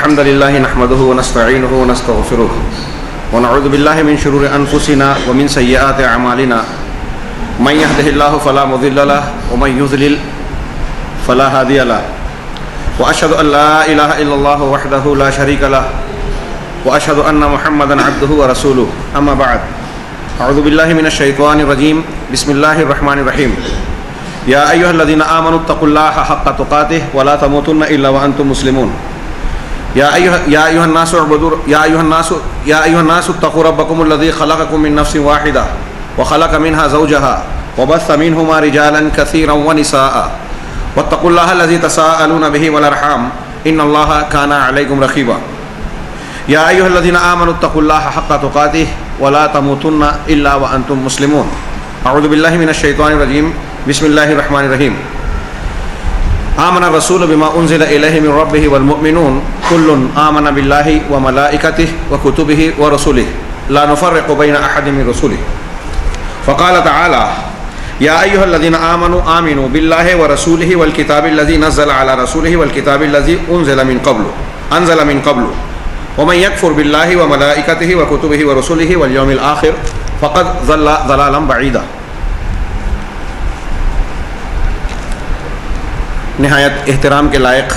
الحمد لله نحمده ونستعينه ونستغفره ونعوذ بالله من شرور أنفسنا ومن سيئات أعمالنا من يهده الله فلا مضل له ومن يضلل فلا هادي له وأشهد أن لا إله إلا الله وحده لا شريك له وأشهد أن محمدا عبده ورسوله أما بعد أعوذ بالله من الشيطان الرجيم بسم الله الرحمن الرحيم يا أيها الذين آمنوا اتقوا الله حق تقاته ولا تموتن إلا وأنتم مسلمون يا أيها الناس اتقوا ربكم الذي خلقكم من نفس واحدة وخلق منها زوجها وبث منهما رجالا كثيرا ونساء واتقوا الله الذي تساءلون به والأرحام إن الله كان عليكم رقيبا يا أيها الذين آمنوا اتقوا الله حق تقاته ولا تموتن إلا وأنتم مسلمون أعوذ بالله من الشيطان الرجيم بسم الله الرحمن الرحيم آمن الرسول بما أنزل إليه من ربه والمؤمنون كل آمن بالله وملائكته وكتبه ورسله لا نفرق بين أحد من رسله فقال تعالى يا أيها الذين آمنوا بالله ورسوله والكتاب الذي نزل على رسوله والكتاب الذي أنزل من قبل ومن يكفر بالله وملائكته وكتبه ورسله واليوم الآخر فقد ضل ضلالا بعيدا. نہایت احترام کے لائق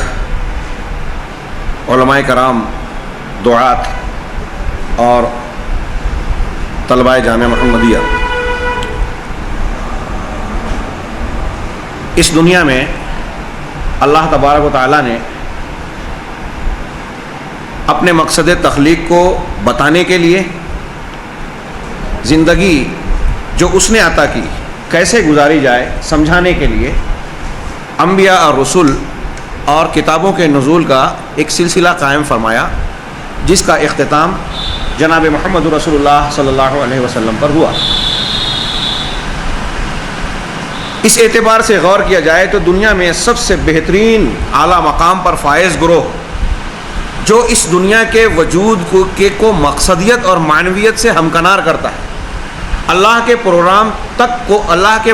علماء کرام، دعات اور طلباء جامعہ محمدیہ، اس دنیا میں اللہ تبارک و تعالیٰ نے اپنے مقصد تخلیق کو بتانے کے لیے زندگی جو اس نے عطا کی کیسے گزاری جائے سمجھانے کے لیے انبیاء اور رسول اور کتابوں کے نزول کا ایک سلسلہ قائم فرمایا، جس کا اختتام جناب محمد رسول اللہ صلی اللہ علیہ وسلم پر ہوا. اس اعتبار سے غور کیا جائے تو دنیا میں سب سے بہترین اعلیٰ مقام پر فائز گروہ جو اس دنیا کے وجود کو مقصدیت اور معنویت سے ہمکنار کرتا ہے، اللہ کے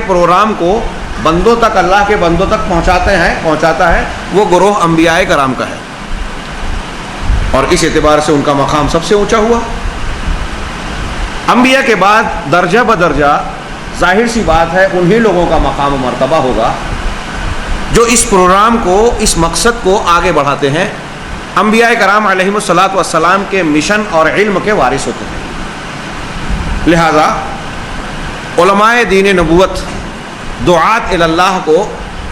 پروگرام کو بندوں تک، اللہ کے بندوں تک پہنچاتا ہے، وہ گروہ انبیاء کرام کا ہے، اور اس اعتبار سے ان کا مقام سب سے اونچا ہوا. انبیاء کے بعد درجہ بدرجہ ظاہر سی بات ہے انہی لوگوں کا مقام و مرتبہ ہوگا جو اس پروگرام کو، اس مقصد کو آگے بڑھاتے ہیں. انبیاء کرام علیہم الصلاۃ والسلام کے مشن اور علم کے وارث ہوتے ہیں. لہذا علماء دین نبوت، دعات اللہ کو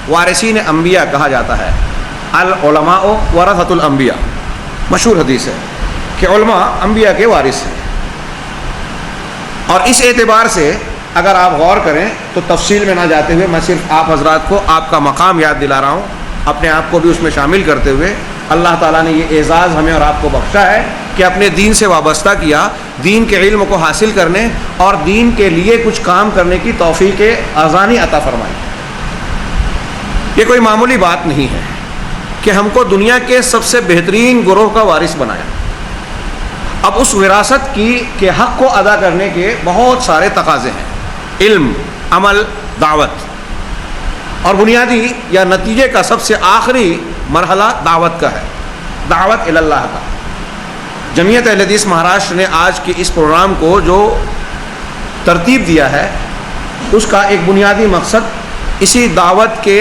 وارثین انبیاء کہا جاتا ہے. العلماء ورثۃ الانبیاء، مشہور حدیث ہے کہ علماء انبیاء کے وارث ہیں. اور اس اعتبار سے اگر آپ غور کریں تو تفصیل میں نہ جاتے ہوئے میں صرف آپ حضرات کو آپ کا مقام یاد دلا رہا ہوں، اپنے آپ کو بھی اس میں شامل کرتے ہوئے. اللہ تعالیٰ نے یہ اعزاز ہمیں اور آپ کو بخشا ہے کہ اپنے دین سے وابستہ کیا، دین کے علم کو حاصل کرنے اور دین کے لیے کچھ کام کرنے کی توفیق اذانی عطا فرمائی. یہ کوئی معمولی بات نہیں ہے کہ ہم کو دنیا کے سب سے بہترین گروہ کا وارث بنایا. اب اس وراثت کے حق کو ادا کرنے کے بہت سارے تقاضے ہیں: علم، عمل، دعوت. اور بنیادی یا نتیجے کا سب سے آخری مرحلہ دعوت کا ہے، دعوت اللہ کا. جمعیت اہل حدیث مہاراشٹر نے آج کے اس پروگرام کو جو ترتیب دیا ہے، اس کا ایک بنیادی مقصد اسی دعوت کے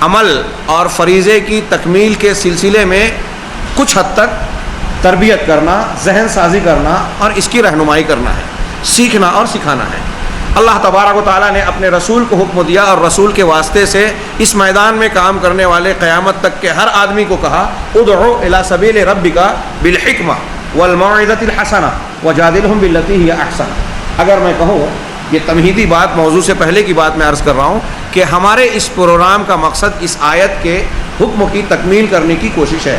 عمل اور فریضے کی تکمیل کے سلسلے میں کچھ حد تک تربیت کرنا، ذہن سازی کرنا اور اس کی رہنمائی کرنا ہے، سیکھنا اور سکھانا ہے. اللہ تبارک و تعالیٰ نے اپنے رسول کو حکم دیا اور رسول کے واسطے سے اس میدان میں کام کرنے والے قیامت تک کے ہر آدمی کو کہا: ادعو الی سبیل ربک بالحکمہ والموعظۃ الحسنہ وجادلہم باللتی ہی احسن. اگر میں کہوں، یہ تمہیدی بات، موضوع سے پہلے کی بات میں عرض کر رہا ہوں کہ ہمارے اس پروگرام کا مقصد اس آیت کے حکم کی تکمیل کرنے کی کوشش ہے.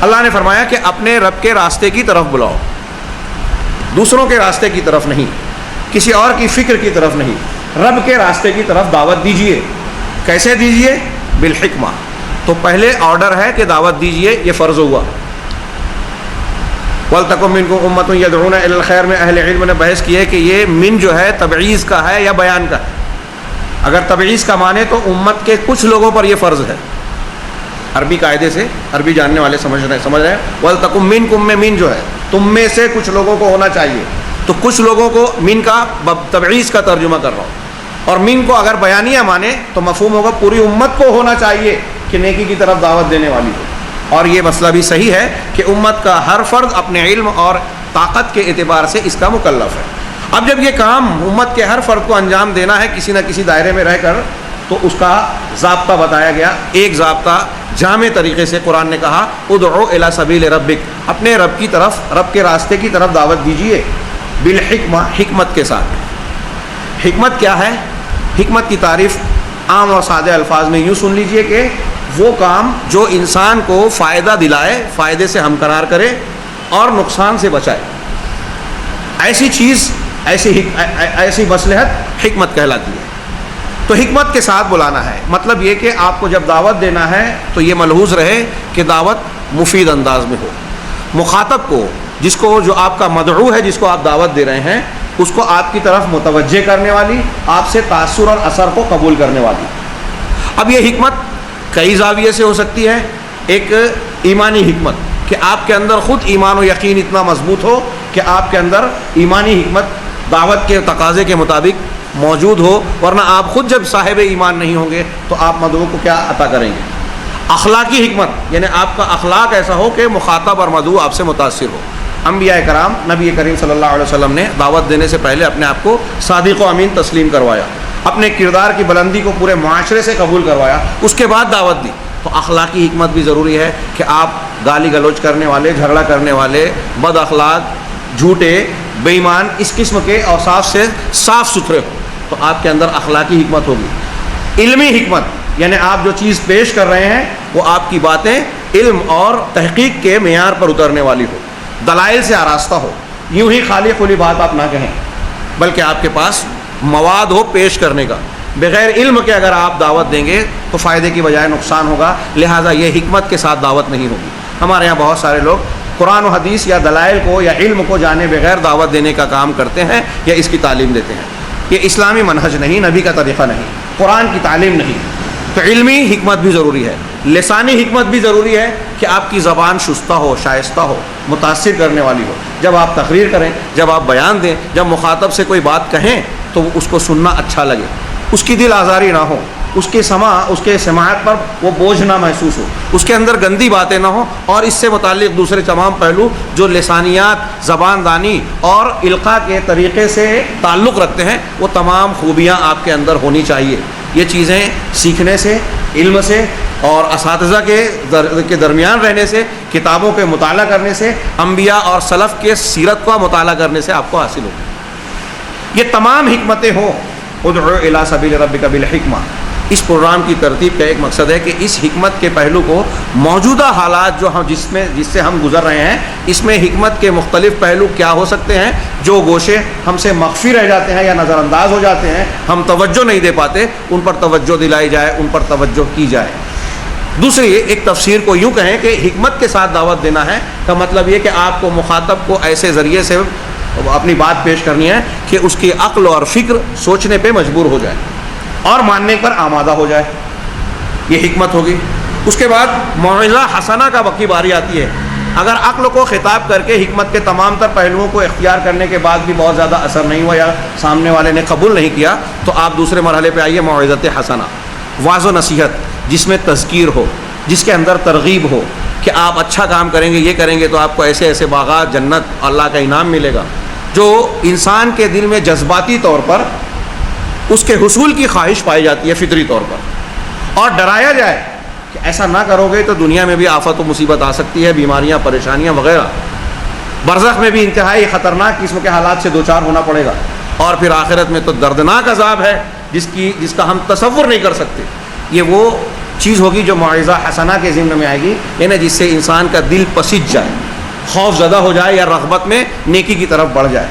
اللہ نے فرمایا کہ اپنے رب کے راستے کی طرف بلاؤ، دوسروں کے راستے کی طرف نہیں، کسی اور کی فکر کی طرف نہیں، رب کے راستے کی طرف دعوت دیجئے. کیسے دیجئے؟ بالحکمہ. تو پہلے آرڈر ہے کہ دعوت دیجئے، یہ فرض ہوا. وَلْتَكُن مِّنكُمْ أُمَّةٌ يَدْعُونَ إِلَى الْخَيْرِ میں اہل علم نے بحث کی ہے کہ یہ من جو ہے تبعیض کا ہے یا بیان کا ہے. اگر تبعیض کا مانے تو امت کے کچھ لوگوں پر یہ فرض ہے، عربی قاعدے سے عربی جاننے والے سمجھ رہے ہیں وَلْتَكُن مِّنكُم میں من جو ہے تم میں سے کچھ لوگوں کو ہونا چاہیے، تو کچھ لوگوں کو من کا تبعیض کا ترجمہ کر رہا ہوں، اور من کو اگر بیانیہ مانے تو مفہوم ہوگا پوری امت کو ہونا چاہیے کہ نیکی کی طرف دعوت دینے والی ہو. اور یہ مسئلہ بھی صحیح ہے کہ امت کا ہر فرد اپنے علم اور طاقت کے اعتبار سے اس کا مکلف ہے. اب جب یہ کام امت کے ہر فرد کو انجام دینا ہے کسی نہ کسی دائرے میں رہ کر، تو اس کا ضابطہ بتایا گیا. ایک ضابطہ جامع طریقے سے قرآن نے کہا ادعو الی سبیل ربک، اپنے رب کی طرف، رب کے راستے کی طرف دعوت دیجیے، بالحکمہ، حکمت کے ساتھ. حکمت کیا ہے؟ حکمت کی تعریف عام اور سادہ الفاظ میں یوں سن لیجئے کہ وہ کام جو انسان کو فائدہ دلائے، فائدے سے ہمکنار کرے اور نقصان سے بچائے، ایسی چیز، ایسی مصلحت حکمت کہلاتی ہے. تو حکمت کے ساتھ بلانا ہے، مطلب یہ کہ آپ کو جب دعوت دینا ہے تو یہ ملحوظ رہے کہ دعوت مفید انداز میں ہو. مخاطب کو، جس کو، جو آپ کا مدعو ہے، جس کو آپ دعوت دے رہے ہیں، اس کو آپ کی طرف متوجہ کرنے والی، آپ سے تاثر اور اثر کو قبول کرنے والی. اب یہ حکمت کئی زاویے سے ہو سکتی ہے. ایک ایمانی حکمت کہ آپ کے اندر خود ایمان و یقین اتنا مضبوط ہو کہ آپ کے اندر ایمانی حکمت دعوت کے تقاضے کے مطابق موجود ہو، ورنہ آپ خود جب صاحب ایمان نہیں ہوں گے تو آپ مدعو کو کیا عطا کریں گے. اخلاقی حکمت یعنی آپ کا اخلاق ایسا ہو کہ مخاطب اور مدعو آپ سے متاثر ہو. انبیاء کرام، نبی کریم صلی اللہ علیہ وسلم نے دعوت دینے سے پہلے اپنے آپ کو صادق و امین تسلیم کروایا، اپنے کردار کی بلندی کو پورے معاشرے سے قبول کروایا، اس کے بعد دعوت دی. تو اخلاقی حکمت بھی ضروری ہے کہ آپ گالی گلوچ کرنے والے، جھگڑا کرنے والے، بد اخلاق، جھوٹے، بے ایمان، اس قسم کے اوصاف سے صاف ستھرے ہو، تو آپ کے اندر اخلاقی حکمت ہوگی. علمی حکمت یعنی آپ جو چیز پیش کر رہے ہیں وہ آپ کی باتیں علم اور تحقیق کے معیار پر اترنے والی ہو، دلائل سے آراستہ ہو، یوں ہی خالی خلی بات آپ نہ کہیں، بلکہ آپ کے پاس مواد ہو پیش کرنے کا. بغیر علم کے اگر آپ دعوت دیں گے تو فائدے کی بجائے نقصان ہوگا، لہٰذا یہ حکمت کے ساتھ دعوت نہیں ہوگی. ہمارے یہاں بہت سارے لوگ قرآن و حدیث یا دلائل کو یا علم کو جانے بغیر دعوت دینے کا کام کرتے ہیں یا اس کی تعلیم دیتے ہیں. یہ اسلامی منہج نہیں، نبی کا طریقہ نہیں، قرآن کی تعلیم نہیں. تو علمی حکمت بھی ضروری ہے، لسانی حکمت بھی ضروری ہے کہ آپ کی زبان شستہ ہو، شائستہ ہو، متاثر کرنے والی ہو. جب آپ تقریر کریں، جب آپ بیان دیں، جب مخاطب سے کوئی بات کہیں تو اس کو سننا اچھا لگے، اس کی دل آزاری نہ ہو، اس کے سماعت پر وہ بوجھ نہ محسوس ہو، اس کے اندر گندی باتیں نہ ہوں، اور اس سے متعلق دوسرے تمام پہلو جو لسانیات، زبان دانی اور القاء کے طریقے سے تعلق رکھتے ہیں، وہ تمام خوبیاں آپ کے اندر ہونی چاہیے. یہ چیزیں سیکھنے سے، علم سے اور اساتذہ کے درمیان رہنے سے، کتابوں کے مطالعہ کرنے سے، انبیاء اور سلف کے سیرت کا مطالعہ کرنے سے آپ کو حاصل ہوگی. یہ تمام حکمتیں ہوں. ادعو الی سبیل ربک بالحکمہ، اس پروگرام کی ترتیب کا ایک مقصد ہے کہ اس حکمت کے پہلو کو موجودہ حالات جو ہم جس سے ہم گزر رہے ہیں، اس میں حکمت کے مختلف پہلو کیا ہو سکتے ہیں، جو گوشے ہم سے مخفی رہ جاتے ہیں یا نظر انداز ہو جاتے ہیں، ہم توجہ نہیں دے پاتے، ان پر توجہ دلائی جائے، ان پر توجہ کی جائے. دوسری ایک تفسیر کو یوں کہیں کہ حکمت کے ساتھ دعوت دینا ہے کا مطلب یہ کہ آپ کو مخاطب کو ایسے ذریعے سے اپنی بات پیش کرنی ہے کہ اس کی عقل اور فکر سوچنے پہ مجبور ہو جائے اور ماننے پر آمادہ ہو جائے. یہ حکمت ہوگی. اس کے بعد موعظہ حسنہ کا وقت باری آتی ہے. اگر عقل کو خطاب کر کے حکمت کے تمام تر پہلوؤں کو اختیار کرنے کے بعد بھی بہت زیادہ اثر نہیں ہوا یا سامنے والے نے قبول نہیں کیا، تو آپ دوسرے مرحلے پہ آئیے، موعظۃ حسنہ، واعظ و نصیحت جس میں تذکیر ہو، جس کے اندر ترغیب ہو کہ آپ اچھا کام کریں گے، یہ کریں گے تو آپ کو ایسے ایسے باغات، جنت، اللہ کا انعام ملے گا. جو انسان کے دل میں جذباتی طور پر اس کے حصول کی خواہش پائی جاتی ہے فطری طور پر، اور ڈرایا جائے کہ ایسا نہ کرو گے تو دنیا میں بھی آفت و مصیبت آ سکتی ہے، بیماریاں، پریشانیاں وغیرہ، برزخ میں بھی انتہائی خطرناک قسم کے حالات سے دوچار ہونا پڑے گا، اور پھر آخرت میں تو دردناک عذاب ہے جس کا ہم تصور نہیں کر سکتے. یہ وہ چیز ہوگی جو موعظہ حسنہ کے ضمن میں آئے گی، یعنی جس سے انسان کا دل پسج جائے، خوف زدہ ہو جائے یا رغبت میں نیکی کی طرف بڑھ جائے.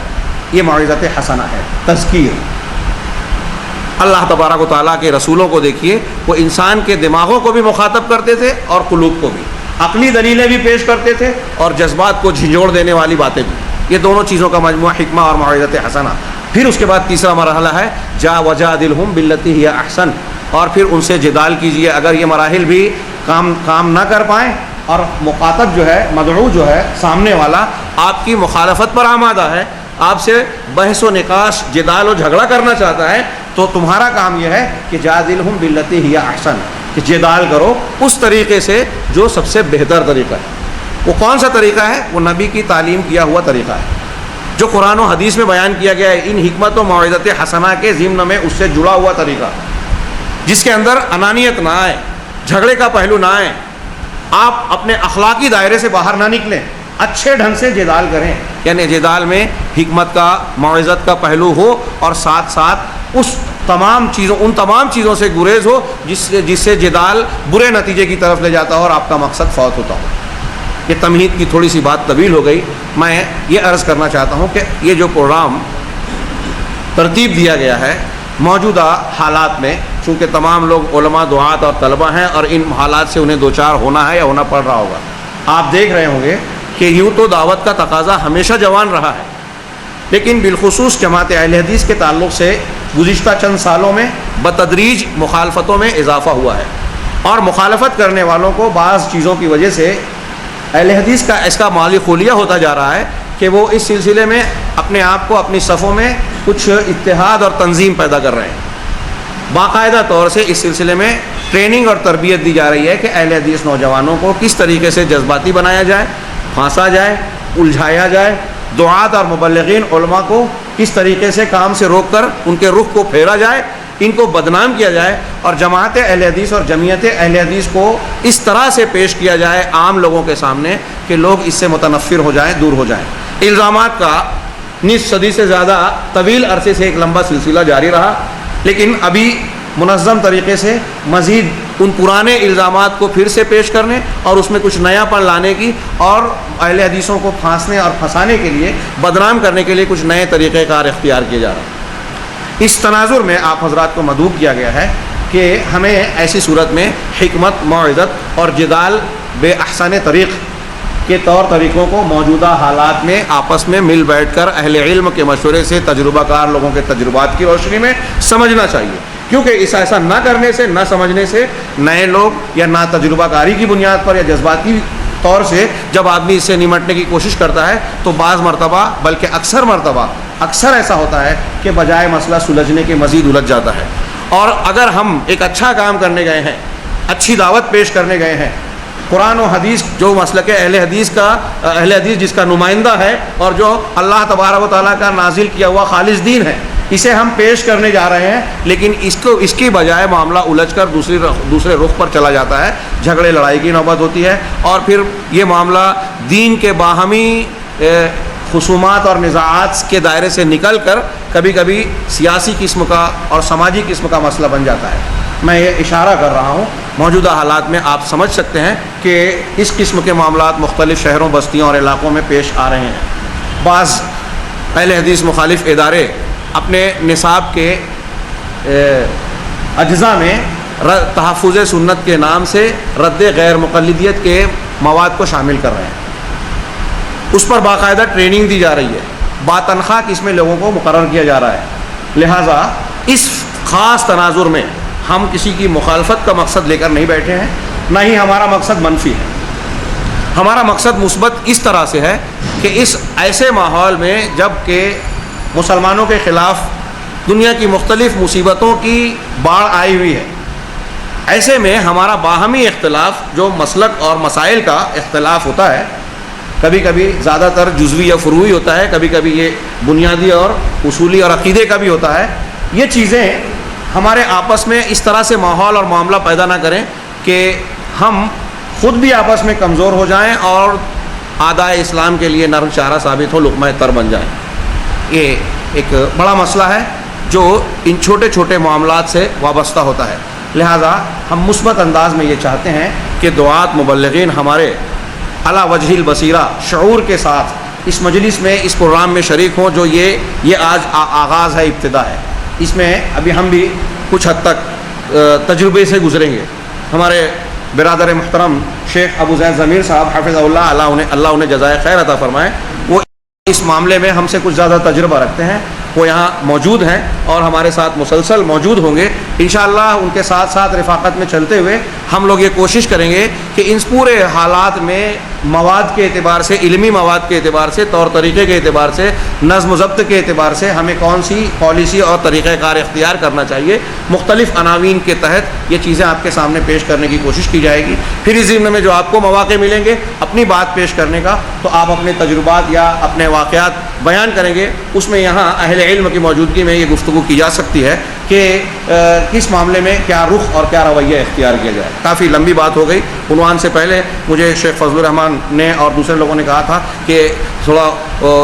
یہ موعظۃ حسنہ ہے، تذکیر. اللہ تبارک و تعالیٰ کے رسولوں کو دیکھیے، وہ انسان کے دماغوں کو بھی مخاطب کرتے تھے اور قلوب کو بھی، عقلی دلیلیں بھی پیش کرتے تھے اور جذبات کو جھنجھوڑ دینے والی باتیں بھی. یہ دونوں چیزوں کا مجموعہ حکمہ اور موعظۃ حسنہ. پھر اس کے بعد تیسرا مرحلہ ہے جا وجادلہم باللتی ہی احسن، اور پھر ان سے جدال کیجئے. اگر یہ مراحل بھی کام نہ کر پائیں اور مخاطب جو ہے، مدعو جو ہے، سامنے والا آپ کی مخالفت پر آمادہ ہے، آپ سے بحث و نقاش، جدال و جھگڑا کرنا چاہتا ہے، تو تمہارا کام یہ ہے کہ جادلہم باللتی ہی احسن، کہ جدال کرو اس طریقے سے جو سب سے بہتر طریقہ ہے. وہ کون سا طریقہ ہے؟ وہ نبی کی تعلیم کیا ہوا طریقہ ہے، جو قرآن و حدیث میں بیان کیا گیا ہے. ان حکمت و موعظت حسنہ کے ضمن میں اس سے جڑا ہوا طریقہ، جس کے اندر انانیت نہ آئے، جھگڑے کا پہلو نہ آئے، آپ اپنے اخلاقی دائرے سے باہر نہ نکلیں، اچھے ڈھنگ سے جدال کریں. یعنی جدال میں حکمت کا، موعظت کا پہلو ہو، اور ساتھ ساتھ ان تمام چیزوں سے گریز ہو جس سے جدال برے نتیجے کی طرف لے جاتا ہو اور آپ کا مقصد فوت ہوتا ہو. یہ تمہید کی تھوڑی سی بات طویل ہو گئی. میں یہ عرض کرنا چاہتا ہوں کہ یہ جو پروگرام ترتیب دیا گیا ہے موجودہ حالات میں، چونکہ تمام لوگ علماء، دعات اور طلبہ ہیں، اور ان حالات سے انہیں دوچار ہونا ہے یا ہونا پڑ رہا ہوگا. آپ دیکھ رہے ہوں گے کہ یوں تو دعوت کا تقاضا ہمیشہ جوان رہا ہے، لیکن بالخصوص جماعت اہل حدیث کے تعلق سے گزشتہ چند سالوں میں بتدریج مخالفتوں میں اضافہ ہوا ہے، اور مخالفت کرنے والوں کو بعض چیزوں کی وجہ سے اہل حدیث کا اس کا مالی خلیہ ہوتا جا رہا ہے کہ وہ اس سلسلے میں اپنے آپ کو اپنی صفوں میں کچھ اتحاد اور تنظیم پیدا کر رہے ہیں. باقاعدہ طور سے اس سلسلے میں ٹریننگ اور تربیت دی جا رہی ہے کہ اہل حدیث نوجوانوں کو کس طریقے سے جذباتی بنایا جائے، پھانسا جائے، الجھایا جائے. دعات اور مبلغین علماء کو کس طریقے سے کام سے روک کر ان کے رخ کو پھیرا جائے، ان کو بدنام کیا جائے، اور جماعت اہل حدیث اور جمعیت اہل حدیث کو اس طرح سے پیش کیا جائے عام لوگوں کے سامنے کہ لوگ اس سے متنفر ہو جائیں، دور ہو جائیں. الزامات کا نصف صدی سے زیادہ طویل عرصے سے ایک لمبا سلسلہ جاری رہا، لیکن ابھی منظم طریقے سے مزید ان پرانے الزامات کو پھر سے پیش کرنے اور اس میں کچھ نیا پن لانے کی، اور اہل حدیثوں کو پھانسنے اور پھنسانے کے لیے، بدنام کرنے کے لیے کچھ نئے طریقہ کار اختیار کیے جا رہے ہیں. اس تناظر میں آپ حضرات کو مدعو کیا گیا ہے کہ ہمیں ایسی صورت میں حکمت، موعظت اور جدال بے احسن طریق کے طور طریقوں کو موجودہ حالات میں آپس میں مل بیٹھ کر اہل علم کے مشورے سے، تجربہ کار لوگوں کے تجربات کی روشنی میں سمجھنا چاہیے. کیونکہ ایسا نہ کرنے سے، نہ سمجھنے سے، نئے لوگ یا نہ تجربہ کاری کی بنیاد پر یا جذباتی طور سے جب آدمی اس سے نمٹنے کی کوشش کرتا ہے تو بعض مرتبہ، بلکہ اکثر ایسا ہوتا ہے کہ بجائے مسئلہ سلجھنے کے مزید الجھ جاتا ہے. اور اگر ہم ایک اچھا کام کرنے گئے ہیں، اچھی دعوت پیش کرنے گئے ہیں، قرآن و حدیث جو مسلک اہل حدیث جس کا نمائندہ ہے اور جو اللہ تبارک و تعالیٰ کا نازل کیا ہوا خالص دین ہے، اسے ہم پیش کرنے جا رہے ہیں، لیکن اس کی بجائے معاملہ الجھ کر دوسرے رخ پر چلا جاتا ہے، جھگڑے لڑائی کی نوبت ہوتی ہے، اور پھر یہ معاملہ دین کے باہمی خصومات اور نزاعات کے دائرے سے نکل کر کبھی کبھی سیاسی قسم کا اور سماجی قسم کا مسئلہ بن جاتا ہے. میں یہ اشارہ کر رہا ہوں، موجودہ حالات میں آپ سمجھ سکتے ہیں کہ اس قسم کے معاملات مختلف شہروں، بستیوں اور علاقوں میں پیش آ رہے ہیں. بعض اہل حدیث مخالف ادارے اپنے نصاب کے اجزاء میں تحفظ سنت کے نام سے رد غیر مقلدیت کے مواد کو شامل کر رہے ہیں. اس پر باقاعدہ ٹریننگ دی جا رہی ہے، باتنخواہ اس میں لوگوں کو مقرر کیا جا رہا ہے. لہٰذا اس خاص تناظر میں ہم کسی کی مخالفت کا مقصد لے کر نہیں بیٹھے ہیں، نہ ہی ہمارا مقصد منفی ہے. ہمارا مقصد مثبت اس طرح سے ہے کہ اس ایسے ماحول میں جب کہ مسلمانوں کے خلاف دنیا کی مختلف مصیبتوں کی باڑھ آئی ہوئی ہے، ایسے میں ہمارا باہمی اختلاف جو مسلک اور مسائل کا اختلاف ہوتا ہے، کبھی کبھی زیادہ تر جزوی یا فروعی ہوتا ہے، کبھی کبھی یہ بنیادی اور اصولی اور عقیدے کا بھی ہوتا ہے. یہ چیزیں ہمارے آپس میں اس طرح سے ماحول اور معاملہ پیدا نہ کریں کہ ہم خود بھی آپس میں کمزور ہو جائیں اور اعدائے اسلام کے لیے نرم چارہ ثابت ہو، لقمہ تر بن جائیں. یہ ایک بڑا مسئلہ ہے جو ان چھوٹے چھوٹے معاملات سے وابستہ ہوتا ہے. لہٰذا ہم مثبت انداز میں یہ چاہتے ہیں کہ دعات، مبلغین ہمارے علی وجہ البصیرہ شعور کے ساتھ اس مجلس میں، اس پروگرام میں شریک ہوں جو یہ آج آغاز ہے، ابتدا ہے. اس میں ابھی ہم بھی کچھ حد تک تجربے سے گزریں گے. ہمارے برادر محترم شیخ ابو زید ضمیر صاحب حافظ اللہ انہیں جزائے خیر عطا فرمائے، وہ اس معاملے میں ہم سے کچھ زیادہ تجربہ رکھتے ہیں، وہ یہاں موجود ہیں اور ہمارے ساتھ مسلسل موجود ہوں گے انشاءاللہ۔ ان کے ساتھ ساتھ رفاقت میں چلتے ہوئے ہم لوگ یہ کوشش کریں گے کہ ان پورے حالات میں مواد کے اعتبار سے، علمی مواد کے اعتبار سے، طور طریقے کے اعتبار سے، نظم و ضبط کے اعتبار سے ہمیں کون سی پالیسی اور طریقہ کار اختیار کرنا چاہیے، مختلف عناوین کے تحت یہ چیزیں آپ کے سامنے پیش کرنے کی کوشش کی جائے گی۔ پھر اس ضمن میں جو آپ کو مواقع ملیں گے اپنی بات پیش کرنے کا، تو آپ اپنے تجربات یا اپنے واقعات بیان کریں گے، اس میں یہاں اہل علم کی موجودگی میں یہ گفتگو کی جا سکتی ہے کہ کس معاملے میں کیا رخ اور کیا رویہ اختیار کیا جائے۔ کافی لمبی بات ہو گئی، عنوان سے پہلے مجھے شیخ فضل الرحمان نے اور دوسرے لوگوں نے کہا تھا کہ تھوڑا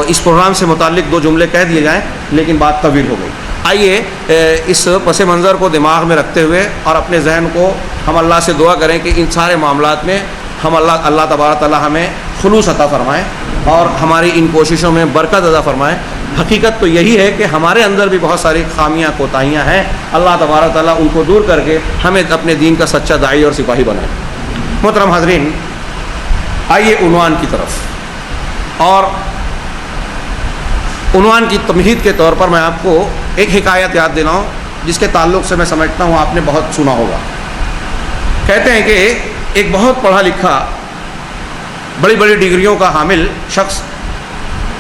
اس پروگرام سے متعلق 2 جملے کہہ دیے جائیں، لیکن بات طویل ہو گئی۔ آئیے اس پس منظر کو دماغ میں رکھتے ہوئے اور اپنے ذہن کو ہم اللہ سے دعا کریں کہ ان سارے معاملات میں ہم اللہ تبارک تعالیٰ ہمیں خلوص عطا فرمائے اور ہماری ان کوششوں میں برکت عطا فرمائے۔ حقیقت تو یہی ہے کہ ہمارے اندر بھی بہت ساری خامیاں کوتاہیاں ہیں، اللہ تبارک تعالیٰ ان کو دور کر کے ہمیں اپنے دین کا سچا داعی اور سپاہی بنائے۔ محترم حاضرین، آئیے عنوان کی طرف، اور عنوان کی تمہید کے طور پر میں آپ کو ایک حکایت یاد دلاؤں جس کے تعلق سے میں سمجھتا ہوں آپ نے بہت سنا ہوگا۔ کہتے ہیں کہ ایک بہت پڑھا لکھا، بڑی بڑی ڈگریوں کا حامل شخص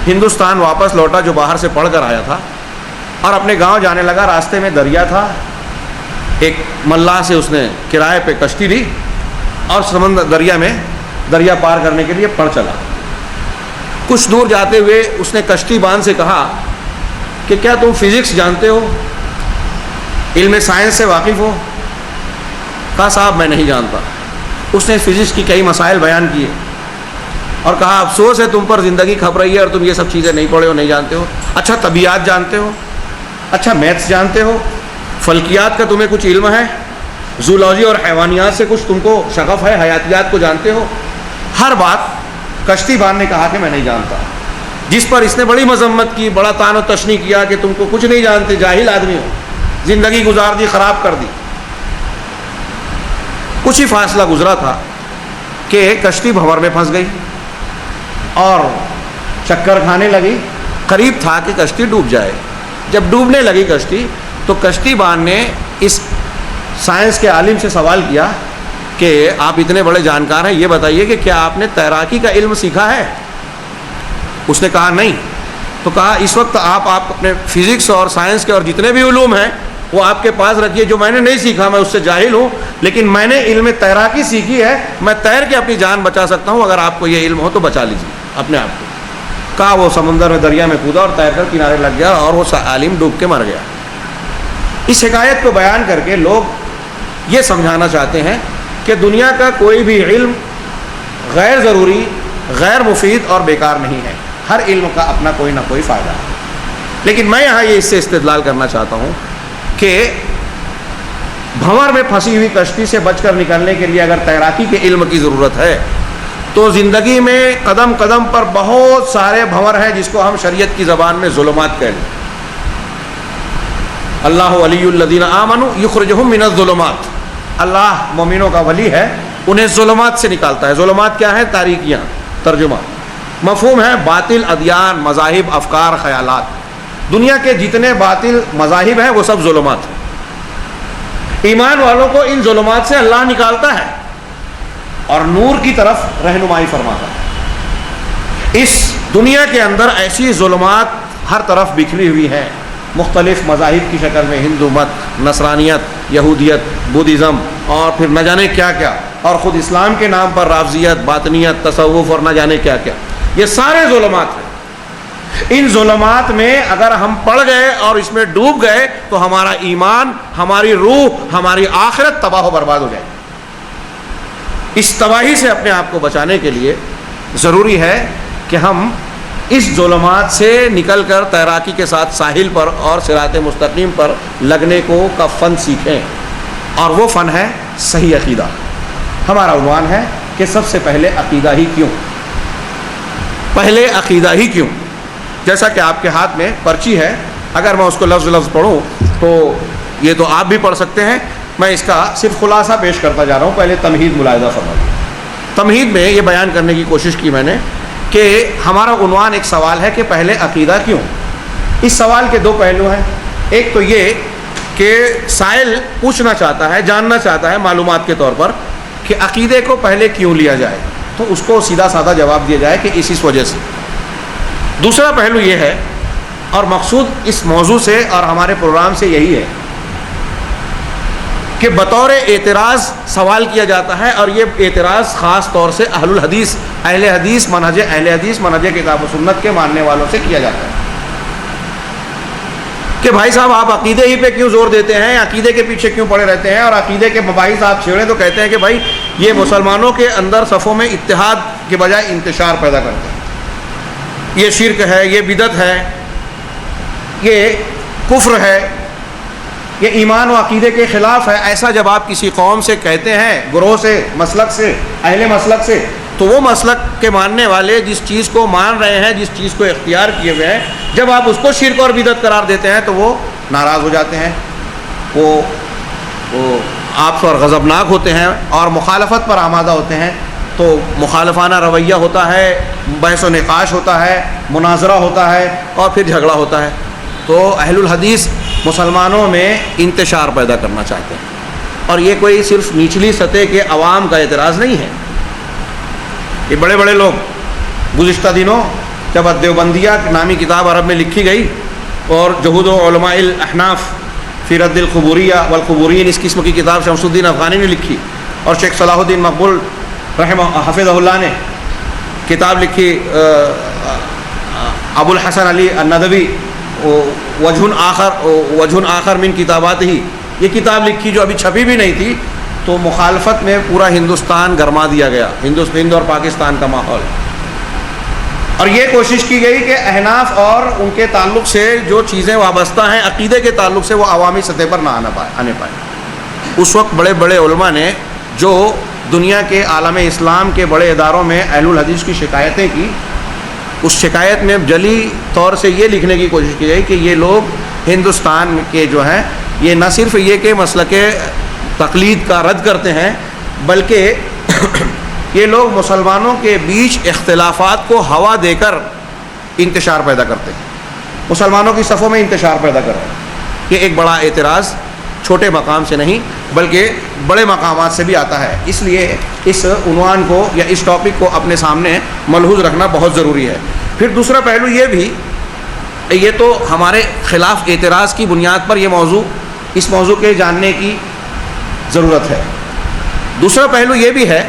ہندوستان واپس لوٹا، جو باہر سے پڑھ کر آیا تھا، اور اپنے گاؤں جانے لگا۔ راستے میں دریا تھا، ایک ملاح سے اس نے کرائے پہ کشتی لی اور دریا پار کرنے کے لیے پڑ چلا۔ کچھ دور جاتے ہوئے اس نے کشتی باندھ سے کہا کہ کیا تم فزکس جانتے ہو، علم سائنس سے واقف ہو؟ کہا صاحب میں نہیں جانتا۔ اس نے فزکس کی کئی مسائل بیان کیے اور کہا افسوس ہے تم پر زندگی کھپ رہی ہے اور تم یہ سب چیزیں نہیں پڑھے ہو، نہیں جانتے ہو۔ اچھا طبیعیات جانتے ہو؟ اچھا میتھس جانتے ہو؟ فلکیات کا تمہیں کچھ علم ہے؟ زولوجی اور حیوانیات سے کچھ تم کو شغف ہے؟ حیاتیات کو جانتے ہو؟ ہر بات کشتی بان نے کہا کہ میں نہیں جانتا، جس پر اس نے بڑی مذمت کی، بڑا طعن و تشنیع کیا کہ تم کو کچھ نہیں جانتے، جاہل آدمی ہو، زندگی گزار دی، خراب کر دی۔ کچھ ہی فاصلہ گزرا تھا کہ کشتی بھنور میں پھنس گئی اور چکر کھانے لگی، قریب تھا کہ کشتی ڈوب جائے۔ جب ڈوبنے لگی کشتی تو کشتی بان نے اس سائنس کے عالم سے سوال کیا کہ آپ اتنے بڑے جانکار ہیں، یہ بتائیے کہ کیا آپ نے تیراکی کا علم سیکھا ہے؟ اس نے کہا نہیں۔ تو کہا اس وقت آپ اپنے فزکس اور سائنس کے اور جتنے بھی علوم ہیں وہ آپ کے پاس رکھیے، جو میں نے نہیں سیکھا میں اس سے جاہل ہوں، لیکن میں نے علم تیراکی سیکھی ہے، میں تیر کے اپنی جان بچا سکتا ہوں، اگر آپ کو یہ علم ہو تو بچا لیجیے اپنے آپ کو۔ کہا وہ سمندر میں دریا میں کودا اور تیر کر کنارے لگ گیا اور وہ عالم ڈوب کے مر گیا۔ اس حکایت کو بیان کر کے لوگ یہ سمجھانا چاہتے ہیں کہ دنیا کا کوئی بھی علم غیر ضروری، غیر مفید اور بیکار نہیں ہے، ہر علم کا اپنا کوئی نہ کوئی فائدہ ہے۔ لیکن میں یہاں یہ اس سے استدلال کرنا چاہتا ہوں کہ بھنور میں پھنسی ہوئی کشتی سے بچ کر نکلنے کے لیے اگر تیراکی کے علم کی ضرورت ہے تو زندگی میں قدم قدم پر بہت سارے بھنور ہیں جس کو ہم شریعت کی زبان میں ظلمات کہہ لیں۔ اللہ ولی الذین آمنوا یخرجہم من الظلمات، اللہ مومنوں کا ولی ہے، انہیں ظلمات سے نکالتا ہے۔ ظلمات کیا ہے؟ تاریکیاں، ترجمہ مفہوم ہے باطل ادیان، مذاہب، افکار، خیالات۔ دنیا کے جتنے باطل مذاہب ہیں وہ سب ظلمات ہیں۔ ایمان والوں کو ان ظلمات سے اللہ نکالتا ہے اور نور کی طرف رہنمائی فرماتا ہے۔ اس دنیا کے اندر ایسی ظلمات ہر طرف بکھری ہوئی ہیں، مختلف مذاہب کی شکل میں، ہندو مت، نصرانیت، یہودیت، بدھزم اور پھر نہ جانے کیا کیا، اور خود اسلام کے نام پر رافضیت، باطنیت، تصوف اور نہ جانے کیا کیا، یہ سارے ظلمات ہیں۔ ان ظلمات میں اگر ہم پڑ گئے اور اس میں ڈوب گئے تو ہمارا ایمان، ہماری روح، ہماری آخرت تباہ و برباد ہو جائے گی۔ اس تباہی سے اپنے آپ کو بچانے کے لیے ضروری ہے کہ ہم اس ظلمات سے نکل کر تیراکی کے ساتھ ساحل پر اور صراط مستقیم پر لگنے کا فن سیکھیں، اور وہ فن ہے صحیح عقیدہ۔ ہمارا عنوان ہے کہ سب سے پہلے عقیدہ ہی کیوں؟ پہلے عقیدہ ہی کیوں؟ جیسا کہ آپ کے ہاتھ میں پرچی ہے، اگر میں اس کو لفظ لفظ پڑھوں تو یہ تو آپ بھی پڑھ سکتے ہیں، میں اس کا صرف خلاصہ پیش کرتا جا رہا ہوں۔ پہلے تمہید ملاحظہ فرمائیے۔ تمہید میں یہ بیان کرنے کی کوشش کی میں نے کہ ہمارا عنوان ایک سوال ہے کہ پہلے عقیدہ کیوں؟ اس سوال کے دو پہلو ہیں. ایک تو یہ کہ سائل پوچھنا چاہتا ہے، جاننا چاہتا ہے معلومات کے طور پر کہ عقیدے کو پہلے کیوں لیا جائے، تو اس کو سیدھا سادہ جواب دیا جائے کہ اس وجہ سے. دوسرا پہلو یہ ہے، اور مقصود اس موضوع سے اور ہمارے پروگرام سے یہی ہے کہ بطور اعتراض سوال کیا جاتا ہے، اور یہ اعتراض خاص طور سے اہل حدیث منہج کتاب و سنت کے ماننے والوں سے کیا جاتا ہے کہ بھائی صاحب آپ عقیدے ہی پہ کیوں زور دیتے ہیں، عقیدے کے پیچھے کیوں پڑے رہتے ہیں، اور عقیدے کے مباحث آپ چھیڑیں تو کہتے ہیں کہ بھائی یہ مسلمانوں کے اندر صفوں میں اتحاد کے بجائے انتشار پیدا کرتے ہیں، یہ شرک ہے، یہ بدعت ہے، یہ کفر ہے، یہ ایمان و عقیدے کے خلاف ہے. ایسا جب آپ کسی قوم سے کہتے ہیں، گروہ سے، مسلک سے، اہل مسلک سے، تو وہ مسلک کے ماننے والے جس چیز کو مان رہے ہیں، جس چیز کو اختیار کیے ہوئے ہیں، جب آپ اس کو شرک اور بدعت قرار دیتے ہیں تو وہ ناراض ہو جاتے ہیں، وہ آپ پر غضبناک ہوتے ہیں اور مخالفت پر آمادہ ہوتے ہیں. تو مخالفانہ رویہ ہوتا ہے، بحث و نقاش ہوتا ہے، مناظرہ ہوتا ہے، اور پھر جھگڑا ہوتا ہے. تو اہل الحدیث مسلمانوں میں انتشار پیدا کرنا چاہتے ہیں، اور یہ کوئی صرف نچلی سطح کے عوام کا اعتراض نہیں ہے. یہ بڑے بڑے لوگ گزشتہ دنوں جب دیوبندیہ نامی کتاب عرب میں لکھی گئی، اور جہود و علماء الاحناف فی رد القبوریہ والقبورین، اس قسم کی کتاب شمس الدین افغانی نے لکھی، اور شیخ صلاح الدین مقبول حفظہ اللہ نے کتاب لکھی، ابو الحسن علی الندوی وجہ آخر من کتابات ہی، یہ کتاب لکھی جو ابھی چھپی بھی نہیں تھی. تو مخالفت میں پورا ہندوستان گرما دیا گیا، ہند اور پاکستان کا ماحول. اور یہ کوشش کی گئی کہ احناف اور ان کے تعلق سے جو چیزیں وابستہ ہیں عقیدے کے تعلق سے، وہ عوامی سطح پر نہ آنے پائے. اس وقت بڑے بڑے علماء نے جو دنیا کے عالم اسلام کے بڑے اداروں میں اہل الحدیث کی شکایتیں کی، اس شکایت میں جلی طور سے یہ لکھنے کی کوشش کی گئی کہ یہ لوگ ہندوستان کے جو ہیں، یہ نہ صرف یہ کہ مسلک تقلید کا رد کرتے ہیں، بلکہ یہ لوگ مسلمانوں کے بیچ اختلافات کو ہوا دے کر انتشار پیدا کرتے ہیں، مسلمانوں کی صفوں میں انتشار پیدا کر رہے ہیں. یہ ایک بڑا اعتراض چھوٹے مقام سے نہیں بلکہ بڑے مقامات سے بھی آتا ہے. اس لیے اس عنوان کو یا اس ٹاپک کو اپنے سامنے ملحوظ رکھنا بہت ضروری ہے. پھر دوسرا پہلو یہ بھی، یہ تو ہمارے خلاف اعتراض کی بنیاد پر اس موضوع کے جاننے کی ضرورت ہے. دوسرا پہلو یہ بھی ہے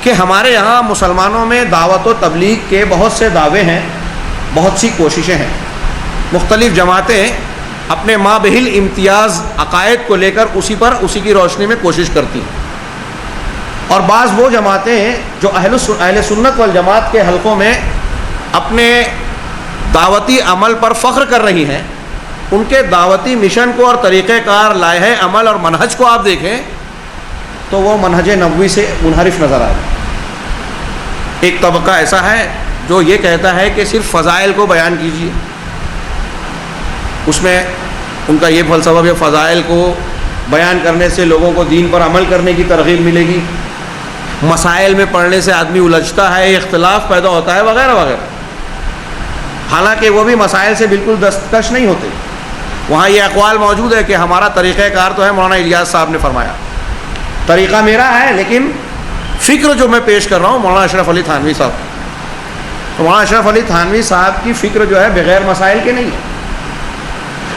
کہ ہمارے یہاں مسلمانوں میں دعوت و تبلیغ کے بہت سے دعوے ہیں، بہت سی کوششیں ہیں. مختلف جماعتیں اپنے مابہل امتیاز عقائد کو لے کر اسی کی روشنی میں کوشش کرتی ہیں، اور بعض وہ جماعتیں ہیں جو اہل سنت والجماعت کے حلقوں میں اپنے دعوتی عمل پر فخر کر رہی ہیں. ان کے دعوتی مشن کو اور طریقہ کار، لائحہ عمل اور منہج کو آپ دیکھیں تو وہ منہج نبوی سے منحرف نظر آئے. ایک طبقہ ایسا ہے جو یہ کہتا ہے کہ صرف فضائل کو بیان کیجیے، اس میں ان کا یہ فلسفہ ہے فضائل کو بیان کرنے سے لوگوں کو دین پر عمل کرنے کی ترغیب ملے گی، مسائل میں پڑھنے سے آدمی الجھتا ہے، اختلاف پیدا ہوتا ہے، وغیرہ وغیرہ. حالانکہ وہ بھی مسائل سے بالکل دستکش نہیں ہوتے. وہاں یہ اقوال موجود ہے کہ ہمارا طریقہ کار تو ہے، مولانا الیاس صاحب نے فرمایا طریقہ میرا ہے، لیکن فکر جو میں پیش کر رہا ہوں مولانا اشرف علی تھانوی صاحب، تو مولانا اشرف علی تھانوی صاحب کی فکر جو ہے بغیر مسائل کے نہیں ہے.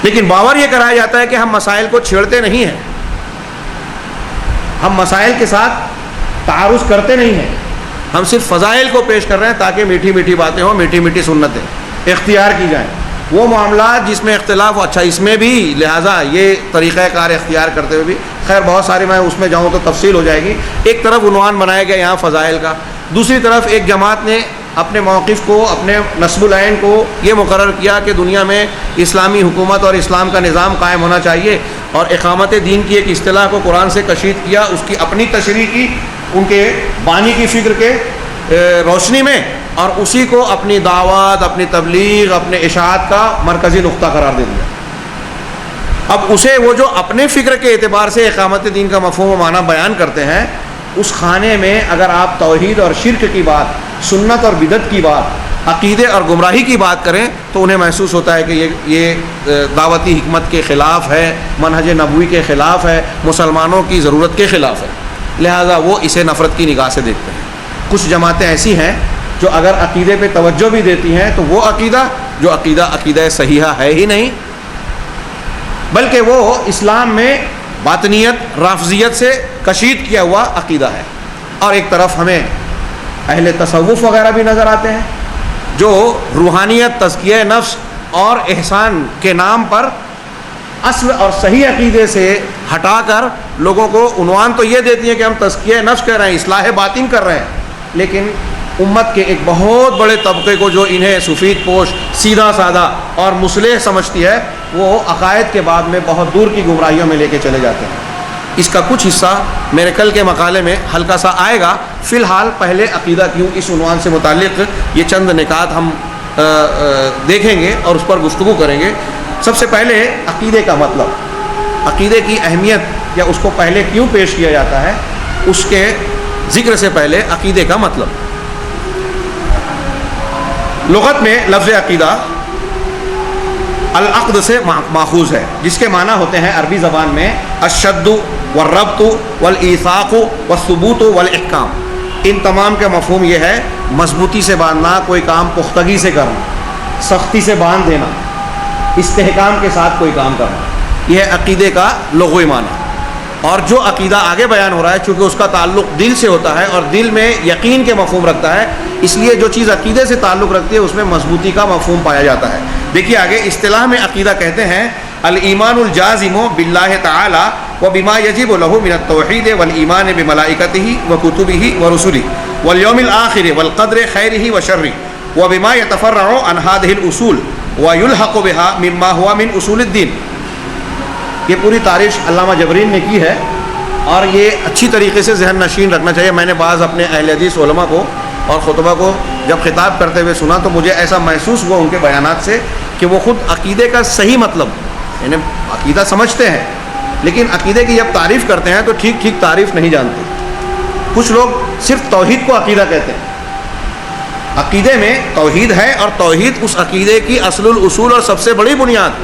لیکن باور یہ کرایا جاتا ہے کہ ہم مسائل کو چھیڑتے نہیں ہیں، ہم مسائل کے ساتھ تعارض کرتے نہیں ہیں، ہم صرف فضائل کو پیش کر رہے ہیں تاکہ میٹھی میٹھی باتیں ہوں، میٹھی میٹھی سنتیں اختیار کی جائیں. وہ معاملات جس میں اختلاف، اچھا اس میں بھی لہٰذا یہ طریقہ کار اختیار کرتے ہوئے بھی، خیر بہت ساری، میں اس میں جاؤں تو تفصیل ہو جائے گی. ایک طرف عنوان بنایا گیا یہاں فضائل کا، دوسری طرف ایک جماعت نے اپنے موقف کو، اپنے نصب العین کو یہ مقرر کیا کہ دنیا میں اسلامی حکومت اور اسلام کا نظام قائم ہونا چاہیے، اور اقامت دین کی ایک اصطلاح کو قرآن سے کشید کیا، اس کی اپنی تشریح کی ان کے بانی کی فکر کے روشنی میں، اور اسی کو اپنی دعوت، اپنی تبلیغ، اپنے اشاعت کا مرکزی نقطہ قرار دے دیا. اب اسے وہ جو اپنے فکر کے اعتبار سے اقامت دین کا مفہوم و معنی بیان کرتے ہیں، اس خانے میں اگر آپ توحید اور شرک کی بات، سنت اور بدعت کی بات، عقیدے اور گمراہی کی بات کریں تو انہیں محسوس ہوتا ہے کہ یہ دعوتی حکمت کے خلاف ہے، منہج نبوی کے خلاف ہے، مسلمانوں کی ضرورت کے خلاف ہے، لہٰذا وہ اسے نفرت کی نگاہ سے دیکھتے ہیں۔ کچھ جماعتیں ایسی ہیں جو اگر عقیدے پہ توجہ بھی دیتی ہیں تو وہ عقیدہ صحیحہ ہے ہی نہیں، بلکہ وہ اسلام میں باطنیت، رافضیت سے کشید کیا ہوا عقیدہ ہے۔ اور ایک طرف ہمیں اہل تصوف وغیرہ بھی نظر آتے ہیں جو روحانیت، تزکیہ نفس اور احسان کے نام پر اصل اور صحیح عقیدے سے ہٹا کر لوگوں کو عنوان تو یہ دیتی ہیں کہ ہم تزکیہ نفس کر رہے ہیں، اصلاح باطن کر رہے ہیں، لیکن امت کے ایک بہت بڑے طبقے کو جو انہیں سفید پوش، سیدھا سادہ اور مصلح سمجھتی ہے، وہ عقائد کے بعد میں بہت دور کی گمراہیوں میں لے کے چلے جاتے ہیں۔ اس کا کچھ حصہ میرے کل کے مقالے میں ہلکا سا آئے گا، فی الحال پہلے عقیدہ کیوں اس عنوان سے متعلق یہ چند نکات ہم دیکھیں گے اور اس پر گفتگو کریں گے۔ سب سے پہلے عقیدے کا مطلب، عقیدے کی اہمیت یا اس کو پہلے کیوں پیش کیا جاتا ہے، اس کے ذکر سے پہلے عقیدے کا مطلب۔ لغت میں لفظ عقیدہ العقد سے ماخوذ ہے، جس کے معنی ہوتے ہیں عربی زبان میں الشد والربط والایثاق والثبوت والاحکام۔ ان تمام کا مفہوم یہ ہے مضبوطی سے باندھنا، کوئی کام پختگی سے کرنا، سختی سے باندھ دینا، استحکام کے ساتھ کوئی کام کرنا، یہ ہے عقیدے کا لغوی معنی۔ اور جو عقیدہ آگے بیان ہو رہا ہے چونکہ اس کا تعلق دل سے ہوتا ہے اور دل میں یقین کے مفہوم رکھتا ہے، اس لیے جو چیز عقیدے سے تعلق رکھتی ہے اس میں مضبوطی کا مفہوم پایا جاتا ہے۔ دیکھیے آگے اصطلاح میں عقیدہ کہتے ہیں الایمان الجازم باللہ تعالی وبما یجب له من التوحید والایمان بملائکتہ وکتبہ ورسلہ والیوم الآخر والقدر خیرہ وشرہ وبما يتفرع عن هذه الاصول ويلحق بها مما هو من اصول الدین۔ یہ پوری تعریف علامہ جبرین نے کی ہے اور یہ اچھی طریقے سے ذہن نشین رکھنا چاہیے۔ میں نے بعض اپنے اہل حدیث علماء کو اور خطبہ کو جب خطاب کرتے ہوئے سنا تو مجھے ایسا محسوس ہوا ان کے بیانات سے کہ وہ خود عقیدے کا صحیح مطلب یعنی عقیدہ سمجھتے ہیں، لیکن عقیدے کی جب تعریف کرتے ہیں تو ٹھیک ٹھیک تعریف نہیں جانتے۔ کچھ لوگ صرف توحید کو عقیدہ کہتے ہیں، عقیدے میں توحید ہے اور توحید اس عقیدے کی اصل الاصول اور سب سے بڑی بنیاد،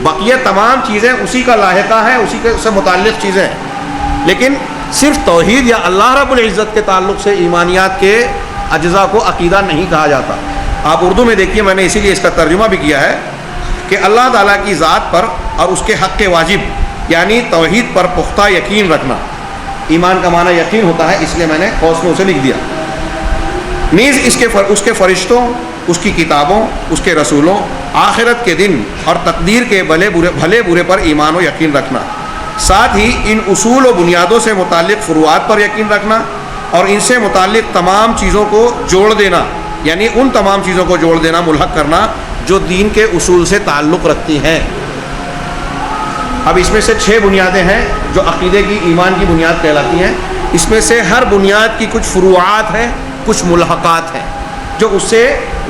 بقیہ تمام چیزیں اسی کا لاحقہ ہیں، اسی کے سے متعلق چیزیں ہیں، لیکن صرف توحید یا اللہ رب العزت کے تعلق سے ایمانیات کے اجزاء کو عقیدہ نہیں کہا جاتا۔ آپ اردو میں دیکھیے، میں نے اسی لیے اس کا ترجمہ بھی کیا ہے کہ اللہ تعالیٰ کی ذات پر اور اس کے حق کے واجب یعنی توحید پر پختہ یقین رکھنا، ایمان کا معنی یقین ہوتا ہے، اس لیے میں نے قوس میں اسے لکھ دیا۔ نیز اس کے فرشتوں، اس کی کتابوں، اس کے رسولوں، آخرت کے دن اور تقدیر کے بھلے برے پر ایمان و یقین رکھنا، ساتھ ہی ان اصول و بنیادوں سے متعلق فروعات پر یقین رکھنا اور ان سے متعلق تمام چیزوں کو جوڑ دینا، یعنی ان تمام چیزوں کو جوڑ دینا، ملحق کرنا جو دین کے اصول سے تعلق رکھتی ہیں۔ اب اس میں سے 6 بنیادیں ہیں جو عقیدے کی، ایمان کی بنیاد کہلاتی ہیں۔ اس میں سے ہر بنیاد کی کچھ فروعات ہیں، کچھ ملحقات ہیں جو اس سے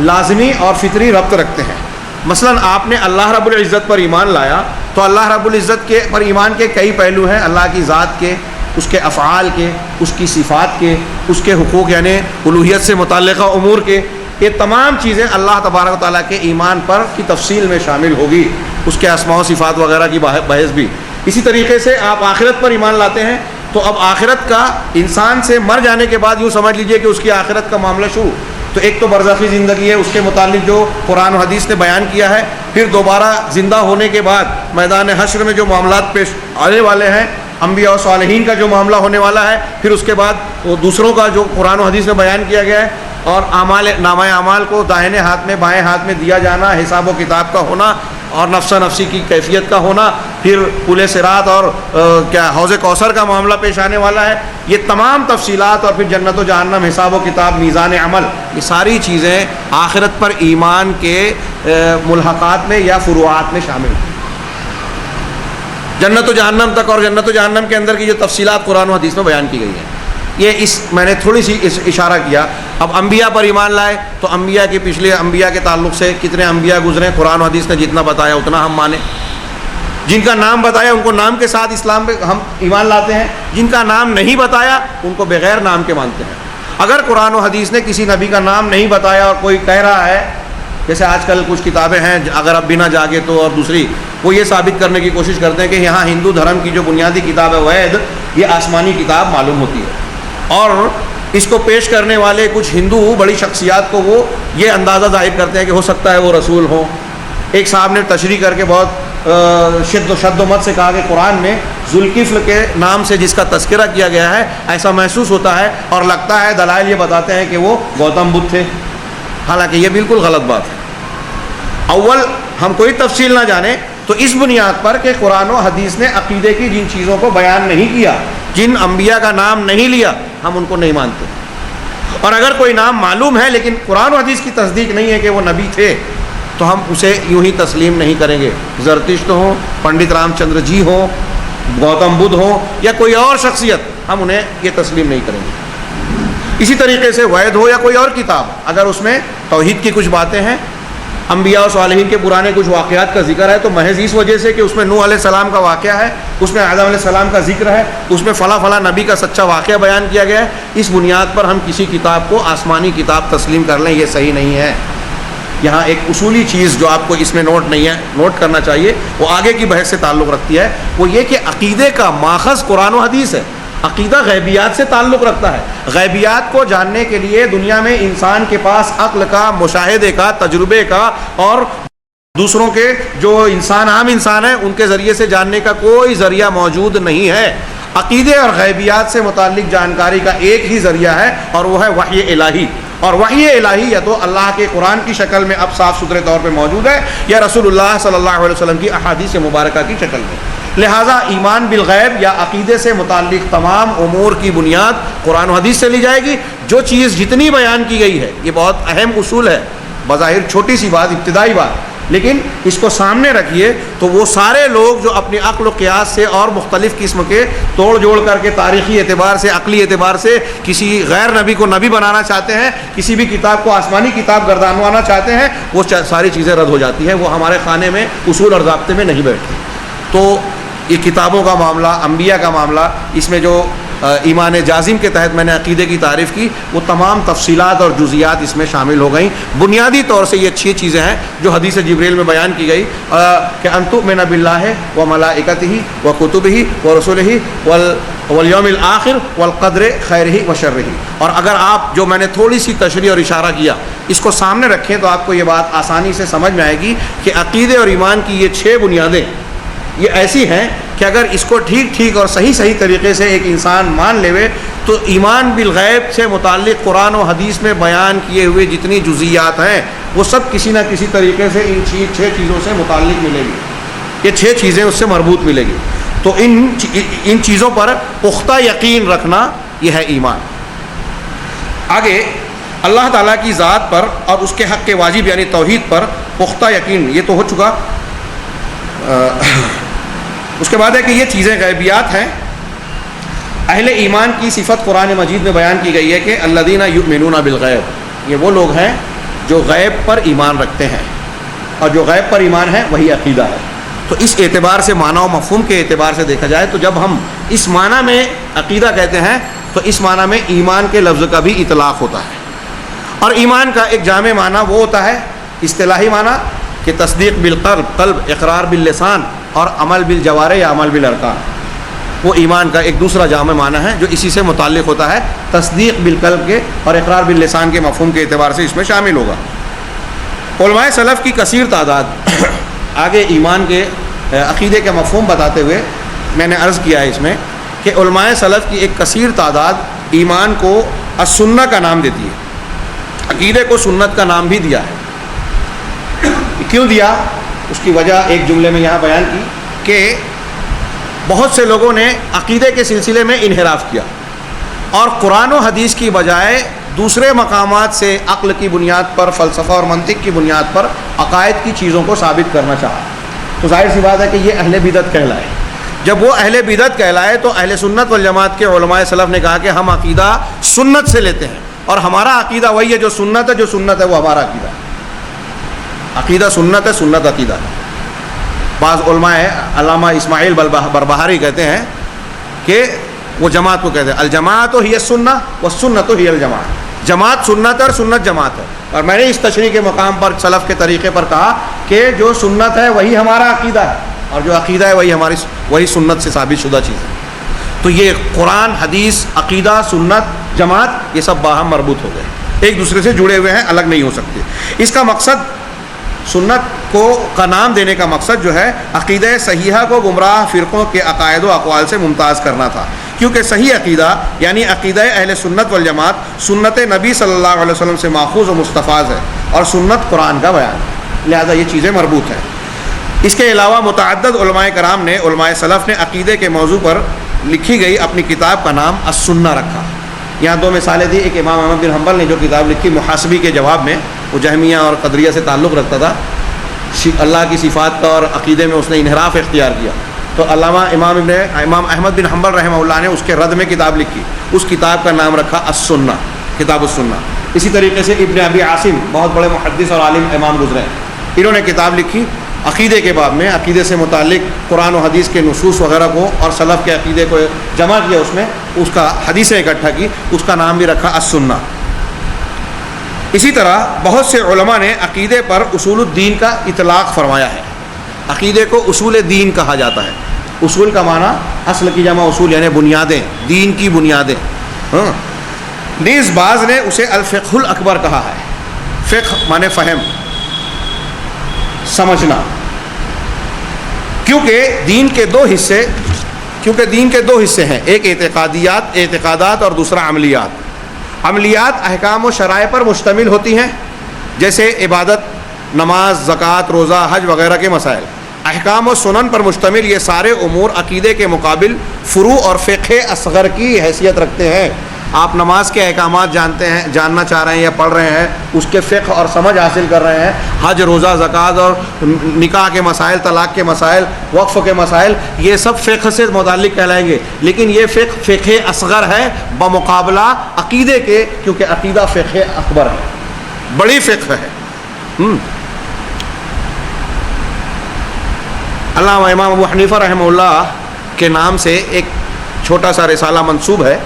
لازمی اور فطری ربط رکھتے ہیں۔ مثلا آپ نے اللہ رب العزت پر ایمان لایا تو اللہ رب العزت کے پر ایمان کے کئی پہلو ہیں، اللہ کی ذات کے، اس کے افعال کے، اس کی صفات کے، اس کے حقوق یعنی الوہیت سے متعلقہ امور کے، یہ تمام چیزیں اللہ تبارک و تعالیٰ کے ایمان پر کی تفصیل میں شامل ہوگی، اس کے اسماء و صفات وغیرہ کی بحث بھی۔ اسی طریقے سے آپ آخرت پر ایمان لاتے ہیں تو اب آخرت کا انسان سے مر جانے کے بعد یوں سمجھ لیجئے کہ اس کی آخرت کا معاملہ شروع، تو ایک تو برزخی زندگی ہے، اس کے متعلق جو قرآن و حدیث نے بیان کیا ہے، پھر دوبارہ زندہ ہونے کے بعد میدان حشر میں جو معاملات پیش آنے والے ہیں، انبیاء و صالحین کا جو معاملہ ہونے والا ہے، پھر اس کے بعد وہ دوسروں کا جو قرآن و حدیث میں بیان کیا گیا ہے، اور نامہ اعمال کو دائیں ہاتھ میں بائیں ہاتھ میں دیا جانا، حساب و کتاب کا ہونا اور نفس نفسی کی کیفیت کا ہونا، پھر پل صراط اور حوض کوثر کا معاملہ پیش آنے والا ہے، یہ تمام تفصیلات، اور پھر جنت و جہنم، حساب و کتاب، میزان عمل، یہ ساری چیزیں آخرت پر ایمان کے ملحقات میں یا فروعات میں شامل ہیں۔ جنت و جہنم تک اور جنت و جہنم کے اندر کی جو تفصیلات قرآن و حدیث میں بیان کی گئی ہیں، یہ میں نے تھوڑی سی اشارہ کیا۔ اب انبیاء پر ایمان لائے تو انبیاء کے پچھلے انبیاء کے تعلق سے کتنے انبیاء گزرے، قرآن و حدیث نے جتنا بتایا اتنا ہم مانیں، جن کا نام بتایا ان کو نام کے ساتھ اسلام پہ ہم ایمان لاتے ہیں، جن کا نام نہیں بتایا ان کو بغیر نام کے مانتے ہیں۔ اگر قرآن و حدیث نے کسی نبی کا نام نہیں بتایا اور کوئی کہہ رہا ہے، جیسے آج کل کچھ کتابیں ہیں اگر اب بنا جاگے تو، اور دوسری وہ یہ ثابت کرنے کی کوشش کرتے ہیں کہ یہاں ہندو دھرم کی جو بنیادی کتاب ہے وید، یہ آسمانی کتاب معلوم ہوتی ہے، اور اس کو پیش کرنے والے کچھ ہندو بڑی شخصیات کو وہ یہ اندازہ ظاہر کرتے ہیں کہ ہو سکتا ہے وہ رسول ہوں۔ ایک صاحب نے تشریح کر کے بہت شد و مت سے کہا کہ قرآن میں ذوالکفل کے نام سے جس کا تذکرہ کیا گیا ہے، ایسا محسوس ہوتا ہے اور لگتا ہے دلائل یہ بتاتے ہیں کہ وہ گوتم بدھ تھے، حالانکہ یہ بالکل غلط بات ہے۔ اول ہم کوئی تفصیل نہ جانیں تو اس بنیاد پر کہ قرآن و حدیث نے عقیدے کی جن چیزوں کو بیان نہیں کیا، جن انبیاء کا نام نہیں لیا، ہم ان کو نہیں مانتے۔ اور اگر کوئی نام معلوم ہے لیکن قرآن و حدیث کی تصدیق نہیں ہے کہ وہ نبی تھے، تو ہم اسے یوں ہی تسلیم نہیں کریں گے۔ زرتشت ہوں، پنڈت رام چندر جی ہوں، گوتم بدھ ہوں، یا کوئی اور شخصیت، ہم انہیں یہ تسلیم نہیں کریں گے۔ اسی طریقے سے وید ہو یا کوئی اور کتاب، اگر اس میں توحید کی کچھ باتیں ہیں، انبیاء و صالحین کے پرانے کچھ واقعات کا ذکر ہے، تو محض اس وجہ سے کہ اس میں نوح علیہ السلام کا واقعہ ہے، اس میں آدم علیہ السلام کا ذکر ہے، اس میں فلاں فلاں نبی کا سچا واقعہ بیان کیا گیا ہے، اس بنیاد پر ہم کسی کتاب کو آسمانی کتاب تسلیم کر لیں، یہ صحیح نہیں ہے۔ یہاں ایک اصولی چیز جو آپ کو اس میں نوٹ کرنا چاہیے، وہ آگے کی بحث سے تعلق رکھتی ہے، وہ یہ کہ عقیدے کا ماخذ قرآن و حدیث ہے۔ عقیدہ غیبیات سے تعلق رکھتا ہے۔ غیبیات کو جاننے کے لیے دنیا میں انسان کے پاس عقل کا، مشاہدے کا، تجربے کا اور دوسروں کے جو عام انسان ہیں ان کے ذریعے سے جاننے کا کوئی ذریعہ موجود نہیں ہے۔ عقیدے اور غیبیات سے متعلق جانکاری کا ایک ہی ذریعہ ہے اور وہ ہے وحی الہی، اور وحی الہی یا تو اللہ کے قرآن کی شکل میں اب صاف ستھرے طور پہ موجود ہے، یا رسول اللہ صلی اللہ علیہ وسلم کی احادیث مبارکہ کی شکل میں۔ لہٰذا ایمان بالغیب یا عقیدے سے متعلق تمام امور کی بنیاد قرآن و حدیث سے لی جائے گی۔ جو چیز جتنی بیان کی گئی ہے، یہ بہت اہم اصول ہے، بظاہر چھوٹی سی بات، ابتدائی بات، لیکن اس کو سامنے رکھیے تو وہ سارے لوگ جو اپنی عقل و قیاس سے اور مختلف قسم کے توڑ جوڑ کر کے تاریخی اعتبار سے، عقلی اعتبار سے کسی غیر نبی کو نبی بنانا چاہتے ہیں، کسی بھی کتاب کو آسمانی کتاب گردانوانا چاہتے ہیں، وہ ساری چیزیں رد ہو جاتی ہیں، وہ ہمارے خانے میں اصول اور ضابطے میں نہیں بیٹھتی۔ تو یہ کتابوں کا معاملہ، انبیاء کا معاملہ، اس میں جو ایمان جازم کے تحت میں نے عقیدے کی تعریف کی، وہ تمام تفصیلات اور جزیات اس میں شامل ہو گئیں۔ بنیادی طور سے یہ 6 چیزیں ہیں جو حدیث جبریل میں بیان کی گئی کہ ان تؤمن باللہ و ملائکتہ و کتبہ و رسلہ والیوم الآخر والقدر خیرہ و شرہ۔ اور اگر آپ جو میں نے تھوڑی سی تشریح اور اشارہ کیا اس کو سامنے رکھیں تو آپ کو یہ بات آسانی سے سمجھ میں آئے گی کہ عقیدے اور ایمان کی یہ 6 بنیادیں یہ ایسی ہیں کہ اگر اس کو ٹھیک اور صحیح طریقے سے ایک انسان مان لے تو ایمان بالغیب سے متعلق قرآن و حدیث میں بیان کیے ہوئے جتنی جزیات ہیں وہ سب کسی نہ کسی طریقے سے ان 6 چیزوں سے متعلق ملے گی، یہ 6 چیزیں اس سے مربوط ملے گی۔ تو ان چیزوں پر پختہ یقین رکھنا یہ ہے ایمان۔ آگے اللہ تعالیٰ کی ذات پر اور اس کے حق کے واجب یعنی توحید پر پختہ یقین، یہ تو ہو چکا۔ اس کے بعد ہے کہ یہ چیزیں غیبیات ہیں۔ اہل ایمان کی صفت قرآن مجید میں بیان کی گئی ہے کہ الذین یؤمنون بالغیب، یہ وہ لوگ ہیں جو غیب پر ایمان رکھتے ہیں، اور جو غیب پر ایمان ہے وہی عقیدہ ہے۔ تو اس اعتبار سے معنی و مفہوم کے اعتبار سے دیکھا جائے تو جب ہم اس معنی میں عقیدہ کہتے ہیں تو اس معنی میں ایمان کے لفظ کا بھی اطلاق ہوتا ہے، اور ایمان کا ایک جامع معنی وہ ہوتا ہے اصطلاحی معنی کہ تصدیق بالقلب، اقرار باللسان اور عمل بالجوارح یا عمل بالارکان۔ وہ ایمان کا ایک دوسرا جامع معنی ہے جو اسی سے متعلق ہوتا ہے، تصدیق بالقلب کے اور اقرار باللسان کے مفہوم کے اعتبار سے اس میں شامل ہوگا۔ علماء سلف کی کثیر تعداد آگے ایمان کے عقیدے کے مفہوم بتاتے ہوئے میں نے عرض کیا ہے اس میں کہ علماء سلف کی ایک کثیر تعداد ایمان کو السنہ کا نام دیتی ہے، عقیدے کو سنت کا نام بھی دیا ہے۔ کیوں دیا؟ اس کی وجہ ایک جملے میں یہاں بیان کی کہ بہت سے لوگوں نے عقیدے کے سلسلے میں انحراف کیا اور قرآن و حدیث کی بجائے دوسرے مقامات سے عقل کی بنیاد پر، فلسفہ اور منطق کی بنیاد پر عقائد کی چیزوں کو ثابت کرنا چاہا۔ تو ظاہر سی بات ہے کہ یہ اہل بدعت کہلائے۔ جب وہ اہل بدعت کہلائے تو اہل سنت والجماعت کے علماء سلف نے کہا کہ ہم عقیدہ سنت سے لیتے ہیں، اور ہمارا عقیدہ وہی ہے جو سنت ہے، جو سنت ہے وہ ہمارا عقیدہ ہے۔ عقیدہ سنت ہے، سنت عقیدہ ہے۔ بعض علماء علامہ اسماعیل بربہاری کہتے ہیں کہ وہ جماعت کو کہتے ہیں. الجماعت ہی السنہ والسنۃ ہی الجماعت. جماعت سنت ہے اور سنت جماعت ہے. اور میں نے اس تشریح کے مقام پر سلف کے طریقے پر کہا کہ جو سنت ہے وہی ہمارا عقیدہ ہے اور جو عقیدہ ہے وہی سنت سے ثابت شدہ چیز ہے. تو یہ قرآن، حدیث، عقیدہ، سنت، جماعت، یہ سب باہم مربوط ہو گئے، ایک دوسرے سے جڑے ہوئے ہیں، الگ نہیں ہو سکتے. اس کا مقصد، سنت کا نام دینے کا مقصد جو ہے عقیدہ صحیحہ کو گمراہ فرقوں کے عقائد و اقوال سے ممتاز کرنا تھا، کیونکہ صحیح عقیدہ یعنی عقیدہ اہل سنت والجماعت سنت نبی صلی اللہ علیہ وسلم سے ماخوذ و مستفاض ہے اور سنت قرآن کا بیان ہے، لہذا یہ چیزیں مربوط ہیں. اس کے علاوہ متعدد علماء کرام نے، علماء سلف نے عقیدے کے موضوع پر لکھی گئی اپنی کتاب کا نام السنہ رکھا. یہاں دو مثالیں دی. ایک امام احمد بن حنبل نے جو کتاب لکھی محاسبی کے جواب میں، وہ جہمیہ اور قدریہ سے تعلق رکھتا تھا، اللہ کی صفات کا اور عقیدے میں اس نے انحراف اختیار کیا، تو علامہ امام احمد بن حنبل رحمہ اللہ نے اس کے رد میں کتاب لکھی، اس کتاب کا نام رکھا السنہ، کتاب السنہ. اسی طریقے سے ابن ابی عاصم بہت بڑے محدث اور عالم امام گزرے ہیں، انہوں نے کتاب لکھی عقیدے کے باب میں، عقیدے سے متعلق قرآن و حدیث کے نصوص وغیرہ کو اور سلف کے عقیدے کو جمع کیا، اس میں اس کا حدیثیں اکٹھا کی، اس کا نام بھی رکھا السنہ. اسی طرح بہت سے علماء نے عقیدے پر اصول الدین کا اطلاق فرمایا ہے. عقیدے کو اصول دین کہا جاتا ہے. اصول کا معنی اصل کی جمع اصول یعنی بنیادیں، دین کی بنیادیں. نیز بعض نے اسے الفقہ الاکبر کہا ہے. فقہ معنی فہم، سمجھنا، کیونکہ دین کے دو حصے ہیں، ایک اعتقادات اور دوسرا عملیات. عملیات احکام و شرائع پر مشتمل ہوتی ہیں، جیسے عبادت، نماز، زکوٰۃ، روزہ، حج وغیرہ کے مسائل. احکام و سنن پر مشتمل یہ سارے امور عقیدے کے مقابل فروع اور فقہ اصغر کی حیثیت رکھتے ہیں. آپ نماز کے احکامات جاننا چاہ رہے ہیں یا پڑھ رہے ہیں، اس کے فقہ اور سمجھ حاصل کر رہے ہیں. حج، روزہ، زکوٰۃ اور نکاح کے مسائل، طلاق کے مسائل، وقف کے مسائل، یہ سب فقہ سے متعلق کہلائیں گے، لیکن یہ فقہ اصغر ہے بمقابلہ عقیدے کے، کیونکہ عقیدہ فقہ اکبر ہے، بڑی فقہ ہے. علامہ امام ابو حنیفہ رحمہ اللہ کے نام سے ایک چھوٹا سا رسالہ منسوب ہے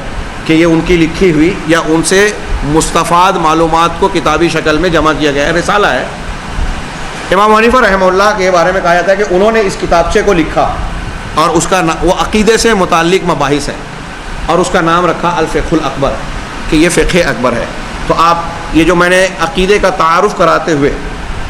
کہ یہ ان کی لکھی ہوئی یا ان سے مستفاد معلومات کو کتابی شکل میں جمع کیا گیا ہے، رسالہ ہے. امام حنیفہ رحمہ اللہ کے بارے میں کہا جاتا ہے کہ انہوں نے اس کتابچے کو لکھا اور اس کا وہ عقیدے سے متعلق مباحث ہے اور اس کا نام رکھا الفقہ الاکبر، کہ یہ فقہ اکبر ہے. تو آپ یہ جو میں نے عقیدے کا تعارف کراتے ہوئے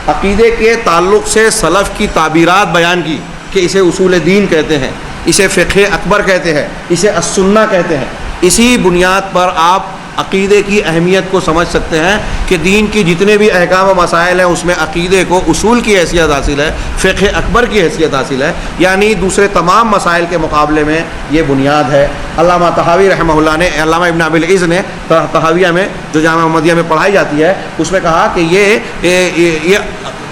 عقیدے کے تعلق سے سلف کی تعبیرات بیان کی کہ اسے اصول دین کہتے ہیں، اسے فقہ اکبر کہتے ہیں، اسے السنہ کہتے ہیں، اسی بنیاد پر آپ عقیدے کی اہمیت کو سمجھ سکتے ہیں کہ دین کی جتنے بھی احکام و مسائل ہیں اس میں عقیدے کو اصول کی حیثیت حاصل ہے، فقہ اکبر کی حیثیت حاصل ہے، یعنی دوسرے تمام مسائل کے مقابلے میں یہ بنیاد ہے. علامہ طحاوی رحمہ اللہ نے، علامہ ابن ابی العز نے طحاویہ میں جو جامعہ محمدیہ میں پڑھائی جاتی ہے اس میں کہا کہ یہ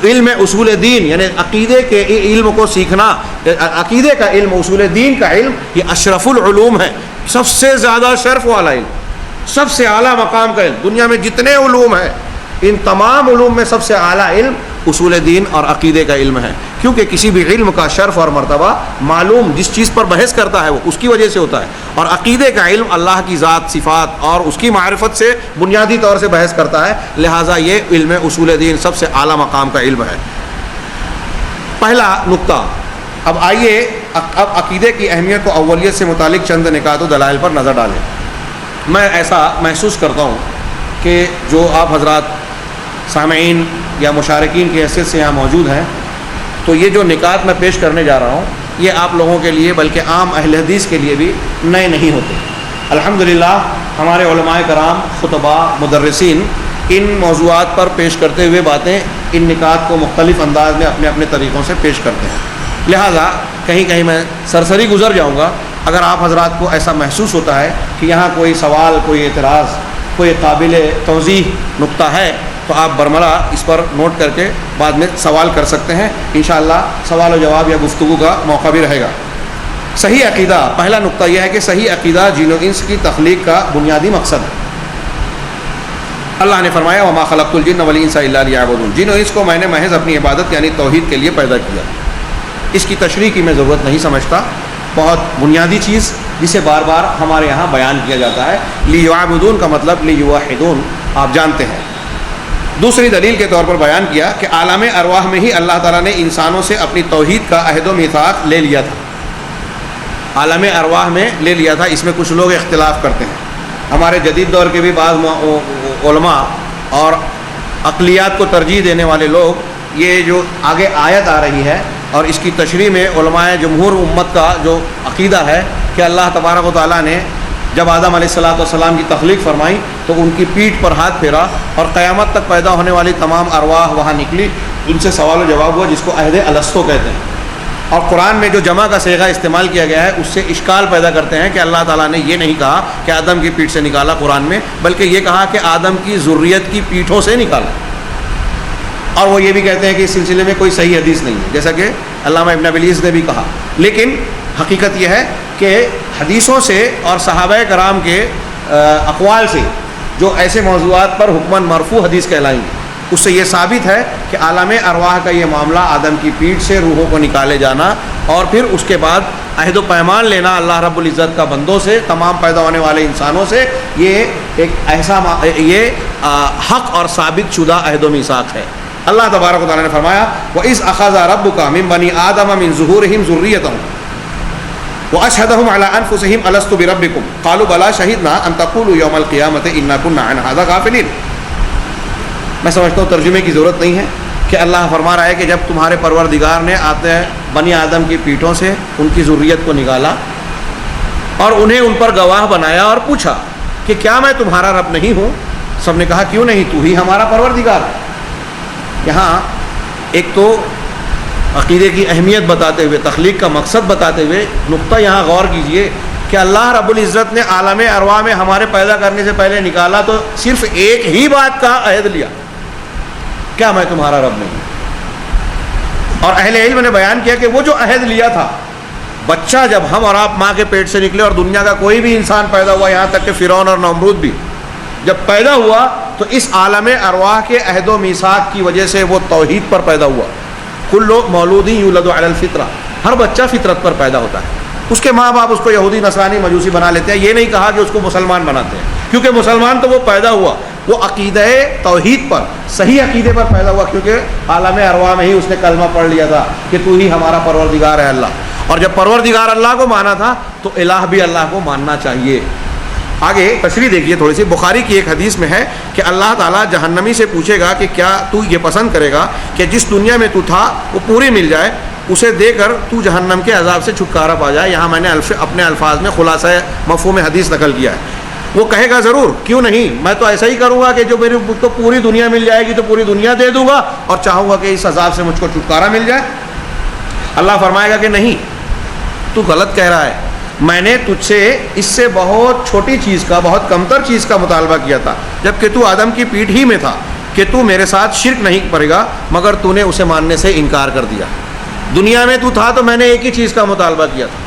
علم اصول دین یعنی عقیدے کے علم کو سیکھنا، عقیدے کا علم، اصول دین کا علم، یہ اشرف العلوم ہے، سب سے زیادہ شرف والا علم، سب سے اعلیٰ مقام کا علم. دنیا میں جتنے علوم ہیں ان تمام علوم میں سب سے اعلیٰ علم اصول دین اور عقیدے کا علم ہے، کیونکہ کسی بھی علم کا شرف اور مرتبہ معلوم جس چیز پر بحث کرتا ہے وہ اس کی وجہ سے ہوتا ہے، اور عقیدے کا علم اللہ کی ذات، صفات اور اس کی معرفت سے بنیادی طور سے بحث کرتا ہے، لہٰذا یہ علم اصول دین سب سے اعلیٰ مقام کا علم ہے. پہلا نقطہ. اب آئیے اب عقیدے کی اہمیت کو اولیت سے متعلق چند نکات و دلائل پر نظر ڈالیں. میں ایسا محسوس کرتا ہوں کہ جو آپ حضرات سامعین یا مشارکین کی حیثیت سے یہاں موجود ہیں، تو یہ جو نکات میں پیش کرنے جا رہا ہوں یہ آپ لوگوں کے لیے بلکہ عام اہل حدیث کے لیے بھی نئے نہیں ہوتے. الحمدللہ ہمارے علماء کرام، خطباء، مدرسین ان موضوعات پر پیش کرتے ہوئے باتیں، ان نکات کو مختلف انداز میں اپنے اپنے طریقوں سے پیش کرتے ہیں. لہٰذا کہیں میں سرسری گزر جاؤں گا. اگر آپ حضرات کو ایسا محسوس ہوتا ہے کہ یہاں کوئی سوال، کوئی اعتراض، کوئی قابل توضیح نقطہ ہے تو آپ برملا اس پر نوٹ کر کے بعد میں سوال کر سکتے ہیں. انشاءاللہ سوال و جواب یا گفتگو کا موقع بھی رہے گا. صحیح عقیدہ. پہلا نقطہ یہ ہے کہ صحیح عقیدہ جن و انس کی تخلیق کا بنیادی مقصد ہے. اللہ نے فرمایا وما خلقت الجن والانس الا لیعبدون، جن و انس کو میں نے محض اپنی عبادت یعنی توحید کے لیے پیدا کیا. اس کی تشریح کی میں ضرورت نہیں سمجھتا، بہت بنیادی چیز جسے بار بار ہمارے یہاں بیان کیا جاتا ہے. لیعبدون کا مطلب لیوحدون آپ جانتے ہیں. دوسری دلیل کے طور پر بیان کیا کہ عالم ارواح میں ہی اللہ تعالیٰ نے انسانوں سے اپنی توحید کا عہد و میثاق لے لیا تھا. عالم ارواح میں لے لیا تھا. اس میں کچھ لوگ اختلاف کرتے ہیں. ہمارے جدید دور کے بھی بعض علماء اور عقلیات کو ترجیح دینے والے لوگ یہ جو آگے آیت آ رہی ہے اور اس کی تشریح میں علماء جمہور امت کا جو عقیدہ ہے کہ اللہ تبارک و تعالیٰ نے جب آدم علیہ السلام کی تخلیق فرمائی تو ان کی پیٹھ پر ہاتھ پھیرا اور قیامت تک پیدا ہونے والی تمام ارواح وہاں نکلی. ان سے سوال و جواب ہوا جس کو عہد الستو کہتے ہیں. اور قرآن میں جو جمع کا صیغہ استعمال کیا گیا ہے اس سے اشکال پیدا کرتے ہیں کہ اللہ تعالیٰ نے یہ نہیں کہا کہ آدم کی پیٹھ سے نکالا قرآن میں، بلکہ یہ کہا کہ آدم کی ذریت کی پیٹھوں سے نکالا. اور وہ یہ بھی کہتے ہیں کہ اس سلسلے میں کوئی صحیح حدیث نہیں ہے، جیسا کہ علامہ ابن ابلیس نے بھی کہا. لیکن حقیقت یہ ہے کہ حدیثوں سے اور صحابہ کرام کے اقوال سے جو ایسے موضوعات پر حکماً مرفوع حدیث کہلائیں گے اس سے یہ ثابت ہے کہ عالم ارواح کا یہ معاملہ آدم کی پیٹھ سے روحوں کو نکالے جانا اور پھر اس کے بعد عہد و پیمان لینا اللہ رب العزت کا بندوں سے، تمام پیدا ہونے والے انسانوں سے، یہ ایک ایسا حق اور ثابت شدہ عہد و میثاق ہے. اللہ تبارک و تعالیٰ نے فرمایا وَإِذْ أَخَذَ رَبُّكَ مِن بَنِي آدَمَ مِن ظُهُورِهِمْ ذُرِّيَّتَهُمْ وَأَشْهَدَهُمْ عَلَىٰ أَنفُسِهِمْ أَلَسْتُ بِرَبِّكُمْ قَالُوا بَلَىٰ شَهِدْنَا أَن تَقُولُوا يَوْمَ الْقِيَامَةِ إِنَّا كُنَّا عَنْ هَٰذَا غَافِلِينَ. میں سمجھتا ہوں ترجمے کی ضرورت نہیں ہے کہ اللہ فرما رہا ہے کہ جب تمہارے پروردگار نے آتے بنی آدم کی پیٹھوں سے ان کی ذریت کو نکالا اور انہیں ان پر گواہ بنایا اور پوچھا کہ کیا میں تمہارا رب نہیں ہوں؟ سب نے کہا کیوں نہیں، تو ہی ہمارا پروردگار ہے. یہاں ایک تو عقیدے کی اہمیت بتاتے ہوئے، تخلیق کا مقصد بتاتے ہوئے نقطہ یہاں غور کیجئے کہ اللہ رب العزت نے عالم ارواح میں ہمارے پیدا کرنے سے پہلے نکالا تو صرف ایک ہی بات کا عہد لیا، کیا میں تمہارا رب نہیں. اور اہل علم نے بیان کیا کہ وہ جو عہد لیا تھا، بچہ جب ہم اور آپ ماں کے پیٹ سے نکلے اور دنیا کا کوئی بھی انسان پیدا ہوا، یہاں تک کہ فرعون اور نمرود بھی جب پیدا ہوا تو اس عالم ارواح کے عہد و میثاق کی وجہ سے وہ توحید پر پیدا ہوا. کل مولود یولد علی الفطرہ، ہر بچہ فطرت پر پیدا ہوتا ہے. اس کے ماں باپ اس کو یہودی نصرانی مجوسی بنا لیتے ہیں، یہ نہیں کہا کہ اس کو مسلمان بناتے ہیں، کیونکہ مسلمان تو وہ پیدا ہوا وہ عقیدہ توحید پر، صحیح عقیدے پر پیدا ہوا، کیونکہ عالم ارواح میں ہی اس نے کلمہ پڑھ لیا تھا کہ تو ہی ہمارا پروردگار ہے اللہ. اور جب پروردگار اللہ کو مانا تھا تو الہ بھی اللہ کو ماننا چاہیے. آگے تشریح دیکھیے تھوڑی سی. بخاری کی ایک حدیث میں ہے کہ اللہ تعالیٰ جہنمی سے پوچھے گا کہ کیا تو یہ پسند کرے گا کہ جس دنیا میں تو تھا وہ پوری مل جائے، اسے دے کر تو جہنم کے عذاب سے چھٹکارا پا جائے. یہاں میں نے اپنے الفاظ میں خلاصہ مفہوم حدیث نقل کیا ہے. وہ کہے گا ضرور، کیوں نہیں، میں تو ایسا ہی کروں گا کہ جو میری کو پوری دنیا مل جائے گی تو پوری دنیا دے دوں گا اور چاہوں گا کہ اس عذاب سے مجھ کو چھٹکارا مل جائے. اللہ فرمائے گا کہ نہیں، تو غلط کہہ رہا ہے، میں نے تجھ سے اس سے بہت چھوٹی چیز کا، بہت کمتر چیز کا مطالبہ کیا تھا جبکہ تو آدم کی پیٹھ ہی میں تھا کہ تو میرے ساتھ شرک نہیں کرے گا، مگر تو نے اسے ماننے سے انکار کر دیا. دنیا میں تو تھا تو میں نے ایک ہی چیز کا مطالبہ کیا تھا.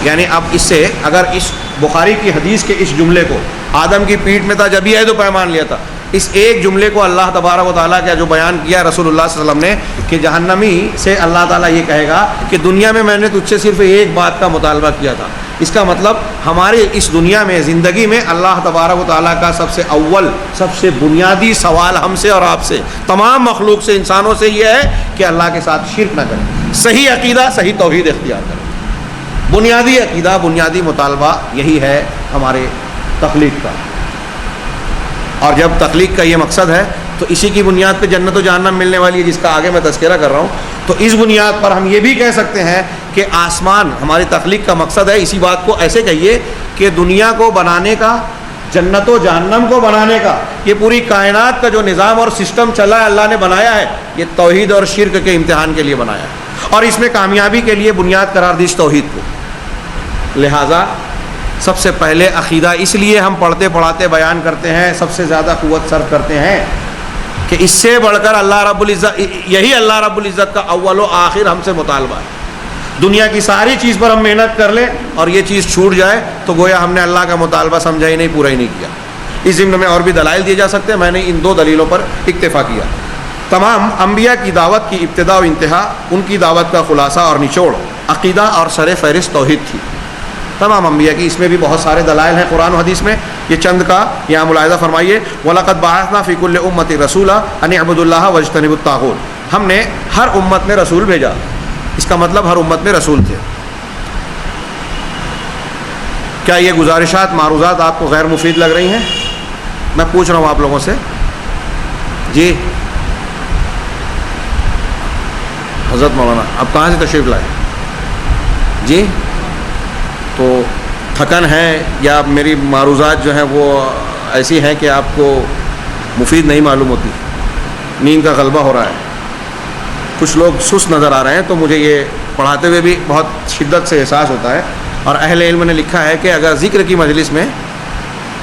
یعنی اب اس سے اگر اس بخاری کی حدیث کے اس جملے کو آدم کی پیٹھ میں تھا جب ہی عہد و پیمان لیا تھا، اس ایک جملے کو اللہ تبارک و تعالیٰ کا جو بیان کیا رسول اللہ صلی اللہ علیہ وسلم نے کہ جہنمی سے اللہ تعالیٰ یہ کہے گا کہ دنیا میں نے تجھ سے صرف ایک بات کا مطالبہ کیا تھا. اس کا مطلب ہمارے اس دنیا میں زندگی میں اللہ تبارک و تعالیٰ کا سب سے اول، سب سے بنیادی سوال ہم سے اور آپ سے، تمام مخلوق سے، انسانوں سے یہ ہے کہ اللہ کے ساتھ شرک نہ کریں، صحیح عقیدہ، صحیح توحید اختیار کریں. بنیادی عقیدہ، بنیادی مطالبہ یہی ہے ہمارے تخلیق کا. اور جب تخلیق کا یہ مقصد ہے تو اسی کی بنیاد پہ جنت و جہنم ملنے والی ہے جس کا آگے میں تذکرہ کر رہا ہوں. تو اس بنیاد پر ہم یہ بھی کہہ سکتے ہیں کہ آسمان ہماری تخلیق کا مقصد ہے. اسی بات کو ایسے کہیے کہ دنیا کو بنانے کا، جنت و جہنم کو بنانے کا، یہ پوری کائنات کا جو نظام اور سسٹم چلا ہے اللہ نے بنایا ہے، یہ توحید اور شرک کے امتحان کے لیے بنایا ہے اور اس میں کامیابی کے لیے بنیاد قرار دی توحید کو. لہٰذا سب سے پہلے عقیدہ اس لیے ہم پڑھتے پڑھاتے بیان کرتے ہیں، سب سے زیادہ قوت صرف کرتے ہیں کہ اس سے بڑھ کر اللہ رب العزت، یہی اللہ رب العزت کا اول و آخر ہم سے مطالبہ ہے. دنیا کی ساری چیز پر ہم محنت کر لیں اور یہ چیز چھوٹ جائے تو گویا ہم نے اللہ کا مطالبہ سمجھا ہی نہیں، پورا ہی نہیں کیا. اس ضمن میں اور بھی دلائل دیے جا سکتے ہیں، میں نے ان دو دلیلوں پر اکتفا کیا. تمام انبیاء کی دعوت کی ابتدا و انتہا، ان کی دعوت کا خلاصہ اور نچوڑ عقیدہ اور سر فہرست توحید تھی. تمام انبیاء کی. اس میں بھی بہت سارے دلائل ہیں قرآن و حدیث میں. یہ چند کا یہاں ملاحظہ فرمائیے. وَلَقَدْ بَعَثْنَا فِي كُلِّ أُمَّةٍ رَسُولًا أَنِ اعْبُدُوا اللَّهَ وَاجْتَنِبُوا الطَّاغُوتَ. ہم نے ہر امت میں رسول بھیجا. اس کا مطلب ہر امت میں رسول تھے. کیا یہ گزارشات معروضات آپ کو غیر مفید لگ رہی ہیں؟ میں پوچھ رہا ہوں آپ لوگوں سے. جی حضرت مولانا اب کہاں سے تشریف لائے؟ جی تو تھکن ہے یا میری معروضات جو ہیں وہ ایسی ہیں کہ آپ کو مفید نہیں معلوم ہوتی؟ نیند کا غلبہ ہو رہا ہے، کچھ لوگ سست نظر آ رہے ہیں، تو مجھے یہ پڑھاتے ہوئے بھی بہت شدت سے احساس ہوتا ہے. اور اہل علم نے لکھا ہے کہ اگر ذکر کی مجلس میں،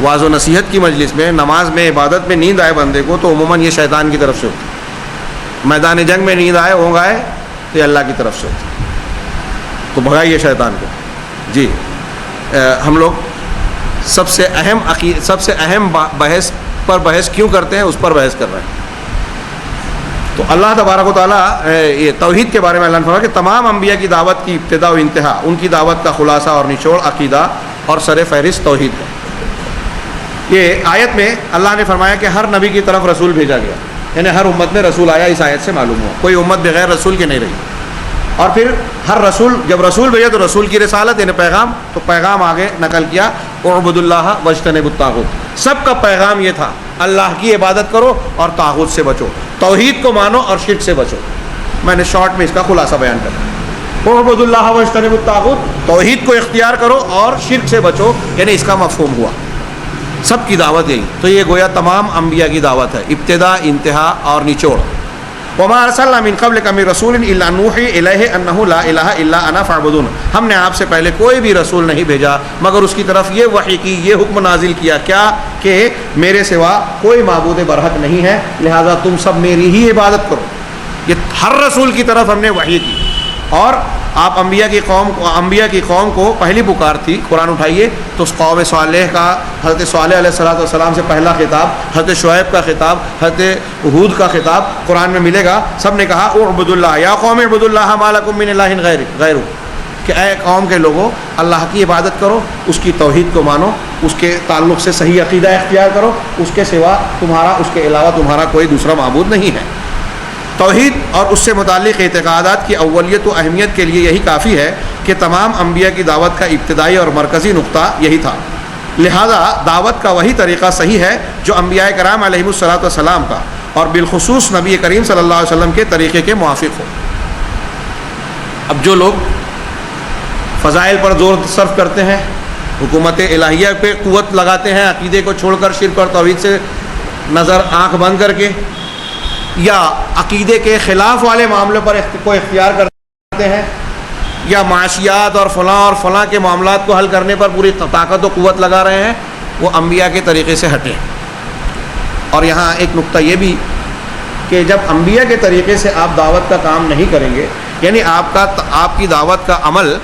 واعظ و نصیحت کی مجلس میں، نماز میں، عبادت میں نیند آئے بندے کو، تو عموماً یہ شیطان کی طرف سے ہوتی ہے. میدان جنگ میں نیند آئے، اونگ آئے، تو یہ اللہ کی طرف سے ہوتی ہے. تو بھگائیے شیطان کو. جی ہم لوگ سب سے اہم بحث پر بحث کیوں کرتے ہیں، اس پر بحث کر رہے ہیں. تو اللہ تبارک و تعالیٰ یہ توحید کے بارے میں اللہ نے فرمایا کہ تمام انبیاء کی دعوت کی ابتدا و انتہا، ان کی دعوت کا خلاصہ اور نچوڑ عقیدہ اور سر فہرست توحید ہے. یہ آیت میں اللہ نے فرمایا کہ ہر نبی کی طرف رسول بھیجا گیا، یعنی ہر امت میں رسول آیا. اس آیت سے معلوم ہوا کوئی امت بغیر رسول کے نہیں رہی. اور پھر ہر رسول، جب رسول بھیجا تو رسول کی رسالت یعنی پیغام، تو پیغام آگے نقل کیا اعبدوا اللہ واجتنبوا الطاغوت. سب کا پیغام یہ تھا اللہ کی عبادت کرو اور طاغوت سے بچو، توحید کو مانو اور شرک سے بچو. میں نے شارٹ میں اس کا خلاصہ بیان کر اعبدوا اللہ واجتنبوا الطاغوت، توحید کو اختیار کرو اور شرک سے بچو، یعنی اس کا مفہوم ہوا سب کی دعوت یہی. تو یہ گویا تمام انبیاء کی دعوت ہے، ابتدا، انتہا اور نچوڑ. وما ارسلنا من قبلک من رسول الا نوحی الیہ انہ لا الہ الا انا فاعبدون. ہم نے آپ سے پہلے کوئی بھی رسول نہیں بھیجا مگر اس کی طرف یہ وحی کی، یہ حکم نازل کیا کیا کہ میرے سوا کوئی معبود برحق نہیں ہے، لہذا تم سب میری ہی عبادت کرو. یہ ہر رسول کی طرف ہم نے وحی کی. اور آپ انبیاء کی قوم کو پہلی پکار تھی. قرآن اٹھائیے تو اس قوم صالح کا، حضرت صالح علیہ السلام سے پہلا خطاب، حضرت شعیب کا خطاب، حضرت ہود کا خطاب قرآن میں ملے گا. سب نے کہا اعبدوا اللہ یا قوم اعبدوا اللہ ما لکم من الہ غیرہ، کہ اے قوم کے لوگوں اللہ کی عبادت کرو، اس کی توحید کو مانو، اس کے تعلق سے صحیح عقیدہ اختیار کرو، اس کے سوا تمہارا، اس کے علاوہ تمہارا کوئی دوسرا معبود نہیں ہے. توحید اور اس سے متعلق اعتقادات کی اولیت و اہمیت کے لیے یہی کافی ہے کہ تمام انبیاء کی دعوت کا ابتدائی اور مرکزی نقطہ یہی تھا. لہذا دعوت کا وہی طریقہ صحیح ہے جو انبیاء کرام علیہم الصلاۃ کا اور بالخصوص نبی کریم صلی اللہ علیہ وسلم کے طریقے کے موافق ہو. اب جو لوگ فضائل پر زور صرف کرتے ہیں، حکومت الہیہ پہ قوت لگاتے ہیں، عقیدے کو چھوڑ کر شرک اور توحید سے نظر آنکھ بند کر کے، یا عقیدے کے خلاف والے معاملے پر کو اختیار کرتے ہیں، یا معاشیات اور فلاں کے معاملات کو حل کرنے پر پوری طاقت و قوت لگا رہے ہیں، وہ انبیاء کے طریقے سے ہٹیں. اور یہاں ایک نقطہ یہ بھی کہ جب انبیاء کے طریقے سے آپ دعوت کا کام نہیں کریں گے، یعنی آپ کی دعوت کا عمل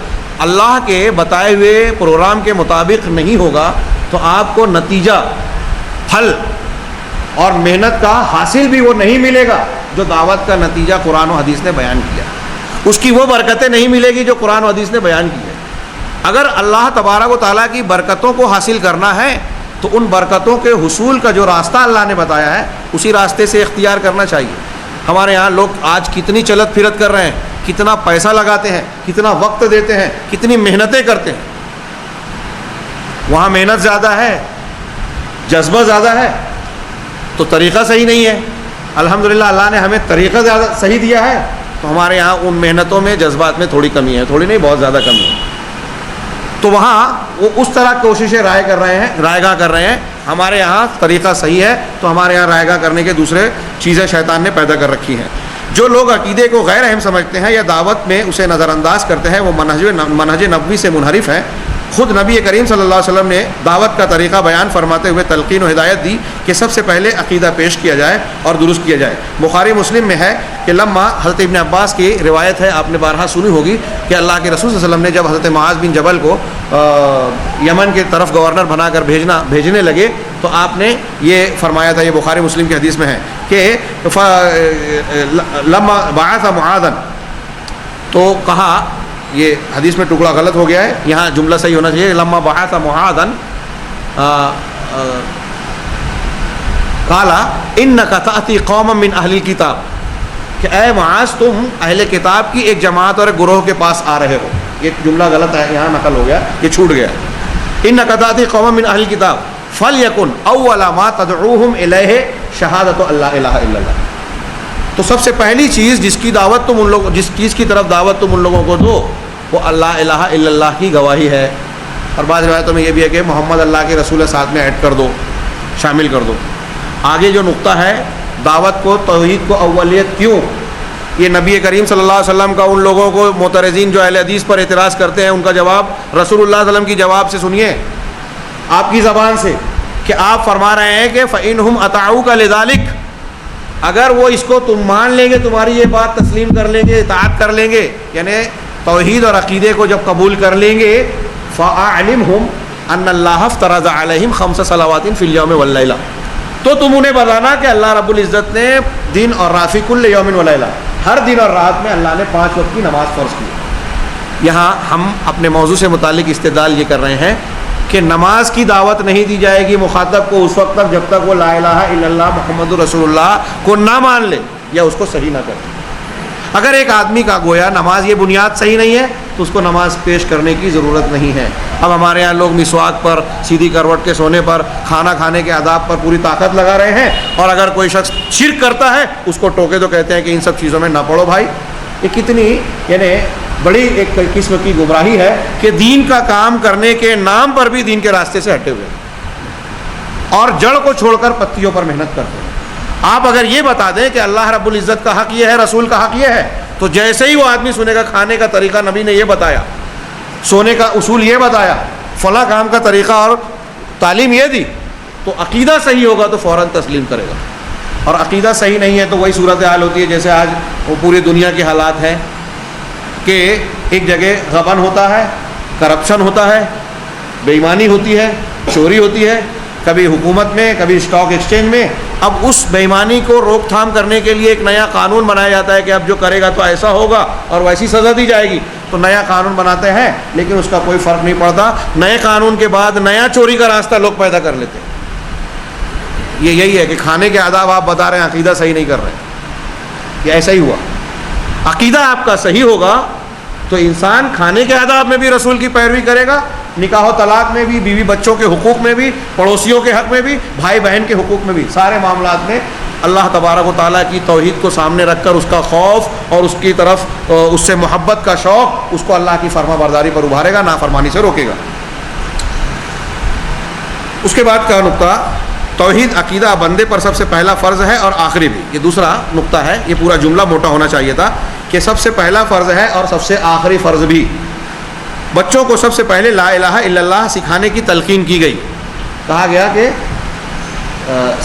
اللہ کے بتائے ہوئے پروگرام کے مطابق نہیں ہوگا، تو آپ کو نتیجہ، پھل اور محنت کا حاصل بھی وہ نہیں ملے گا جو دعوت کا نتیجہ قرآن و حدیث نے بیان کیا. اس کی وہ برکتیں نہیں ملے گی جو قرآن و حدیث نے بیان کی ہے. اگر اللہ تبارک و تعالیٰ کی برکتوں کو حاصل کرنا ہے تو ان برکتوں کے حصول کا جو راستہ اللہ نے بتایا ہے اسی راستے سے اختیار کرنا چاہیے. ہمارے یہاں لوگ آج کتنی چلت پھرت کر رہے ہیں، کتنا پیسہ لگاتے ہیں، کتنا وقت دیتے ہیں، کتنی محنتیں کرتے ہیں. وہاں محنت زیادہ ہے، جذبہ زیادہ ہے، تو طریقہ صحیح نہیں ہے. الحمدللہ اللہ نے ہمیں طریقہ زیادہ صحیح دیا ہے، تو ہمارے یہاں ان محنتوں میں، جذبات میں تھوڑی کمی ہے، تھوڑی نہیں بہت زیادہ کمی ہے. تو وہاں وہ اس طرح کوششیں رائے گاہ کر رہے ہیں. ہمارے یہاں طریقہ صحیح ہے تو ہمارے یہاں رائے گاہ کرنے کے دوسرے چیزیں شیطان نے پیدا کر رکھی ہیں. جو لوگ عقیدے کو غیر اہم سمجھتے ہیں یا دعوت میں اسے نظر انداز کرتے ہیں وہ منہج نبوی سے منحرف ہیں. خود نبی کریم صلی اللہ علیہ وسلم نے دعوت کا طریقہ بیان فرماتے ہوئے تلقین و ہدایت دی کہ سب سے پہلے عقیدہ پیش کیا جائے اور درست کیا جائے. بخاری مسلم میں ہے کہ لما حضرت ابن عباس کی روایت ہے، آپ نے بارہا سنی ہوگی، کہ اللہ کے رسول صلی اللہ علیہ وسلم نے جب حضرت معاذ بن جبل کو یمن کی طرف گورنر بنا کر بھیجنے لگے تو آپ نے یہ فرمایا تھا، یہ بخاری مسلم کی حدیث میں ہے کہ لما بعث معاذا، تو کہا یہ حدیث میں ٹکڑا غلط ہو گیا ہے, یہاں جملہ صحیح ہونا چاہیے. لما بعث معاذا قال انک تأتی قوما من اہل الکتاب, کہ اے معاذ تم اہل کتاب کی ایک جماعت اور ایک گروہ کے پاس آ رہے ہو. یہ جملہ غلط ہے, یہاں نقل ہو گیا, یہ چھوٹ گیا. انک تأتی قوما من اہل الکتاب فلیکن اول ما تدعوہم الیہ شہادۃ اللہ الہ الا اللہ. تو سب سے پہلی چیز جس کی دعوت تم ان لوگ, جس چیز کی طرف دعوت تم ان لوگوں کو دو, وہ اللہ الہ الا اللہ کی گواہی ہے. اور بعض روایتوں میں یہ بھی ہے کہ محمد اللہ کے رسول ساتھ میں ایڈ کر دو, شامل کر دو. آگے جو نقطہ ہے دعوت کو, توحید کو اولیت کیوں, یہ نبی کریم صلی اللہ علیہ وسلم کا ان لوگوں کو معترضین جو اہل حدیث پر اعتراض کرتے ہیں ان کا جواب رسول اللہ صلی اللہ علیہ وسلم کی جواب سے سنیے آپ کی زبان سے, کہ آپ فرما رہے ہیں کہ فَإِنْهُمْ أَطَاعُوكَ لِذَلِكَ, اگر وہ اس کو تم مان لیں گے, تمہاری یہ بات تسلیم کر لیں گے, اطاعت کر لیں گے, یعنی توحید اور عقیدے کو جب قبول کر لیں گے, فَأَعْلِمْهُمْ أَنَّ اللَّهَ افْتَرَضَ عَلَيْهِمْ 5 صلوات فِي الْيَوْمِ وَاللَّيْلَةِ, تو تم انہیں بتانا کہ اللہ رب العزت نے دن اور رات فی کل یوم ولیلہ, ہر دن اور رات میں اللہ نے 5 وقت کی نماز فرض کی. یہاں ہم اپنے موضوع سے متعلق استدلال یہ کر رہے ہیں کہ نماز کی دعوت نہیں دی جائے گی مخاطب کو اس وقت تک جب تک وہ لا الہ الا اللہ محمد رسول اللہ کو نہ مان لے یا اس کو صحیح نہ کرے. اگر ایک آدمی کا گویا نماز یہ بنیاد صحیح نہیں ہے تو اس کو نماز پیش کرنے کی ضرورت نہیں ہے. اب ہمارے یہاں لوگ مسواک پر, سیدھی کروٹ کے سونے پر, کھانا کھانے کے آداب پر پوری طاقت لگا رہے ہیں, اور اگر کوئی شخص شرک کرتا ہے اس کو ٹوکے تو کہتے ہیں کہ ان سب چیزوں میں نہ پڑو بھائی. یہ کتنی یعنی بڑی ایک قسم کی گمراہی ہے کہ دین کا کام کرنے کے نام پر بھی دین کے راستے سے ہٹے ہوئے اور جڑ کو چھوڑ کر پتیوں پر محنت کرتے ہیں. آپ اگر یہ بتا دیں کہ اللہ رب العزت کا حق یہ ہے, رسول کا حق یہ ہے, تو جیسے ہی وہ آدمی سنے گا کھانے کا طریقہ نبی نے یہ بتایا, سونے کا اصول یہ بتایا, فلاں کام کا طریقہ اور تعلیم یہ دی, تو عقیدہ صحیح ہوگا تو فوراً تسلیم کرے گا. اور عقیدہ صحیح نہیں ہے تو وہی صورتحال ہوتی ہے جیسے آج وہ پوری دنیا کے حالات ہیں کہ ایک جگہ غبن ہوتا ہے, کرپشن ہوتا ہے, بے ایمانی ہوتی ہے, چوری ہوتی ہے, کبھی حکومت میں کبھی اسٹاک ایکسچینج میں. اب اس بے ایمانی کو روک تھام کرنے کے لیے ایک نیا قانون بنایا جاتا ہے کہ اب جو کرے گا تو ایسا ہوگا اور ویسی سزا دی جائے گی. تو نیا قانون بناتے ہیں لیکن اس کا کوئی فرق نہیں پڑتا. نئے قانون کے بعد نیا چوری کا راستہ لوگ پیدا کر لیتے ہیں. یہ یہی ہے کہ کھانے کے آداب آپ بتا رہے ہیں, عقیدہ صحیح نہیں کر رہے. یہ ایسا ہی ہوا. عقیدہ آپ کا صحیح ہوگا تو انسان کھانے کے آداب میں بھی رسول کی پیروی کرے گا, نکاح و طلاق میں بھی, بیوی بچوں کے حقوق میں بھی, پڑوسیوں کے حق میں بھی, بھائی بہن کے حقوق میں بھی, سارے معاملات میں اللہ تبارک و تعالیٰ کی توحید کو سامنے رکھ کر اس کا خوف اور اس کی طرف اس سے محبت کا شوق اس کو اللہ کی فرما برداری پر ابھارے گا, نافرمانی سے روکے گا. اس کے بعد کا نقطہ, توحید عقیدہ بندے پر سب سے پہلا فرض ہے اور آخری بھی. یہ دوسرا نقطہ ہے, یہ پورا جملہ موٹا ہونا چاہیے تھا کہ سب سے پہلا فرض ہے اور سب سے آخری فرض بھی. بچوں کو سب سے پہلے لا الہ الا اللہ سکھانے کی تلقین کی گئی. کہا گیا کہ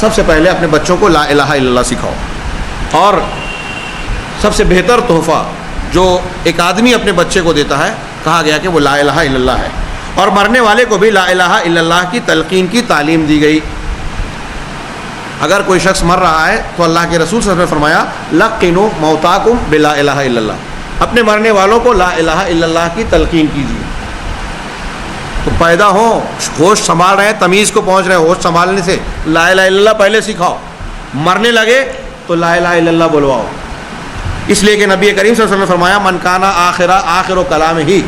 سب سے پہلے اپنے بچوں کو لا الہ الا اللہ سکھاؤ. اور سب سے بہتر تحفہ جو ایک آدمی اپنے بچے کو دیتا ہے, کہا گیا کہ وہ لا الہ الا اللہ ہے. اور مرنے والے کو بھی لا الہ الا اللہ کی تلقین کی تعلیم دی گئی. اگر کوئی شخص مر رہا ہے تو اللہ کے رسول صلی اللہ علیہ وسلم نے فرمایا لقنوا موتاکم بلا الہ الا اللہ, اپنے مرنے والوں کو لا الہ الا اللہ کی تلقین کیجیے. تو پیدا ہوں, ہوش سنبھال رہے ہیں, تمیز کو پہنچ رہے ہیں, ہوش سنبھالنے سے لا الہ الا اللہ پہلے سکھاؤ. مرنے لگے تو لا الہ الا اللہ بلواؤ. اس لیے کہ نبی کریم صلی اللہ علیہ وسلم نے فرمایا من کانا آخر کلام ہی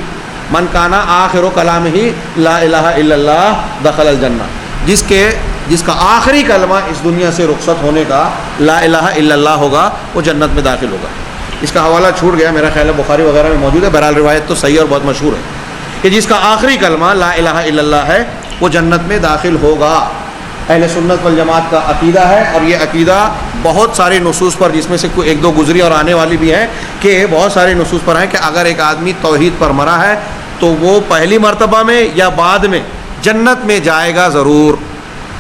من کانا آخر کلام ہی لا الہ الا اللہ دخل الجنہ, جس کا آخری کلمہ اس دنیا سے رخصت ہونے کا لا الہ الا اللہ ہوگا وہ جنت میں داخل ہوگا. اس کا حوالہ چھوٹ گیا, میرا خیال ہے بخاری وغیرہ میں موجود ہے, بہرحال روایت تو صحیح اور بہت مشہور ہے کہ جس کا آخری کلمہ لا الہ الا اللہ ہے وہ جنت میں داخل ہوگا. اہل سنت والجماعت کا عقیدہ ہے, اور یہ عقیدہ بہت سارے نصوص پر, جس میں سے کوئی ایک دو گزری اور آنے والی بھی ہیں, کہ بہت سارے نصوص پر ہیں کہ اگر ایک آدمی توحید پر مرا ہے تو وہ پہلی مرتبہ میں یا بعد میں جنت میں جائے گا ضرور,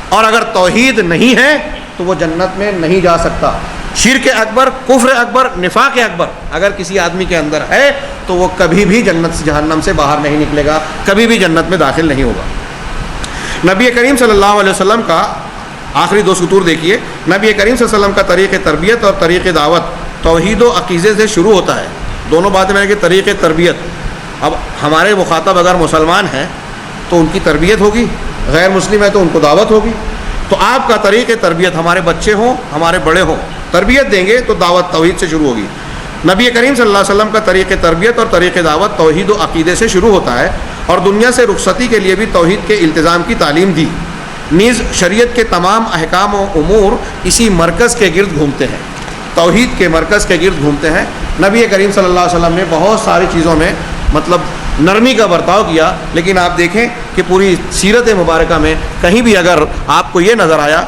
اور اگر توحید نہیں ہے تو وہ جنت میں نہیں جا سکتا. شرک اکبر, کفر اکبر, نفاق اکبر اگر کسی آدمی کے اندر ہے تو وہ کبھی بھی جنت جہنم سے باہر نہیں نکلے گا, کبھی بھی جنت میں داخل نہیں ہوگا. نبی کریم صلی اللہ علیہ وسلم کا آخری 2 سطور دیکھیے. نبی کریم صلی اللہ علیہ وسلم کا طریق تربیت اور طریق دعوت توحید و عقیدے سے شروع ہوتا ہے. دونوں باتیں میں نے کہ طریق تربیت اب ہمارے مخاطب اگر مسلمان ہیں تو ان کی تربیت ہوگی، غیر مسلم ہے تو ان کو دعوت ہوگی. تو آپ کا طریق تربیت، ہمارے بچے ہوں ہمارے بڑے ہوں، تربیت دیں گے تو دعوت توحید سے شروع ہوگی. نبی کریم صلی اللہ علیہ وسلم کا طریق تربیت اور طریق دعوت توحید و عقیدے سے شروع ہوتا ہے، اور دنیا سے رخصتی کے لیے بھی توحید کے التزام کی تعلیم دی. نیز شریعت کے تمام احکام و امور اسی مرکز کے گرد گھومتے ہیں، توحید کے مرکز کے گرد گھومتے ہیں. نبی کریم صلی اللہ علیہ وسلم نے بہت ساری چیزوں میں مطلب نرمی کا برتاؤ کیا، لیکن آپ دیکھیں کہ پوری سیرت مبارکہ میں کہیں بھی اگر آپ کو یہ نظر آیا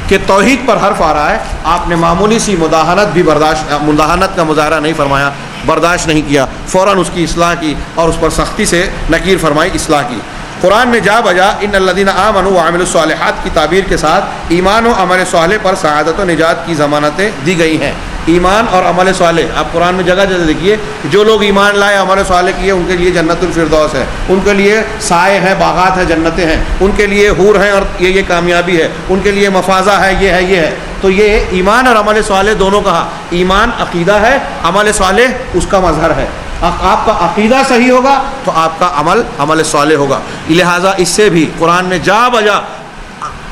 کہ توحید پر حرف آ رہا ہے، آپ نے معمولی سی مداحنت کا مظاہرہ نہیں فرمایا، برداشت نہیں کیا، فوراً اس کی اصلاح کی اور اس پر سختی سے نکیر فرمائی، اصلاح کی. قرآن میں جا بجا ان الذین آمنوا وعملوا الصالحات کی تعبیر کے ساتھ ایمان و عمل صالح پر سعادت و نجات کی ضمانتیں دی گئی ہیں. ایمان اور عمل صالح، آپ قرآن میں جگہ جگہ دیکھیے، جو لوگ ایمان لائے عمل صالح کیے ان کے لیے جنت الفردوس ہے، ان کے لیے سائے ہیں، باغات ہیں، جنتیں ہیں، ان کے لیے حور ہیں اور یہ کامیابی ہے، ان کے لیے مفازہ ہے، یہ ہے، یہ ہے. تو یہ ایمان اور عمل صالح دونوں کہا. ایمان عقیدہ ہے، عمل صالح اس کا مظہر ہے. آپ کا عقیدہ صحیح ہوگا تو آپ کا عمل صالح ہوگا. لہٰذا اس سے بھی قرآن نے جا بجا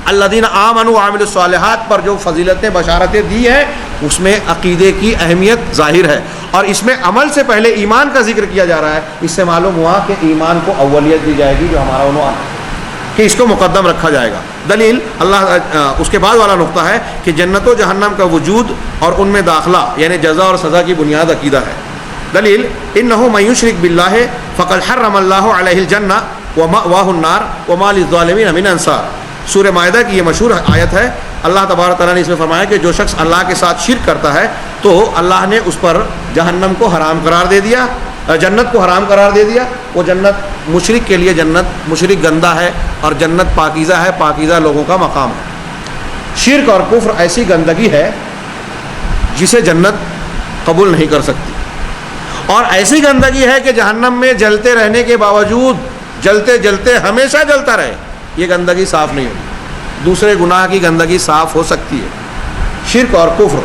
الذین آمنوا وعملوا الصالحات پر جو فضیلتیں بشارتیں دی ہیں اس میں عقیدے کی اہمیت ظاہر ہے، اور اس میں عمل سے پہلے ایمان کا ذکر کیا جا رہا ہے. اس سے معلوم ہوا کہ ایمان کو اولیت دی جائے گی، جو ہمارا عنوان ہے کہ اس کو مقدم رکھا جائے گا. دلیل اس کے بعد والا نقطہ ہے کہ جنت و جہنم کا وجود اور ان میں داخلہ یعنی جزا اور سزا کی بنیاد عقیدہ ہے. دلیل انہ من یشرک باللہ فقد حرم اللہ علیہ الجنہ ومأواہ النار وما للظالمین من انصار. سورہ مائدہ کی یہ مشہور آیت ہے. اللہ تبارک تعالیٰ نے اس میں فرمایا کہ جو شخص اللہ کے ساتھ شرک کرتا ہے تو اللہ نے اس پر جہنم کو حرام قرار دے دیا، جنت کو حرام قرار دے دیا. وہ جنت مشرک کے لیے جنت، مشرک گندہ ہے اور جنت پاکیزہ ہے، پاکیزہ لوگوں کا مقام ہے. شرک اور کفر ایسی گندگی ہے جسے جنت قبول نہیں کر سکتی، اور ایسی گندگی ہے کہ جہنم میں جلتے رہنے کے باوجود جلتے جلتے ہمیشہ جلتا رہے، یہ گندگی صاف نہیں ہوگی. دوسرے گناہ کی گندگی صاف ہو سکتی ہے. شرک اور کفر،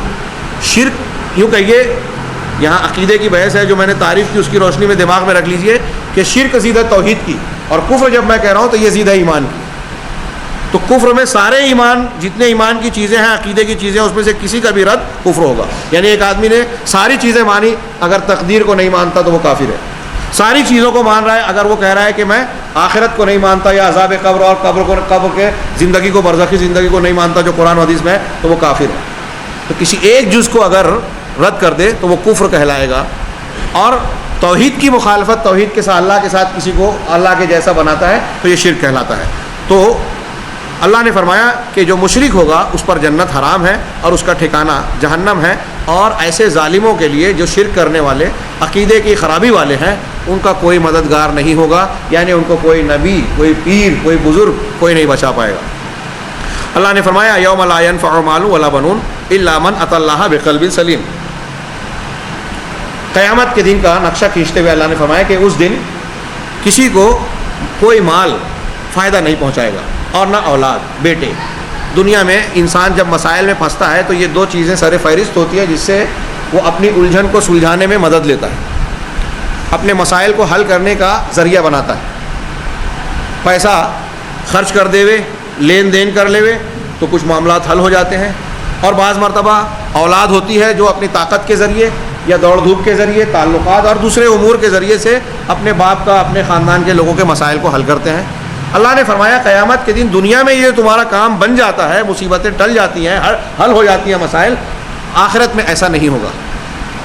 شرک یوں کہیے، یہاں عقیدے کی بحث ہے جو میں نے تعریف کی اس کی روشنی میں دماغ میں رکھ لیجئے کہ شرک زیدہ توحید کی، اور کفر جب میں کہہ رہا ہوں تو یہ زیدہ ایمان کی. تو کفر میں سارے ایمان، جتنے ایمان کی چیزیں ہیں، عقیدے کی چیزیں، اس میں سے کسی کا بھی رد کفر ہوگا. یعنی ایک آدمی نے ساری چیزیں مانی، اگر تقدیر کو نہیں مانتا تو وہ کافر ہے. ساری چیزوں کو مان رہا ہے، اگر وہ کہہ رہا ہے کہ میں آخرت کو نہیں مانتا یا عذاب قبر اور قبر کے زندگی کو، برزخی زندگی کو نہیں مانتا جو قرآن و حدیث میں ہے، تو وہ کافر ہے. تو کسی ایک جز کو اگر رد کر دے تو وہ کفر کہلائے گا. اور توحید کی مخالفت، توحید کے ساتھ اللہ کے ساتھ کسی کو اللہ کے جیسا بناتا ہے تو یہ شرک کہلاتا ہے. تو اللہ نے فرمایا کہ جو مشرک ہوگا اس پر جنت حرام ہے اور اس کا ٹھکانہ جہنم ہے. اور ایسے ظالموں کے لیے جو شرک کرنے والے، عقیدے کی خرابی والے ہیں، ان کا کوئی مددگار نہیں ہوگا، یعنی ان کو کوئی نبی، کوئی پیر، کوئی بزرگ کوئی نہیں بچا پائے گا. اللہ نے فرمایا یوم لا ینفع مال ولا بنون الا من اتى اللہ بقلب سلیم. قیامت کے دن کا نقشہ کھینچتے ہوئے اللہ نے فرمایا کہ اس دن کسی کو کوئی مال فائدہ نہیں پہنچائے گا اور نہ اولاد، بیٹے. دنیا میں انسان جب مسائل میں پھنستا ہے تو یہ دو چیزیں سر فہرست ہوتی ہیں جس سے وہ اپنی الجھن کو سلجھانے میں مدد لیتا ہے، اپنے مسائل کو حل کرنے کا ذریعہ بناتا ہے. پیسہ خرچ کر دے وے، لین دین کر لے وے تو کچھ معاملات حل ہو جاتے ہیں. اور بعض مرتبہ اولاد ہوتی ہے جو اپنی طاقت کے ذریعے یا دوڑ دھوپ کے ذریعے، تعلقات اور دوسرے امور کے ذریعے سے اپنے باپ کا، اپنے خاندان کے لوگوں کے مسائل کو حل کرتے ہیں. اللہ نے فرمایا قیامت کے دن دنیا میں یہ تمہارا کام بن جاتا ہے، مصیبتیں ٹل جاتی ہیں، حل ہو جاتی ہیں مسائل. آخرت میں ایسا نہیں ہوگا.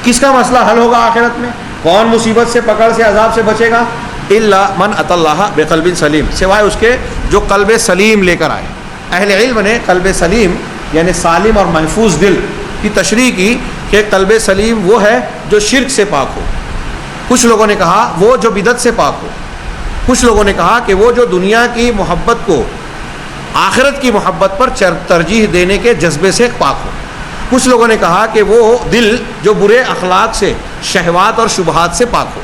کس کا مسئلہ حل ہوگا آخرت میں؟ کون مصیبت سے، پکڑ سے، عذاب سے بچے گا؟ الا من اتى اللہ بقلب سلیم، سوائے اس کے جو قلب سلیم لے کر آئے. اہل علم نے قلب سلیم یعنی سالم اور محفوظ دل کی تشریح کی کہ قلب سلیم وہ ہے جو شرک سے پاک ہو. کچھ لوگوں نے کہا وہ جو بدعت سے پاک ہو. کچھ لوگوں نے کہا کہ وہ جو دنیا کی محبت کو آخرت کی محبت پر ترجیح دینے کے جذبے سے پاک ہو. کچھ لوگوں نے کہا کہ وہ دل جو برے اخلاق سے، شہوات اور شبہات سے پاک ہو.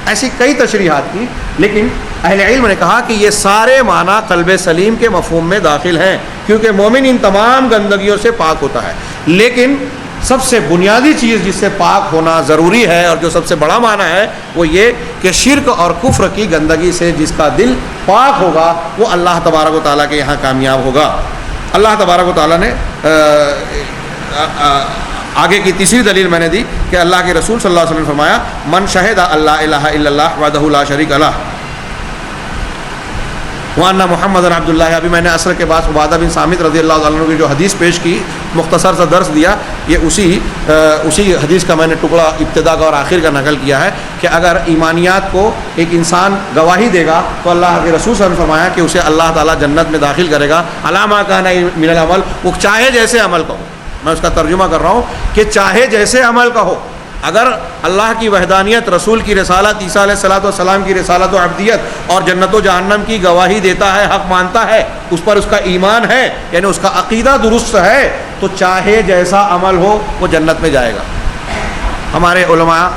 ایسی کئی تشریحات کی، لیکن اہل علم نے کہا کہ یہ سارے معنی قلب سلیم کے مفہوم میں داخل ہیں، کیونکہ مومن ان تمام گندگیوں سے پاک ہوتا ہے. لیکن سب سے بنیادی چیز جس سے پاک ہونا ضروری ہے اور جو سب سے بڑا معنی ہے وہ یہ کہ شرک اور کفر کی گندگی سے جس کا دل پاک ہوگا وہ اللہ تبارک و تعالیٰ کے یہاں کامیاب ہوگا. اللہ تبارک و تعالیٰ نے آگے کی تیسری دلیل میں نے دی کہ اللہ کے رسول صلی اللہ علیہ وسلم نے فرمایا من شہد اللہ الہ الا اللہ وحدہ لا شریک لہ وان محمد عبد اللہ. ابھی میں نے عصر کے بعد عبادہ بن صامت رضی اللہ عنہ کی جو حدیث پیش کی, مختصر سا درس دیا, یہ اسی حدیث کا میں نے ٹکڑا ابتدا کا اور آخر کا نقل کیا ہے کہ اگر ایمانیات کو ایک انسان گواہی دے گا تو اللہ کے رسول صلی اللہ علیہ وسلم نے فرمایا کہ اسے اللہ تعالیٰ جنت میں داخل کرے گا علی ما کان من العمل, وہ چاہے جیسے عمل کا ہو. میں اس کا ترجمہ کر رہا ہوں کہ چاہے جیسے عمل کا ہو, اگر اللہ کی وحدانیت, رسول کی رسالت, عیسیٰ علیہ الصلوۃ والسلام کی رسالت و عبدیت اور جنت و جہنم کی گواہی دیتا ہے, حق مانتا ہے, اس پر اس کا ایمان ہے, یعنی اس کا عقیدہ درست ہے, تو چاہے جیسا عمل ہو وہ جنت میں جائے گا. ہمارے علماء,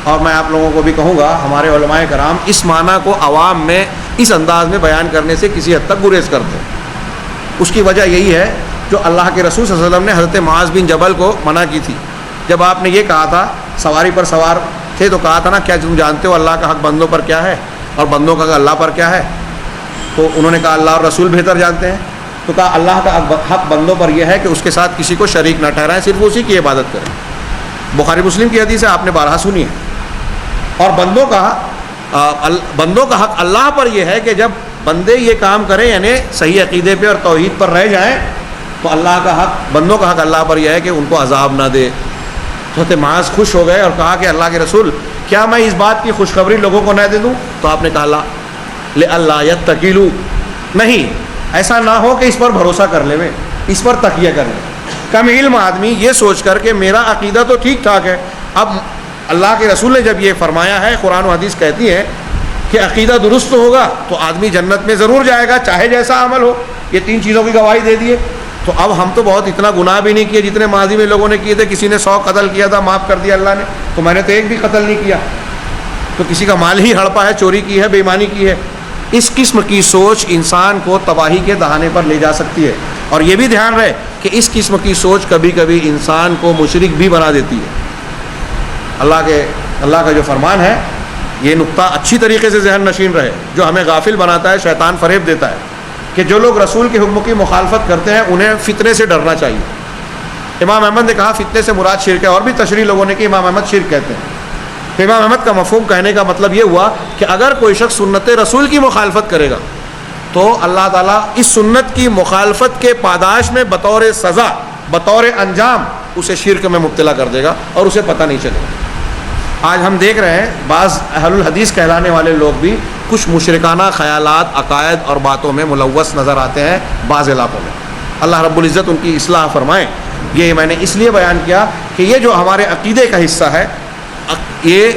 اور میں آپ لوگوں کو بھی کہوں گا, ہمارے علماء کرام اس معنی کو عوام میں اس انداز میں بیان کرنے سے کسی حد تک گریز کرتے ہیں. اس کی وجہ یہی ہے جو اللہ کے رسول صلی اللہ علیہ وسلم نے حضرت معاذ بن جبل کو منع کی تھی. جب آپ نے یہ کہا تھا, سواری پر سوار تھے, تو کہا تھا نا کیا تم جانتے ہو اللہ کا حق بندوں پر کیا ہے اور بندوں کا اللہ پر کیا ہے؟ تو انہوں نے کہا اللہ اور رسول بہتر جانتے ہیں. تو کہا اللہ کا حق بندوں پر یہ ہے کہ اس کے ساتھ کسی کو شریک نہ ٹھہرائیں, صرف اسی کی عبادت کریں. بخاری مسلم کی حدیث ہے, آپ نے بارہا سنی ہے. اور بندوں کا حق اللہ پر یہ ہے کہ جب بندے یہ کام کریں, یعنی صحیح عقیدے پہ اور توحید پر رہ جائیں, تو اللہ کا حق, بندوں کا حق اللہ پر یہ ہے کہ ان کو عذاب نہ دے. حضرت معاذ خوش ہو گئے اور کہا کہ اللہ کے رسول کیا میں اس بات کی خوشخبری لوگوں کو نہ دے دوں؟ تو آپ نے کہا لَأَلَّا يَتَّكِلُوا, نہیں ایسا نہ ہو کہ اس پر بھروسہ کر لیں, اس پر تکیہ کر لیں. کم علم آدمی یہ سوچ کر کہ میرا عقیدہ تو ٹھیک ٹھاک ہے, اب اللہ کے رسول نے جب یہ فرمایا ہے, قرآن و حدیث کہتی ہے کہ عقیدہ درست ہوگا تو آدمی جنت میں ضرور جائے گا چاہے جیسا عمل ہو. یہ 3 چیزوں کی گواہی دے دیے. تو اب ہم تو بہت اتنا گناہ بھی نہیں کیے جتنے ماضی میں لوگوں نے کیے تھے. کسی نے 100 قتل کیا تھا, معاف کر دیا اللہ نے, تو میں نے تو ایک بھی قتل نہیں کیا. تو کسی کا مال ہی ہڑپا ہے, چوری کی ہے, بے ایمانی کی ہے. اس قسم کی سوچ انسان کو تباہی کے دہانے پر لے جا سکتی ہے. اور یہ بھی دھیان رہے کہ اس قسم کی سوچ کبھی کبھی انسان کو مشرک بھی بنا دیتی ہے. اللہ کا جو فرمان ہے, یہ نقطہ اچھی طریقے سے ذہن نشین رہے, جو ہمیں غافل بناتا ہے, شیطان فریب دیتا ہے کہ جو لوگ رسول کے حکم کی مخالفت کرتے ہیں انہیں فتنے سے ڈرنا چاہیے. امام احمد نے کہا فتنے سے مراد شرک ہے, اور بھی تشریح لوگوں نے کہ امام احمد شرک کہتے ہیں. تو امام احمد کا مفہوم کہنے کا مطلب یہ ہوا کہ اگر کوئی شخص سنت رسول کی مخالفت کرے گا تو اللہ تعالیٰ اس سنت کی مخالفت کے پاداش میں بطور سزا, بطور انجام اسے شرک میں مبتلا کر دے گا اور اسے پتہ نہیں چلے گا. آج ہم دیکھ رہے ہیں بعض اہل الحدیث کہلانے والے لوگ بھی کچھ مشرکانہ خیالات, عقائد اور باتوں میں ملوث نظر آتے ہیں بعض علاقوں میں. اللہ رب العزت ان کی اصلاح فرمائیں. یہ میں نے اس لیے بیان کیا کہ یہ جو ہمارے عقیدے کا حصہ ہے, یہ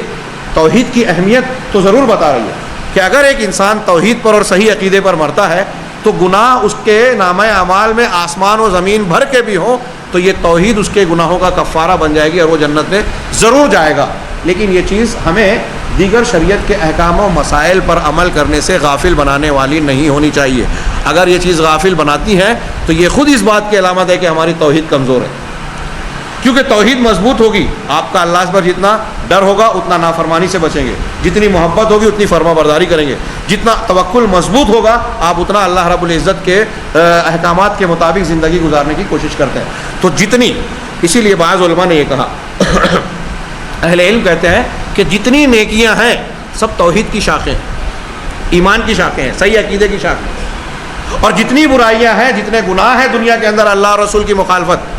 توحید کی اہمیت تو ضرور بتا رہی ہے کہ اگر ایک انسان توحید پر اور صحیح عقیدے پر مرتا ہے تو گناہ اس کے نامہ اعمال میں آسمان و زمین بھر کے بھی ہوں تو یہ توحید اس کے گناہوں کا کفارہ بن جائے گی اور وہ جنت میں ضرور جائے گا. لیکن یہ چیز ہمیں دیگر شریعت کے احکام و مسائل پر عمل کرنے سے غافل بنانے والی نہیں ہونی چاہیے. اگر یہ چیز غافل بناتی ہے تو یہ خود اس بات کی علامت ہے کہ ہماری توحید کمزور ہے. کیونکہ توحید مضبوط ہوگی, آپ کا اللہ پر جتنا ڈر ہوگا اتنا نافرمانی سے بچیں گے, جتنی محبت ہوگی اتنی فرما برداری کریں گے, جتنا توکل مضبوط ہوگا آپ اتنا اللہ رب العزت کے احکامات کے مطابق زندگی گزارنے کی کوشش کرتے ہیں. تو جتنی, اسی لیے بعض علماء نے یہ کہا, اہل علم کہتے ہیں کہ جتنی نیکیاں ہیں سب توحید کی شاخیں, ایمان کی شاخیں ہیں, صحیح عقیدے کی شاخیں, اور جتنی برائیاں ہیں, جتنے گناہ ہیں دنیا کے اندر اللہ اور رسول کی مخالفت,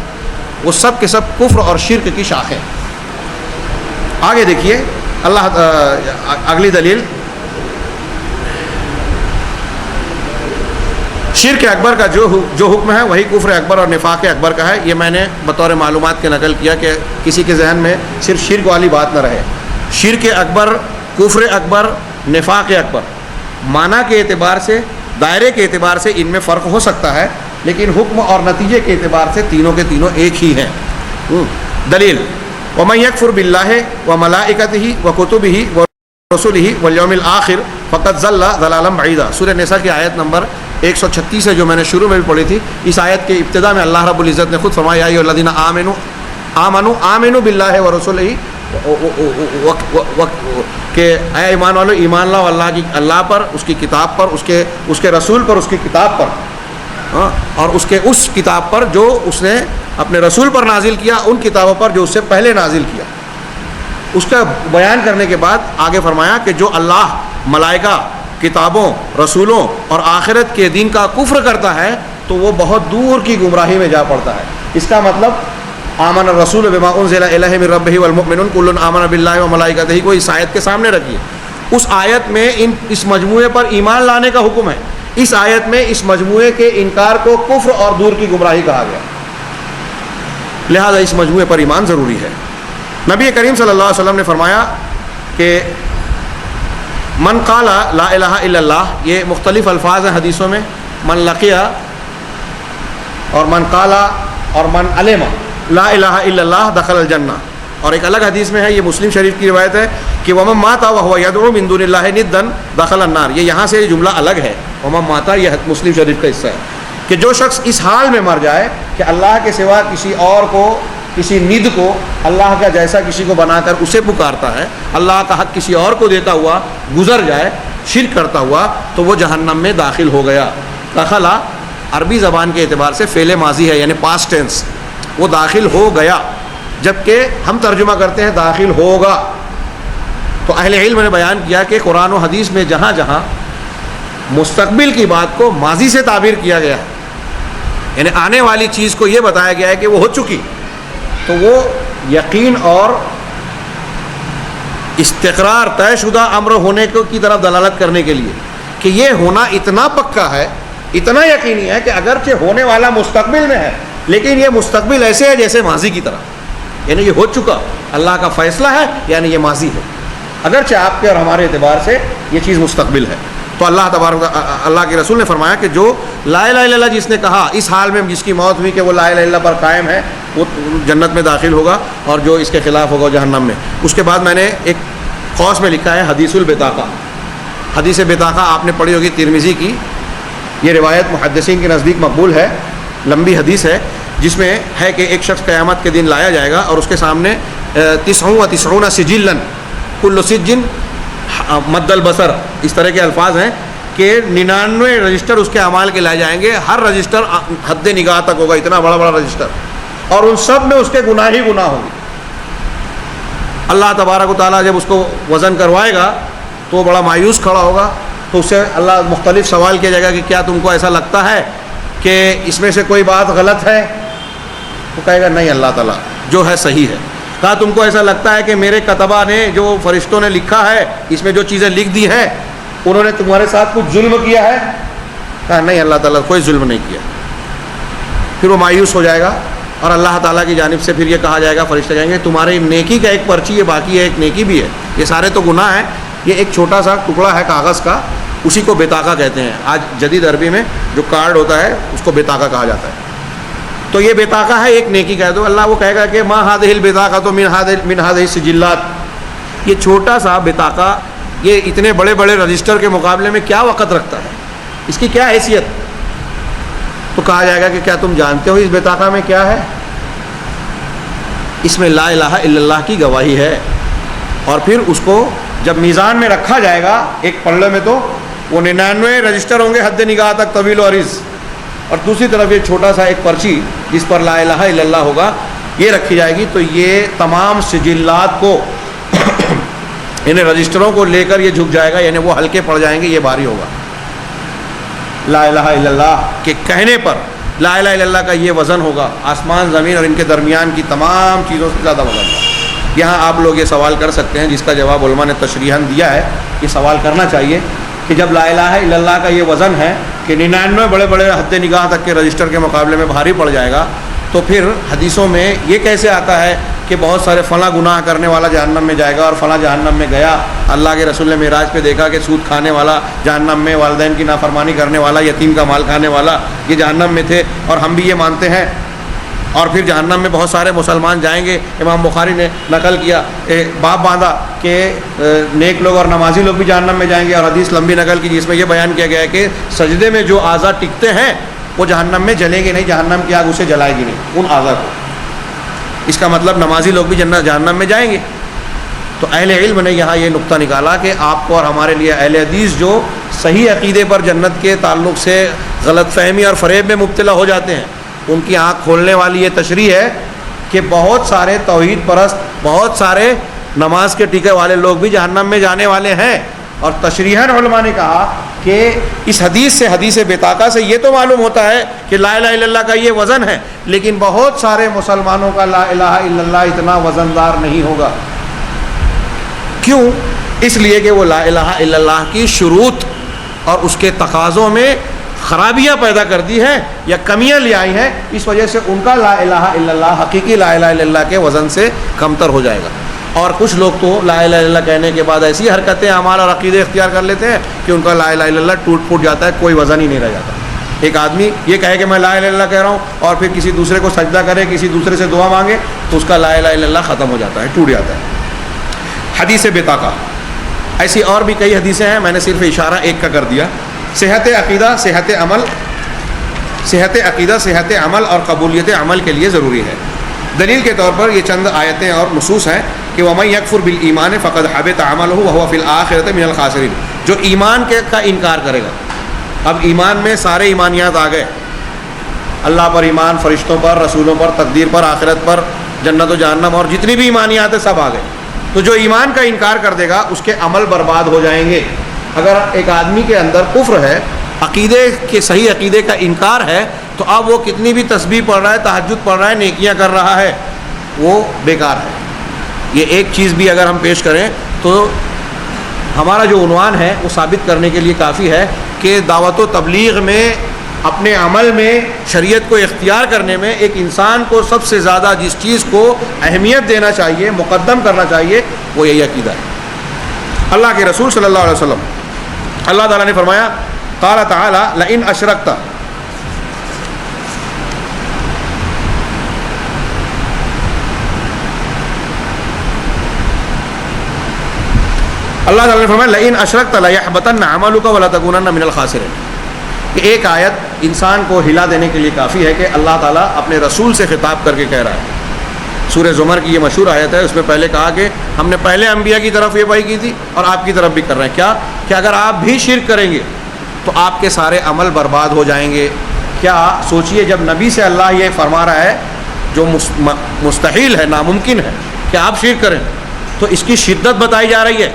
وہ سب کے سب کفر اور شرک کی شاخیں. آگے دیکھیے اللہ اگلی دلیل, شرک اکبر کا جو حکم ہے وہی کفر اکبر اور نفاق اکبر کا ہے. یہ میں نے بطور معلومات کے نقل کیا کہ کسی کے ذہن میں صرف شرک والی بات نہ رہے. شرک اکبر, کفر اکبر, نفاق اکبر, معنی کے اعتبار سے, دائرے کے اعتبار سے ان میں فرق ہو سکتا ہے, لیکن حکم اور نتیجے کے اعتبار سے تینوں کے تینوں ایک ہی ہیں. دلیل, وَمَن يَكْفُرْ بِاللَّهِ وَمَلَائِكَتِهِ وَكُتُبِهِ وَرُسُلِهِ وَالْيَوْمِ الْآخِرِ فَقَدْ ضَلَّ ضَلَالًا بَعِيدًا. سورہ نساء کی آیت نمبر 136 ہے, جو میں نے شروع میں بھی پڑھی تھی. اس آیت کے ابتدا میں اللہ رب العزت نے خود فرمایا یا ایھا الذین آمنوا آمنو باللہ و رسولہ کہ اے ایمان والو ایمان لاؤ اللہ پر، اس کی کتاب پر، اس کے رسول پر، اس کی کتاب پر، اور اس کتاب پر جو اس نے اپنے رسول پر نازل کیا، ان کتابوں پر جو اس سے پہلے نازل کیا۔ اس کا بیان کرنے کے بعد آگے فرمایا کہ جو اللہ، ملائکہ، کتابوں، رسولوں اور آخرت کے دین کا کفر کرتا ہے تو وہ بہت دور کی گمراہی میں جا پڑتا ہے۔ اس کا مطلب آمن الرسول بما انزل الیہ من ربہ والمؤمنون کل آمن باللہ وملائکتہ کو اس آیت کے سامنے رکھیے۔ اس آیت میں اس مجموعے پر ایمان لانے کا حکم ہے۔ اس آیت میں اس مجموعے کے انکار کو کفر اور دور کی گمراہی کہا گیا، لہذا اس مجموعے پر ایمان ضروری ہے۔ نبی کریم صلی اللہ علیہ وسلم نے فرمایا کہ من قال لا الہ الا اللہ، یہ مختلف الفاظ ہیں حدیثوں میں، من لقیا اور من قال اور من علم لا الہ الا اللہ دخل الجنہ، اور ایک الگ حدیث میں ہے، یہ مسلم شریف کی روایت ہے کہ ومن مات وهو يدعو من دون اللہ ندا دخل النار۔ یہ یہاں سے یہ جملہ الگ ہے، ومن مات، یہ مسلم شریف کا حصہ ہے کہ جو شخص اس حال میں مر جائے کہ اللہ کے سوا کسی اور کو، کسی ند کو، اللہ کا جیسا کسی کو بنا کر اسے پکارتا ہے، اللہ کا حق کسی اور کو دیتا ہوا گزر جائے، شرک کرتا ہوا، تو وہ جہنم میں داخل ہو گیا۔ دخلا عربی زبان کے اعتبار سے فعل ماضی ہے، یعنی پاسٹ ٹینس، وہ داخل ہو گیا، جبکہ ہم ترجمہ کرتے ہیں داخل ہوگا۔ تو اہل علم نے بیان کیا کہ قرآن و حدیث میں جہاں جہاں مستقبل کی بات کو ماضی سے تعبیر کیا گیا ہے، یعنی آنے والی چیز کو یہ بتایا گیا ہے کہ وہ ہو چکی، تو وہ یقین اور استقرار، طے شدہ امر ہونے کی طرف دلالت کرنے کے لیے کہ یہ ہونا اتنا پکا ہے، اتنا یقینی ہے کہ اگرچہ ہونے والا مستقبل میں ہے، لیکن یہ مستقبل ایسے ہے جیسے ماضی کی طرح، یعنی یہ ہو چکا، اللہ کا فیصلہ ہے، یعنی یہ ماضی ہے، اگرچہ آپ کے اور ہمارے اعتبار سے یہ چیز مستقبل ہے۔ تو اللہ تبارک اللہ کے رسول نے فرمایا کہ جو لا الہ الا اللہ جس نے کہا، اس حال میں جس کی موت ہوئی کہ وہ لا الہ الا اللہ پر قائم ہے، وہ جنت میں داخل ہوگا، اور جو اس کے خلاف ہوگا جہنم میں۔ اس کے بعد میں نے ایک قوس میں لکھا ہے حدیث البطاقہ۔ حدیث بطاقہ آپ نے پڑھی ہوگی، ترمذی کی، یہ روایت محدثین کے نزدیک مقبول ہے، لمبی حدیث ہے، جس میں ہے کہ ایک شخص قیامت کے دن لایا جائے گا اور اس کے سامنے 99 سجلا کل سجن مد البصر، اس طرح کے الفاظ ہیں کہ 99 رجسٹر اس کے اعمال کے لائے جائیں گے، ہر رجسٹر حد نگاہ تک ہوگا، اتنا بڑا بڑا رجسٹر، اور ان سب میں اس کے گناہ ہی گناہ ہوں گے۔ اللہ تبارک و تعالیٰ جب اس کو وزن کروائے گا تو وہ بڑا مایوس کھڑا ہوگا، تو اس سے اللہ مختلف سوال کیا جائے گا کہ کیا تم کو ایسا لگتا ہے کہ اس میں سے کوئی بات غلط ہے؟ وہ کہے گا نہیں اللہ تعالیٰ، جو ہے صحیح ہے۔ کہا تم کو ایسا لگتا ہے کہ میرے کتبہ نے، جو فرشتوں نے لکھا ہے، اس میں جو چیزیں لکھ دی ہیں، انہوں نے تمہارے ساتھ کچھ ظلم کیا ہے؟ کہا نہیں اللہ تعالیٰ کوئی ظلم نہیں کیا۔ پھر وہ مایوس ہو جائے گا، اور اللہ تعالیٰ کی جانب سے پھر یہ کہا جائے گا، فرشتے کہیں گے تمہاری نیکی کا ایک پرچی ہے، باقی ہے ایک نیکی بھی ہے، یہ سارے تو گناہ ہیں، یہ ایک چھوٹا سا ٹکڑا ہے کاغذ کا، اسی کو بطاقہ کہتے ہیں۔ آج جدید عربی میں جو کارڈ ہوتا ہے اس کو بطاقہ کہا جاتا ہے۔ تو یہ بطاقہ ہے ایک نیکی کا، تو اللہ وہ کہے گا کہ ما هذه البطاقة من هذه السجلات، یہ چھوٹا سا بطاقہ یہ اتنے بڑے بڑے رجسٹر کے مقابلے میں کیا وقت رکھتا ہے، اس کی کیا حیثیت؟ تو کہا جائے گا کہ کیا تم جانتے ہو اس بطاقہ میں کیا ہے؟ اس میں لا الہ الا اللہ کی گواہی ہے، اور پھر اس کو جب میزان میں رکھا جائے گا ایک پلڑے میں، تو وہ 99 رجسٹر ہوں گے حد نگاہ تک طویل و عریض، اور دوسری طرف یہ چھوٹا سا ایک پرچی جس پر لا الہ الا اللہ ہوگا یہ رکھی جائے گی۔ تو یہ تمام سجلات کو انہیں رجسٹروں کو لے کر یہ جھک جائے گا، یعنی وہ ہلکے پڑ جائیں گے، یہ بھاری ہوگا۔ لا الہ الا اللہ کے کہنے پر لا الہ الا اللہ کا یہ وزن ہوگا، آسمان زمین اور ان کے درمیان کی تمام چیزوں سے زیادہ وزن ہوگا۔ یہاں آپ لوگ یہ سوال کر سکتے ہیں، جس کا جواب علماء نے تشریحاً دیا ہے، یہ سوال کرنا چاہیے کہ جب لا الہ الا اللہ کا یہ وزن ہے کہ 99 بڑے بڑے حد نگاہ تک کے رجسٹر کے مقابلے میں بھاری پڑ جائے گا، تو پھر حدیثوں میں یہ کیسے آتا ہے کہ بہت سارے فلاں گناہ کرنے والا جہنم میں جائے گا اور فلاں جہنم میں گیا؟ اللہ کے رسول نے معراج پہ دیکھا کہ سود کھانے والا جہنم میں، والدین کی نافرمانی کرنے والا، یتیم کا مال کھانے والا، یہ جہنم میں تھے، اور ہم بھی یہ مانتے ہیں۔ اور پھر جہنم میں بہت سارے مسلمان جائیں گے، امام بخاری نے نقل کیا، باب باندھا کہ نیک لوگ اور نمازی لوگ بھی جہنم میں جائیں گے، اور حدیث لمبی نقل کی جس میں یہ بیان کیا گیا ہے کہ سجدے میں جو اعضاء ٹکتے ہیں وہ جہنم میں جلیں گے نہیں، جہنم کی آگ اسے جلائے گی نہیں ان اعضاء کو۔ اس کا مطلب نمازی لوگ بھی جنت جہنم میں جائیں گے. تو اہل علم نے یہاں یہ نقطہ نکالا کہ آپ کو اور ہمارے لیے اہل حدیث جو صحیح عقیدے پر جنت کے تعلق سے غلط فہمی اور فریب میں مبتلا ہو جاتے ہیں، ان کی آنکھ کھولنے والی یہ تشریح ہے کہ بہت سارے توحید پرست، بہت سارے نماز کے ٹیکے والے لوگ بھی جہنم میں جانے والے ہیں. اور تشریحاً علماء نے کہا کہ اس حدیث سے، حدیث بطاقہ سے یہ تو معلوم ہوتا ہے کہ لا الہ الا اللہ کا یہ وزن ہے، لیکن بہت سارے مسلمانوں کا لا الہ الا اللہ اتنا وزندار نہیں ہوگا. کیوں؟ اس لیے کہ وہ لا الہ الا اللہ کی شروط اور اس کے تقاضوں میں خرابیاں پیدا کر دی ہیں یا کمیاں لے آئی ہیں، اس وجہ سے ان کا لا الہ الا اللہ حقیقی لا الہ الا اللہ کے وزن سے کمتر ہو جائے گا. اور کچھ لوگ تو لا الہ الا اللہ کہنے کے بعد ایسی حرکتیں، اعمال اور عقیدے اختیار کر لیتے ہیں کہ ان کا لا الہ الا اللہ ٹوٹ پھوٹ جاتا ہے، کوئی وزن ہی نہیں رہ جاتا. ایک آدمی یہ کہے کہ میں لا الہ الا اللہ کہہ رہا ہوں اور پھر کسی دوسرے کو سجدہ کرے، کسی دوسرے سے دعا مانگے، تو اس کا لا الہ الا اللہ ختم ہو جاتا ہے، ٹوٹ جاتا ہے. حدیث بطاقہ، ایسی اور بھی کئی حدیثیں ہیں، میں نے صرف اشارہ ایک کا کر دیا. صحت عقیدہ، صحت عمل، صحت عقیدہ، صحت عمل اور قبولیت عمل کے لیے ضروری ہے. دلیل کے طور پر یہ چند آیتیں اور نصوص ہیں کہ وَمَن يَكْفُرْ بِالْإِيمَانِ فَقَدْ حَبِطَ عَمَلُهُ وَهُوَ فِي الْآخِرَةِ مِنَ الْخَاسِرِينَ. جو ایمان کا انکار کرے گا، اب ایمان میں سارے ایمانیات آ گئے، اللہ پر ایمان، فرشتوں پر، رسولوں پر، تقدیر پر، آخرت پر، جنت و جہنم اور جتنی بھی ایمانیات ہیں سب آ گئے. تو جو ایمان کا انکار کر دے گا اس کے عمل برباد ہو جائیں گے. اگر ایک آدمی کے اندر کفر ہے، عقیدے کے صحیح عقیدے کا انکار ہے، تو اب وہ کتنی بھی تسبیح پڑھ رہا ہے، تہجد پڑھ رہا ہے، نیکیاں کر رہا ہے، وہ بیکار ہے. یہ ایک چیز بھی اگر ہم پیش کریں تو ہمارا جو عنوان ہے وہ ثابت کرنے کے لیے کافی ہے کہ دعوت و تبلیغ میں، اپنے عمل میں، شریعت کو اختیار کرنے میں ایک انسان کو سب سے زیادہ جس چیز کو اہمیت دینا چاہیے، مقدم کرنا چاہیے، وہ یہی عقیدہ ہے. اللہ کے رسول صلی اللہ علیہ وسلم، اللہ تعالیٰ نے فرمایا، قال تعالی لئن اشرکت، اللہ تعالیٰ نے فرمایا لئن اشرکت لیحبطن عملک ولتکونن من الخاسرین. کہ ایک آیت انسان کو ہلا دینے کے لیے کافی ہے کہ اللہ تعالیٰ اپنے رسول سے خطاب کر کے کہہ رہا ہے. سورہ زمر کی یہ مشہور آیت ہے، اس میں پہلے کہا کہ ہم نے پہلے انبیاء کی طرف یہ وحی کی تھی اور آپ کی طرف بھی کر رہے ہیں. کیا کہ اگر آپ بھی شرک کریں گے تو آپ کے سارے عمل برباد ہو جائیں گے. کیا سوچئے، جب نبی سے اللہ یہ فرما رہا ہے جو مستحیل ہے، ناممکن ہے کہ آپ شرک کریں، تو اس کی شدت بتائی جا رہی ہے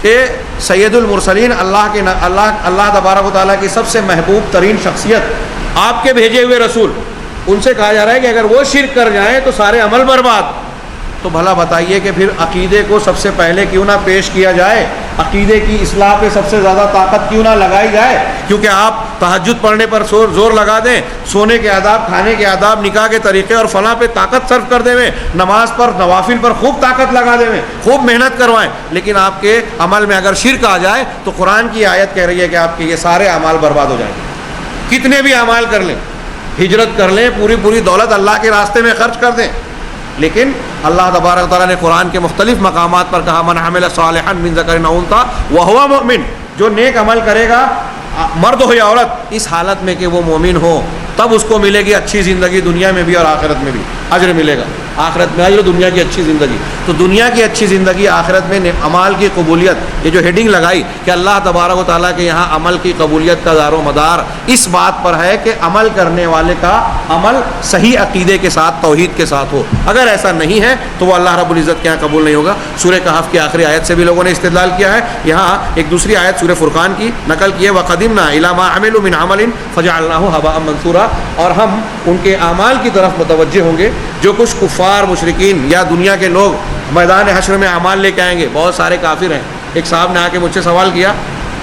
کہ سید المرسلین، اللہ تبارک و تعالیٰ کی سب سے محبوب ترین شخصیت، آپ کے بھیجے ہوئے رسول، ان سے کہا جا رہا ہے کہ اگر وہ شرک کر جائیں تو سارے عمل برباد. تو بھلا بتائیے کہ پھر عقیدے کو سب سے پہلے کیوں نہ پیش کیا جائے، عقیدے کی اصلاح پہ سب سے زیادہ طاقت کیوں نہ لگائی جائے. کیونکہ آپ تہجد پڑھنے پر زور لگا دیں، سونے کے آداب، کھانے کے آداب، نکاح کے طریقے اور فلاں پہ طاقت صرف کر دیں، نماز پر، نوافل پر خوب طاقت لگا دیں، خوب محنت کروائیں، لیکن آپ کے عمل میں اگر شرک آ جائے تو قرآن کی آیت کہہ رہی ہے کہ آپ کے یہ سارے اعمال برباد ہو جائیں گے. کتنے بھی اعمال کر لیں، ہجرت کر لیں، پوری دولت اللہ کے راستے میں خرچ کر دیں، لیکن اللہ تبارک تعالیٰ نے قرآن کے مختلف مقامات پر کہا من عمل صالحا من ذکر او انثی وهو مؤمن، جو نیک عمل کرے گا، مرد ہو یا عورت، اس حالت میں کہ وہ مومن ہو، تب اس کو ملے گی اچھی زندگی، دنیا میں بھی اور آخرت میں بھی اجر ملے گا. آخرت میں اجر، دنیا کی اچھی زندگی. تو دنیا کی اچھی زندگی، آخرت میں اعمال کی قبولیت، یہ جو ہیڈنگ لگائی کہ اللہ تبارک و تعالیٰ کے یہاں عمل کی قبولیت کا دار و مدار اس بات پر ہے کہ عمل کرنے والے کا عمل صحیح عقیدے کے ساتھ، توحید کے ساتھ ہو. اگر ایسا نہیں ہے تو وہ اللہ رب العزت کے یہاں قبول نہیں ہوگا. سورہ کہف کی آخری آیت سے بھی لوگوں نے استدلال کیا ہے. یہاں ایک دوسری آیت سورہ فرقان کی نقل کی ہے، وَقَدِمْنَا إِلَىٰ مَا عَمِلُوا مِنْ عَمَلٍ فَجَعَلْنَاهُ هَبَاءً مَنثُورًا. اور ہم ان کے اعمال کی طرف متوجہ ہوں گے. جو کچھ کفار، مشرکین یا دنیا کے لوگ میدان حشر میں اعمال لے کے آئیں گے، بہت سارے کافر ہیں. ایک صاحب نے آ کے مجھ سے سوال کیا،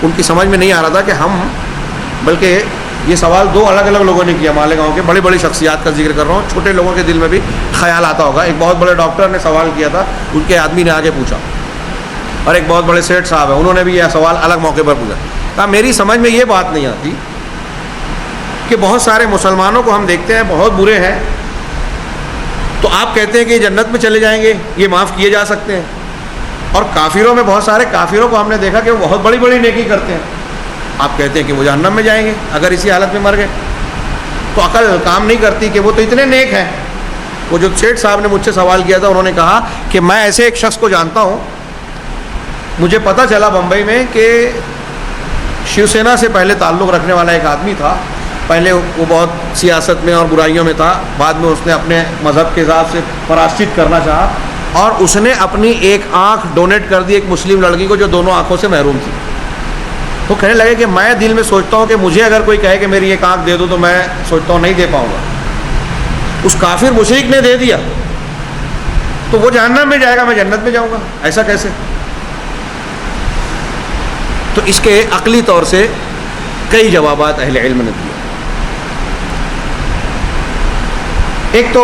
ان کی سمجھ میں نہیں آ رہا تھا کہ ہم، بلکہ یہ سوال دو الگ الگ لوگوں نے کیا، مالیگاؤں کے بڑی بڑی شخصیات کا ذکر کر رہا ہوں، چھوٹے لوگوں کے دل میں بھی خیال آتا ہوگا. ایک بہت بڑے ڈاکٹر نے سوال کیا تھا، ان کے آدمی نے آگے پوچھا، اور ایک بہت بڑے سیٹھ صاحب ہیں، انہوں نے بھی یہ سوال الگ موقع پر پوچھا. کہا میری سمجھ میں یہ بات نہیں آتی کہ بہت سارے مسلمانوں کو ہم دیکھتے ہیں بہت برے ہیں، تو آپ کہتے ہیں کہ یہ جنت میں چلے جائیں گے، یہ معاف کیے جا سکتے ہیں، اور کافروں میں بہت سارے کافروں کو ہم نے دیکھا کہ وہ بہت بڑی بڑی نیکی کرتے ہیں، آپ کہتے ہیں کہ وہ جہنم میں جائیں گے اگر اسی حالت میں مر گئے. تو عقل کام نہیں کرتی کہ وہ تو اتنے نیک ہیں، وہ جو سیٹھ صاحب نے مجھ سے سوال کیا تھا، انہوں نے کہا کہ میں ایسے ایک شخص کو جانتا ہوں، مجھے پتہ چلا بمبئی میں کہ شیو سینا سے پہلے تعلق رکھنے والا ایک آدمی تھا، پہلے وہ بہت سیاست میں اور برائیوں میں تھا، بعد میں اس نے اپنے مذہب کے حساب سے پراشچت کرنا چاہا اور اس نے اپنی ایک آنکھ ڈونیٹ کر دی ایک مسلم لڑکی کو جو دونوں آنکھوں سے محروم تھی۔ وہ کہنے لگے کہ میں دل میں سوچتا ہوں کہ مجھے اگر کوئی کہے کہ میری ایک آنکھ دے دو تو میں سوچتا ہوں نہیں دے پاؤں گا، اس کافر مشرک نے دے دیا تو وہ جہنم میں جائے گا، میں جنت میں جاؤں گا، ایسا کیسے؟ تو اس کے عقلی طور سے کئی جوابات اہل علم نے دیے۔ ایک تو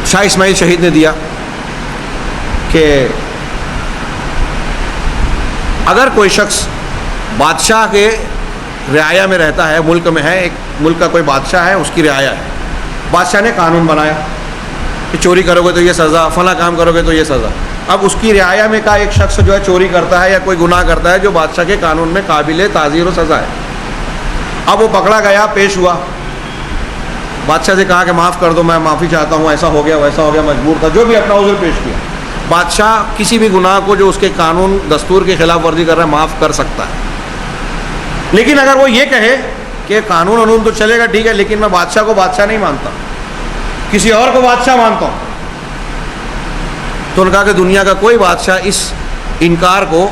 شاہ اسماعیل شہید نے دیا کہ اگر کوئی شخص بادشاہ کے رعایا میں رہتا ہے، ملک میں ہے، ایک ملک کا کوئی بادشاہ ہے، اس کی رعایا ہے، بادشاہ نے قانون بنایا کہ چوری کرو گے تو یہ سزا، فلاں کام کرو گے تو یہ سزا۔ اب اس کی رعایا میں کا ایک شخص جو ہے چوری کرتا ہے یا کوئی گناہ کرتا ہے جو بادشاہ کے قانون میں قابل تعزیر و سزا ہے، اب وہ پکڑا گیا، پیش ہوا، بادشاہ سے کہا کہ معاف کر دو، میں معافی چاہتا ہوں، ایسا ہو گیا ویسا ہو گیا، مجبور تھا، جو بھی اپنا عذر پیش کیا۔ بادشاہ کسی بھی گناہ کو جو اس کے قانون دستور کی خلاف ورزی کر رہا ہے معاف کر سکتا ہے، لیکن اگر وہ یہ کہے کہ قانون تو چلے گا ٹھیک ہے، لیکن میں بادشاہ کو بادشاہ نہیں مانتا، کسی اور کو بادشاہ مانتا ہوں، تو انہوں نے کہا کہ دنیا کا کوئی بادشاہ اس انکار کو،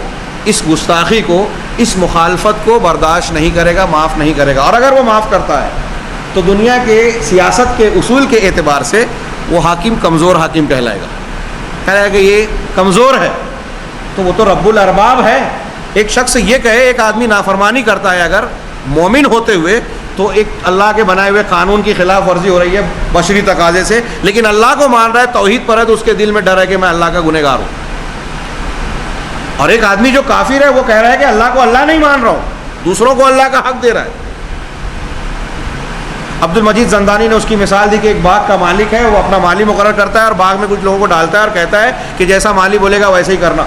اس گستاخی کو، اس مخالفت کو برداشت نہیں کرے گا، معاف نہیں کرے گا، اور اگر وہ معاف کرتا ہے تو دنیا کے سیاست کے اصول کے اعتبار سے وہ حاکم کمزور حاکم کہلائے گا، کہہ کہ یہ کمزور ہے، تو وہ تو رب الارباب ہے۔ ایک شخص یہ کہے، ایک آدمی نافرمانی کرتا ہے اگر مومن ہوتے ہوئے، تو ایک اللہ کے بنائے ہوئے قانون کی خلاف ورزی ہو رہی ہے بشری تقاضے سے، لیکن اللہ کو مان رہا ہے، توحید پر ہے، تو اس کے دل میں ڈر ہے کہ میں اللہ کا گنہگار ہوں۔ اور ایک آدمی جو کافر ہے وہ کہہ رہا ہے کہ اللہ کو اللہ نہیں مان رہا ہوں، دوسروں کو اللہ کا حق دے رہا ہے۔ عبد المجید زندانی نے اس کی مثال دی کہ ایک باغ کا مالک ہے، وہ اپنا مالی مقرر کرتا ہے اور باغ میں کچھ لوگوں کو ڈالتا ہے اور کہتا ہے کہ جیسا مالی بولے گا ویسے ہی کرنا،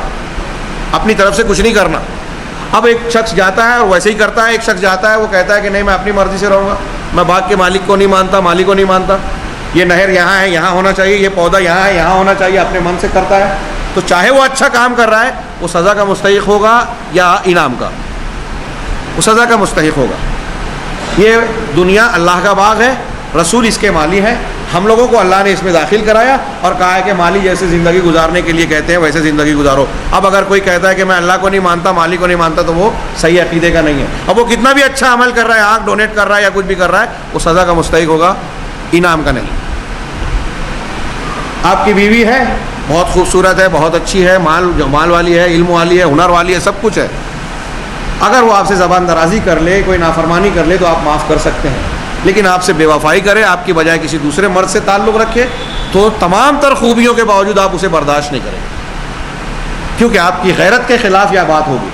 اپنی طرف سے کچھ نہیں کرنا۔ اب ایک شخص جاتا ہے اور ویسے ہی کرتا ہے، ایک شخص جاتا ہے وہ کہتا ہے کہ نہیں میں اپنی مرضی سے رہوں گا، میں باغ کے مالک کو نہیں مانتا، مالی کو نہیں مانتا، یہ نہر یہاں ہے یہاں ہونا چاہیے، یہ پودا یہاں ہے یہاں ہونا چاہیے، اپنے من سے کرتا ہے، تو چاہے وہ اچھا کام کر رہا ہے وہ سزا کا مستحق ہوگا یا انعام کا، وہ سزا کا مستحق ہوگا۔ یہ دنیا اللہ کا باغ ہے، رسول اس کے مالی ہیں، ہم لوگوں کو اللہ نے اس میں داخل کرایا اور کہا ہے کہ مالی جیسے زندگی گزارنے کے لیے کہتے ہیں ویسے زندگی گزارو۔ اب اگر کوئی کہتا ہے کہ میں اللہ کو نہیں مانتا، مالی کو نہیں مانتا، تو وہ صحیح عقیدے کا نہیں ہے۔ اب وہ کتنا بھی اچھا عمل کر رہا ہے، آنکھ ڈونیٹ کر رہا ہے یا کچھ بھی کر رہا ہے، وہ سزا کا مستحق ہوگا، انعام کا نہیں۔ آپ کی بیوی ہے، بہت خوبصورت ہے، بہت اچھی ہے، مال والی ہے، علم والی ہے، ہنر والی ہے، سب کچھ ہے، اگر وہ آپ سے زبان درازی کر لے، کوئی نافرمانی کر لے تو آپ معاف کر سکتے ہیں، لیکن آپ سے بے وفائی کرے، آپ کی بجائے کسی دوسرے مرد سے تعلق رکھے، تو تمام تر خوبیوں کے باوجود آپ اسے برداشت نہیں کریں، کیونکہ آپ کی غیرت کے خلاف یہ بات ہوگی۔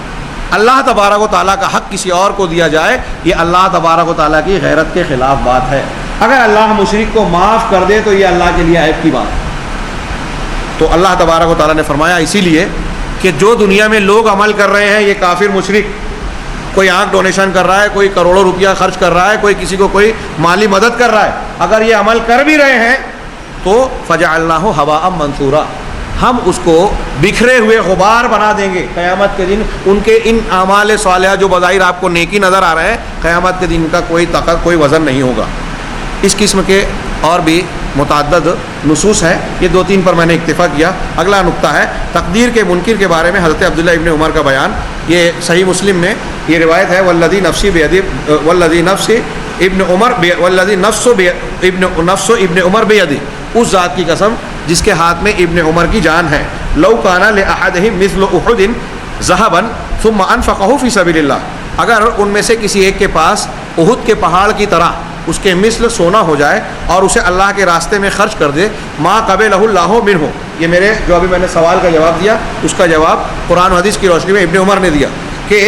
اللہ تبارک و تعالیٰ کا حق کسی اور کو دیا جائے، یہ اللہ تبارک و تعالیٰ کی غیرت کے خلاف بات ہے۔ اگر اللہ مشرک کو معاف کر دے تو یہ اللہ کے لیے عیب کی بات ہے۔ تو اللہ تبارک و تعالیٰ نے فرمایا اسی لیے کہ جو دنیا میں لوگ عمل کر رہے ہیں، یہ کافر مشرک، کوئی آنکھ ڈونیشن کر رہا ہے، کوئی کروڑوں روپیہ خرچ کر رہا ہے، کوئی کسی کو کوئی مالی مدد کر رہا ہے، اگر یہ عمل کر بھی رہے ہیں تو فجعلناہ ھباء منثورا، ہم اس کو بکھرے ہوئے غبار بنا دیں گے قیامت کے دن۔ ان کے ان اعمال صالحہ جو بظاہر آپ کو نیکی نظر آ رہے ہیں، قیامت کے دن کا کوئی طاقت، کوئی وزن نہیں ہوگا۔ اس قسم کے اور بھی متعدد نصوص ہیں، یہ دو تین پر میں نے اکتفا کیا۔ اگلا نقطہ ہے تقدیر کے منکر کے بارے میں حضرت عبداللہ ابن عمر کا بیان۔ یہ صحیح مسلم میں یہ روایت ہے، والذی نفسی بیدی، والذی نفس ابن عمر، والذی نفس ابن عمر بیدی، اس ذات کی قسم جس کے ہاتھ میں ابن عمر کی جان ہے، لو کان لأحدہم مثل احد ذهبا ثم انفقه فی سبیل اللہ، اگر ان میں سے کسی ایک کے پاس احد کے پہاڑ کی طرح اس کے مثل سونا ہو جائے اور اسے اللہ کے راستے میں خرچ کر دے، ما قبلہ اللہ منہ، یہ میرے جو ابھی میں نے سوال کا جواب دیا اس کا جواب قرآن و حدیث کی روشنی میں ابن عمر نے دیا کہ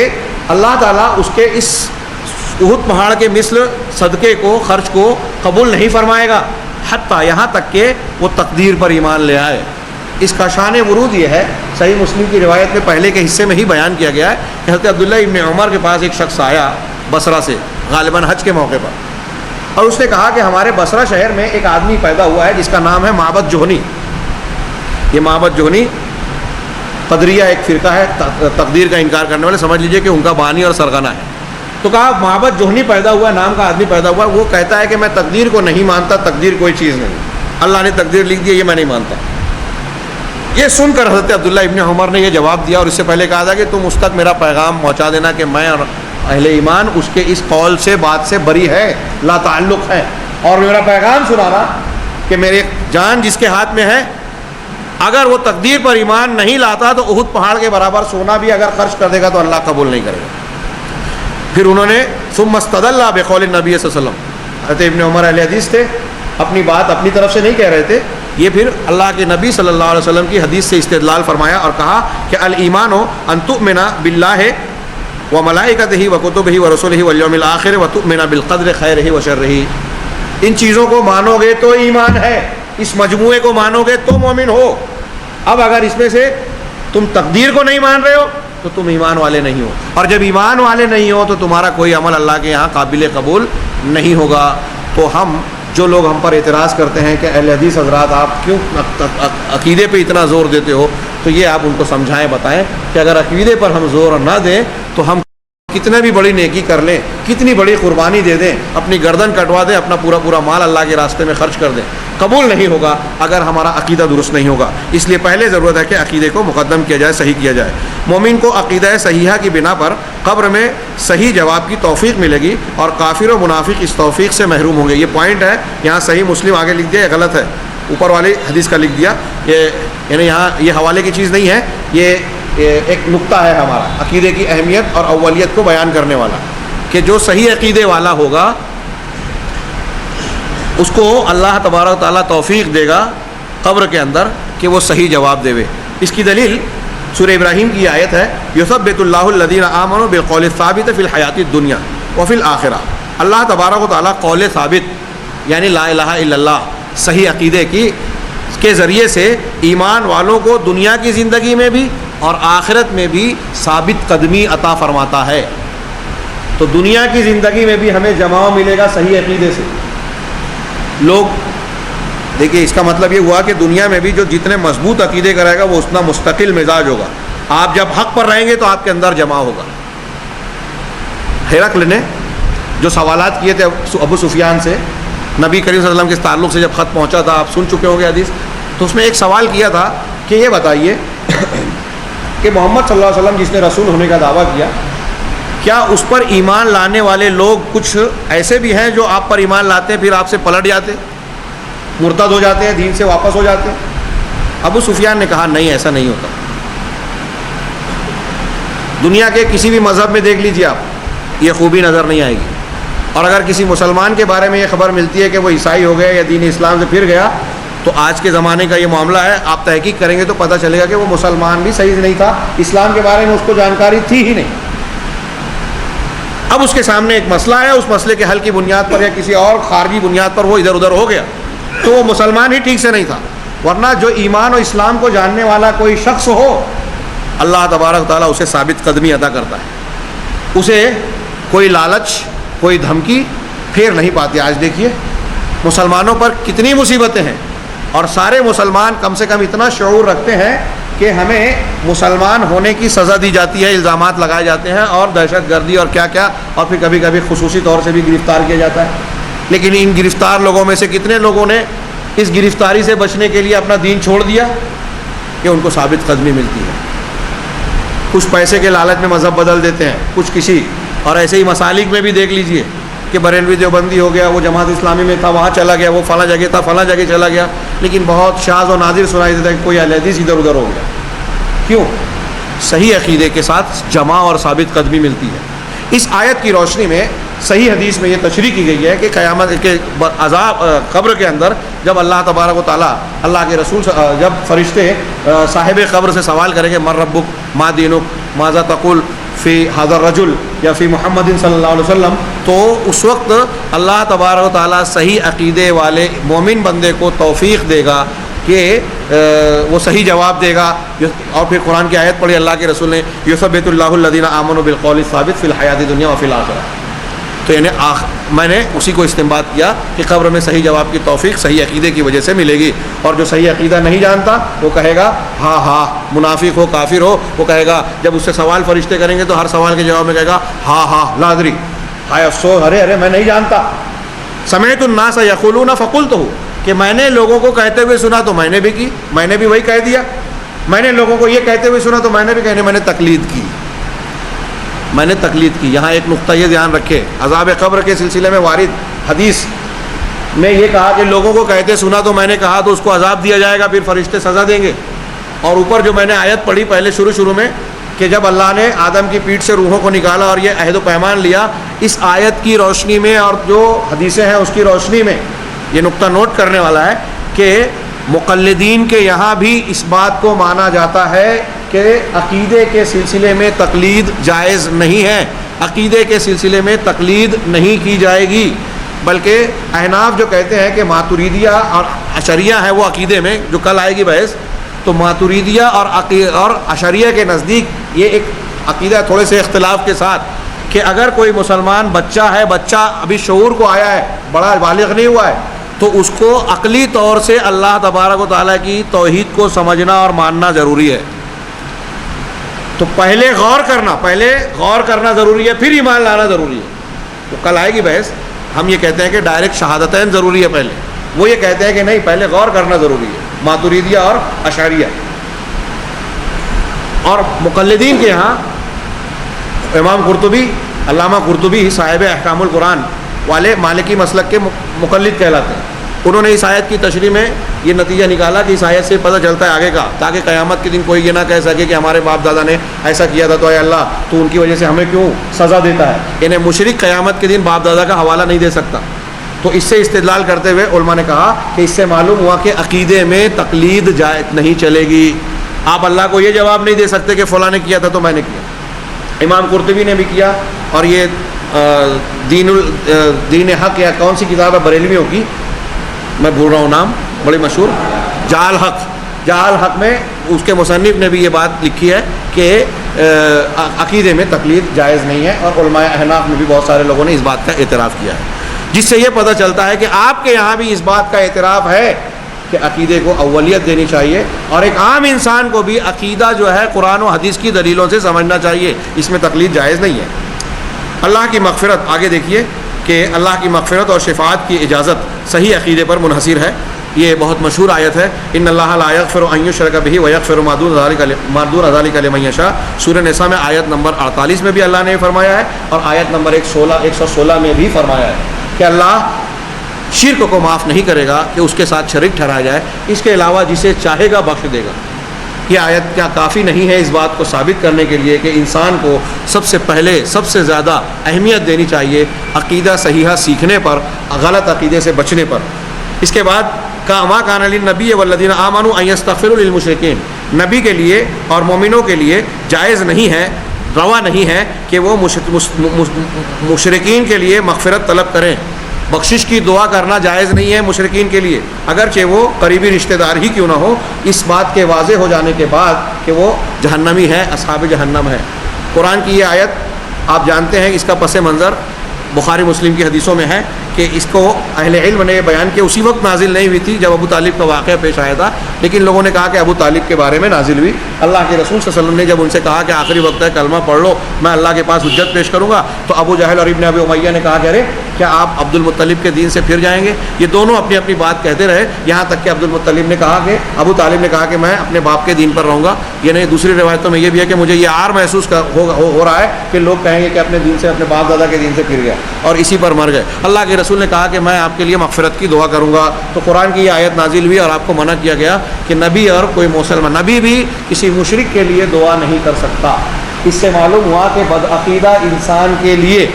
اللہ تعالیٰ اس کے اس احد پہاڑ کے مثل صدقے کو، خرچ کو قبول نہیں فرمائے گا، حتیٰ یہاں تک کہ وہ تقدیر پر ایمان لے آئے۔ اس کا شان ورود یہ ہے، صحیح مسلم کی روایت میں پہلے کے حصے میں ہی بیان کیا گیا ہے کہ حضرت عبداللہ ابن عمر کے پاس ایک شخص آیا بصرہ سے، غالباً حج کے موقع پر، اور اس نے کہا کہ ہمارے بصرہ شہر میں ایک آدمی پیدا ہوا ہے جس کا نام ہے معبد جوہنی. یہ معبد جوہنی قدریہ ایک فرقہ ہے, تقدیر کا انکار کرنے والے, سمجھ لیجئے کہ ان کا بانی اور سرغنہ ہے. تو کہا معبد جوہنی پیدا ہوا, نام کا آدمی پیدا ہوا, وہ کہتا ہے کہ میں تقدیر کو نہیں مانتا, تقدیر کوئی چیز نہیں, اللہ نے تقدیر لکھ دی, یہ میں نہیں مانتا. یہ سن کر حضرت عبداللہ ابن عمر نے یہ جواب دیا, اور اس سے پہلے کہا تھا کہ تم اس تک میرا پیغام پہنچا دینا کہ میں اور اہل ایمان اس کے اس قول سے, بات سے بری ہے, لا تعلق ہے, اور میرا پیغام سنانا کہ میرے جان جس کے ہاتھ میں ہے, اگر وہ تقدیر پر ایمان نہیں لاتا تو احد پہاڑ کے برابر سونا بھی اگر خرچ کر دے گا تو اللہ قبول نہیں کرے گا. پھر انہوں نے ثم استدل بقول النبی صلی اللہ علیہ وسلم, حضرت ابن عمر اہل حدیث تھے, اپنی بات اپنی طرف سے نہیں کہہ رہے تھے, یہ پھر اللہ کے نبی صلی اللہ علیہ وسلم کی حدیث سے استدلال فرمایا اور کہا کہ الایمان ان تؤمن باللہ وملائکتہ وکتبہ ورسلہ والیوم الآخر وتؤمن بالقدر خیرہ وشرہ. ان چیزوں کو مانو گے تو ایمان ہے, اس مجموعے کو مانو گے تو مومن ہو. اب اگر اس میں سے تم تقدیر کو نہیں مان رہے ہو تو تم ایمان والے نہیں ہو, اور جب ایمان والے نہیں ہو تو تمہارا کوئی عمل اللہ کے یہاں قابل قبول نہیں ہوگا. تو ہم جو لوگ ہم پر اعتراض کرتے ہیں کہ اہل حدیث حضرات آپ کیوں عقیدے پہ اتنا زور دیتے ہو, تو یہ آپ ان کو سمجھائیں, بتائیں کہ اگر عقیدے پر ہم زور نہ دیں تو ہم کتنے بھی بڑی نیکی کر لیں, کتنی بڑی قربانی دے دیں, اپنی گردن کٹوا دیں, اپنا پورا مال اللہ کے راستے میں خرچ کر دیں, قبول نہیں ہوگا اگر ہمارا عقیدہ درست نہیں ہوگا. اس لیے پہلے ضرورت ہے کہ عقیدے کو مقدم کیا جائے, صحیح کیا جائے. مومن کو عقیدہ صحیحہ کی بنا پر قبر میں صحیح جواب کی توفیق ملے گی, اور کافر و منافق اس توفیق سے محروم ہوں گے. یہ پوائنٹ ہے, یہاں صحیح مسلم آگے لکھ دیا, یہ غلط ہے, اوپر والی حدیث کا لکھ دیا, یہ یعنی یہاں یہ حوالے کی چیز نہیں ہے, یہ ایک نقطہ ہے ہمارا عقیدے کی اہمیت اور اولیت کو بیان کرنے والا, کہ جو صحیح عقیدے والا ہوگا اس کو اللہ تبارک و تعالیٰ توفیق دے گا قبر کے اندر کہ وہ صحیح جواب دے. اس کی دلیل سورہ ابراہیم کی آیت ہے, یثبت اللہ الذین آمنوا بالقول الثابت فی الحیات الدنیا وفی الآخرہ. اللہ تبارک و تعالیٰ قول ثابت یعنی لا الہ الا اللہ, صحیح عقیدے کے ذریعے سے ایمان والوں کو دنیا کی زندگی میں بھی اور آخرت میں بھی ثابت قدمی عطا فرماتا ہے. تو دنیا کی زندگی میں بھی ہمیں جماؤ ملے گا صحیح عقیدے سے. لوگ دیکھیے, اس کا مطلب یہ ہوا کہ دنیا میں بھی جو جتنے مضبوط عقیدے کا رہے گا وہ اتنا مستقل مزاج ہوگا. آپ جب حق پر رہیں گے تو آپ کے اندر جمع ہوگا. ہرقل نے جو سوالات کیے تھے ابو سفیان سے نبی کریم صلی اللہ علیہ وسلم کے تعلق سے, جب خط پہنچا تھا, آپ سن چکے ہوں گے حدیث, تو اس میں ایک سوال کیا تھا کہ یہ بتائیے کہ محمد صلی اللہ علیہ وسلم جس نے رسول ہونے کا دعویٰ کیا اس پر ایمان لانے والے لوگ کچھ ایسے بھی ہیں جو آپ پر ایمان لاتے ہیں پھر آپ سے پلٹ جاتے, مرتد ہو جاتے ہیں, دین سے واپس ہو جاتے ہیں؟ ابو سفیان نے کہا نہیں, ایسا نہیں ہوتا. دنیا کے کسی بھی مذہب میں دیکھ لیجیے آپ, یہ خوبی نظر نہیں آئے گی. اور اگر کسی مسلمان کے بارے میں یہ خبر ملتی ہے کہ وہ عیسائی ہو گیا یا دین اسلام سے پھر گیا, تو آج کے زمانے کا یہ معاملہ ہے, آپ تحقیق کریں گے تو پتہ چلے گا کہ وہ مسلمان بھی صحیح نہیں تھا, اسلام کے بارے میں اس کو جانکاری تھی ہی نہیں. اب اس کے سامنے ایک مسئلہ ہے, اس مسئلے کے حل کی بنیاد پر یا کسی اور خارجی بنیاد پر وہ ادھر ادھر ہو گیا, تو وہ مسلمان ہی ٹھیک سے نہیں تھا. ورنہ جو ایمان و اسلام کو جاننے والا کوئی شخص ہو, اللہ تبارک تعالیٰ اسے ثابت قدمی عطا کرتا ہے, اسے کوئی لالچ کوئی دھمکی پھیر نہیں پاتی. آج دیکھیے مسلمانوں پر کتنی مصیبتیں ہیں, اور سارے مسلمان کم سے کم اتنا شعور رکھتے ہیں کہ ہمیں مسلمان ہونے کی سزا دی جاتی ہے, الزامات لگائے جاتے ہیں, اور دہشت گردی اور کیا کیا, اور پھر کبھی کبھی خصوصی طور سے بھی گرفتار کیا جاتا ہے. لیکن ان گرفتار لوگوں میں سے کتنے لوگوں نے اس گرفتاری سے بچنے کے لیے اپنا دین چھوڑ دیا کہ ان کو ثابت قدمی ملتی ہے. کچھ پیسے کے لالچ میں مذہب بدل دیتے ہیں, کچھ کسی, اور ایسے ہی مسالک میں بھی دیکھ لیجئے کہ بریلوی دیوبندی ہو گیا, وہ جماعت اسلامی میں تھا وہاں چلا گیا, وہ فلاں جگہ تھا فلاں جگہ چلا گیا, لیکن بہت شاذ و نادر سنائی دیتا ہے کہ کوئی اہل حدیث ادھر ادھر ہو گیا. کیوں؟ صحیح عقیدے کے ساتھ جمع اور ثابت قدمی ملتی ہے. اس آیت کی روشنی میں صحیح حدیث میں یہ تشریح کی گئی ہے کہ قیامت کے عذاب قبر کے اندر جب اللہ تبارک و تعالیٰ, اللہ کے رسول, جب فرشتے صاحب قبر سے سوال کریں گے من ربک ما دینک ماذا تقول فی هذا الرجل یا فی محمد صلی اللہ علیہ وسلم, تو اس وقت اللہ تبارک و تعالیٰ صحیح عقیدے والے مومن بندے کو توفیق دے گا کہ وہ صحیح جواب دے گا. اور پھر قرآن کی آیت پڑھی اللہ کے رسول نے, یثبت اللہ الذین آمنوا بالقول الثابت فی الحیات الدنیا وفی الآخرہ, تو یعنی میں نے اسی کو استنباط کیا کہ قبر میں صحیح جواب کی توفیق صحیح عقیدے کی وجہ سے ملے گی، اور جو صحیح عقیدہ نہیں جانتا وہ کہے گا ہاں ہاں، منافق ہو کافر ہو، وہ کہے گا جب اس سے سوال فرشتے کریں گے تو ہر سوال کے جواب میں کہے گا ہاں ہاں لا ادری، ہائے افسوس، ارے میں نہیں جانتا۔ سمعت الناس یقولون فقلت، کہ میں نے لوگوں کو کہتے ہوئے سنا تو میں نے بھی کی، میں نے بھی وہی کہہ دیا، میں نے لوگوں کو یہ کہتے ہوئے سنا تو میں نے بھی کہنے، میں نے تقلید کی، میں نے تقلید کی۔ یہاں ایک نقطہ یہ دھیان رکھے، عذاب قبر کے سلسلے میں وارد حدیث میں یہ کہا کہ لوگوں کو کہتے سنا تو میں نے کہا تو اس کو عذاب دیا جائے گا، پھر فرشتے سزا دیں گے۔ اور اوپر جو میں نے آیت پڑھی پہلے شروع میں کہ جب اللہ نے آدم کی پیٹھ سے روحوں کو نکالا اور یہ عہد و پیمان لیا، اس آیت کی روشنی میں اور جو حدیثیں ہیں اس کی روشنی میں یہ نقطہ نوٹ کرنے والا ہے کہ مقلدین کے یہاں بھی اس بات کو مانا جاتا ہے کہ عقیدے کے سلسلے میں تقلید جائز نہیں ہے، عقیدے کے سلسلے میں تقلید نہیں کی جائے گی، بلکہ احناف جو کہتے ہیں کہ ماتریدیہ اور اشعریہ ہے وہ عقیدے میں، جو کل آئے گی بحث، تو ماتریدیہ اور اشعریہ کے نزدیک یہ ایک عقیدہ تھوڑے سے اختلاف کے ساتھ کہ اگر کوئی مسلمان بچہ ہے، بچہ ابھی شعور کو آیا ہے، بڑا بالغ نہیں ہوا ہے، تو اس کو عقلی طور سے اللہ تبارک و تعالیٰ کی توحید کو سمجھنا اور ماننا ضروری ہے۔ تو پہلے غور کرنا ضروری ہے، پھر ایمان لانا ضروری ہے۔ تو کل آئے گی بحث، ہم یہ کہتے ہیں کہ ڈائریکٹ شہادتین ضروری ہے پہلے، وہ یہ کہتے ہیں کہ نہیں، پہلے غور کرنا ضروری ہے، ماتریدیہ اور اشعریہ۔ اور مقلدین کے یہاں امام قرطبی، علامہ قرطبی صاحب احکام القرآن والے مالکی مسلک کے مقلد کہلاتے ہیں، انہوں نے اس آیت کی تشریح میں یہ نتیجہ نکالا کہ اس آیت سے پتہ چلتا ہے آگے کا، تاکہ قیامت کے دن کوئی یہ نہ کہہ سکے کہ ہمارے باپ دادا نے ایسا کیا تھا تو اے اللہ تو ان کی وجہ سے ہمیں کیوں سزا دیتا ہے، یعنی مشرک قیامت کے دن باپ دادا کا حوالہ نہیں دے سکتا۔ تو اس سے استدلال کرتے ہوئے علماء نے کہا کہ اس سے معلوم ہوا کہ عقیدے میں تقلید جائز نہیں چلے گی، آپ اللہ کو یہ جواب نہیں دے سکتے کہ فلاں نے کیا تھا تو میں نے کیا۔ امام قرطبی نے بھی کیا، اور یہ دین حق یا کون سی کتاب ہے بریلویوں کی، میں بھول رہا ہوں نام، بڑی مشہور، جعل حق میں اس کے مصنف نے بھی یہ بات لکھی ہے کہ عقیدے میں تقلید جائز نہیں ہے، اور علماء احناف میں بھی بہت سارے لوگوں نے اس بات کا اعتراف کیا ہے، جس سے یہ پتہ چلتا ہے کہ آپ کے یہاں بھی اس بات کا اعتراف ہے کہ عقیدے کو اولیت دینی چاہیے، اور ایک عام انسان کو بھی عقیدہ جو ہے قرآن و حدیث کی دلیلوں سے سمجھنا چاہیے، اس میں تقلید جائز نہیں ہے۔ اللہ کی مغفرت، آگے دیکھیے کہ اللہ کی مغفرت اور شفاعت کی اجازت صحیح عقیدے پر منحصر ہے۔ یہ بہت مشہور آیت ہے، ان اللہ لا یغفر ان یشرک بہ ویغفر ما دون ذلک لمن یشاء، سورہ نساء میں آیت نمبر 48 میں بھی اللہ نے فرمایا ہے، اور آیت نمبر 116 میں بھی فرمایا ہے کہ اللہ شرک کو معاف نہیں کرے گا کہ اس کے ساتھ شریک ٹھہرایا جائے، اس کے علاوہ جسے چاہے گا بخش دے گا۔ یہ آیت کیا کافی نہیں ہے اس بات کو ثابت کرنے کے لیے کہ انسان کو سب سے پہلے سب سے زیادہ اہمیت دینی چاہیے عقیدہ صحیحہ سیکھنے پر، غلط عقیدے سے بچنے پر۔ اس کے بعد ما کان للنبی والذین آمنوا ان یستغفروا للمشرکین، نبی کے لیے اور مومنوں کے لیے جائز نہیں ہے، روا نہیں ہے کہ وہ مشرکین کے لیے مغفرت طلب کریں، بخشش کی دعا کرنا جائز نہیں ہے مشرکین کے لیے، اگرچہ وہ قریبی رشتہ دار ہی کیوں نہ ہو، اس بات کے واضح ہو جانے کے بعد کہ وہ جہنمی ہے، اصحاب جہنم ہے۔ قرآن کی یہ آیت آپ جانتے ہیں، اس کا پس منظر بخاری مسلم کی حدیثوں میں ہے کہ اس کو اہل علم نے بیان کیا، اسی وقت نازل نہیں ہوئی تھی جب ابو طالب کا واقعہ پیش آیا تھا، لیکن لوگوں نے کہا کہ ابو طالب کے بارے میں نازل ہوئی۔ اللہ کے رسول صلی اللہ علیہ وسلم نے جب ان سے کہا کہ آخری وقت ہے، کلمہ پڑھ لو، میں اللہ کے پاس حجت پیش کروں گا، تو ابو جہل اور ابن ابی امیہ نے کہا کہ ارے کیا آپ عبد المطلب کے دین سے پھر جائیں گے؟ یہ دونوں اپنی اپنی بات کہتے رہے، یہاں تک کہ عبد المطلب نے کہا کہ ابو طالب نے کہا کہ میں اپنے باپ کے دین پر رہوں گا۔ یہ نہیں، دوسری روایتوں میں یہ بھی ہے کہ مجھے یہ عار محسوس ہو رہا ہے کہ لوگ کہیں گے کہ اپنے دین سے، اپنے باپ دادا کے دین سے پھر گیا، اور اسی پر مر گئے۔ اللہ کے رسول نے کہا کہ میں آپ کے لیے مغفرت کی دعا کروں گا، تو قرآن کی یہ آیت نازل ہوئی اور آپ کو منع کیا گیا کہ نبی اور کوئی مسلمان، نبی بھی کسی مشرک کے لیے دعا نہیں کر سکتا۔ اس سے معلوم ہوا کہ بدعقیدہ انسان کے لیے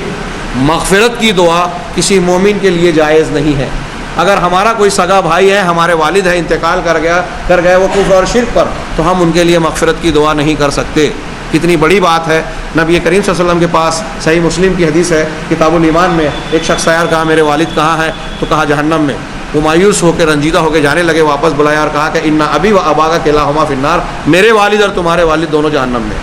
مغفرت کی دعا کسی مومن کے لیے جائز نہیں ہے۔ اگر ہمارا کوئی سگا بھائی ہے، ہمارے والد ہے، انتقال کر گئے وہ کفر اور شرک پر، تو ہم ان کے لیے مغفرت کی دعا نہیں کر سکتے۔ کتنی بڑی بات ہے۔ نبی کریم صلی اللہ علیہ وسلم کے پاس صحیح مسلم کی حدیث ہے، کتاب الایمان میں، ایک شخص آیا اور کہا میرے والد کہاں ہیں؟ تو کہا جہنم میں۔ وہ مایوس ہو کے، رنجیدہ ہو کے جانے لگے، واپس بلایا اور کہا کہ ان ابی و اباک کلاہما فی النار، میرے والد اور تمہارے والد دونوں جہنم میں۔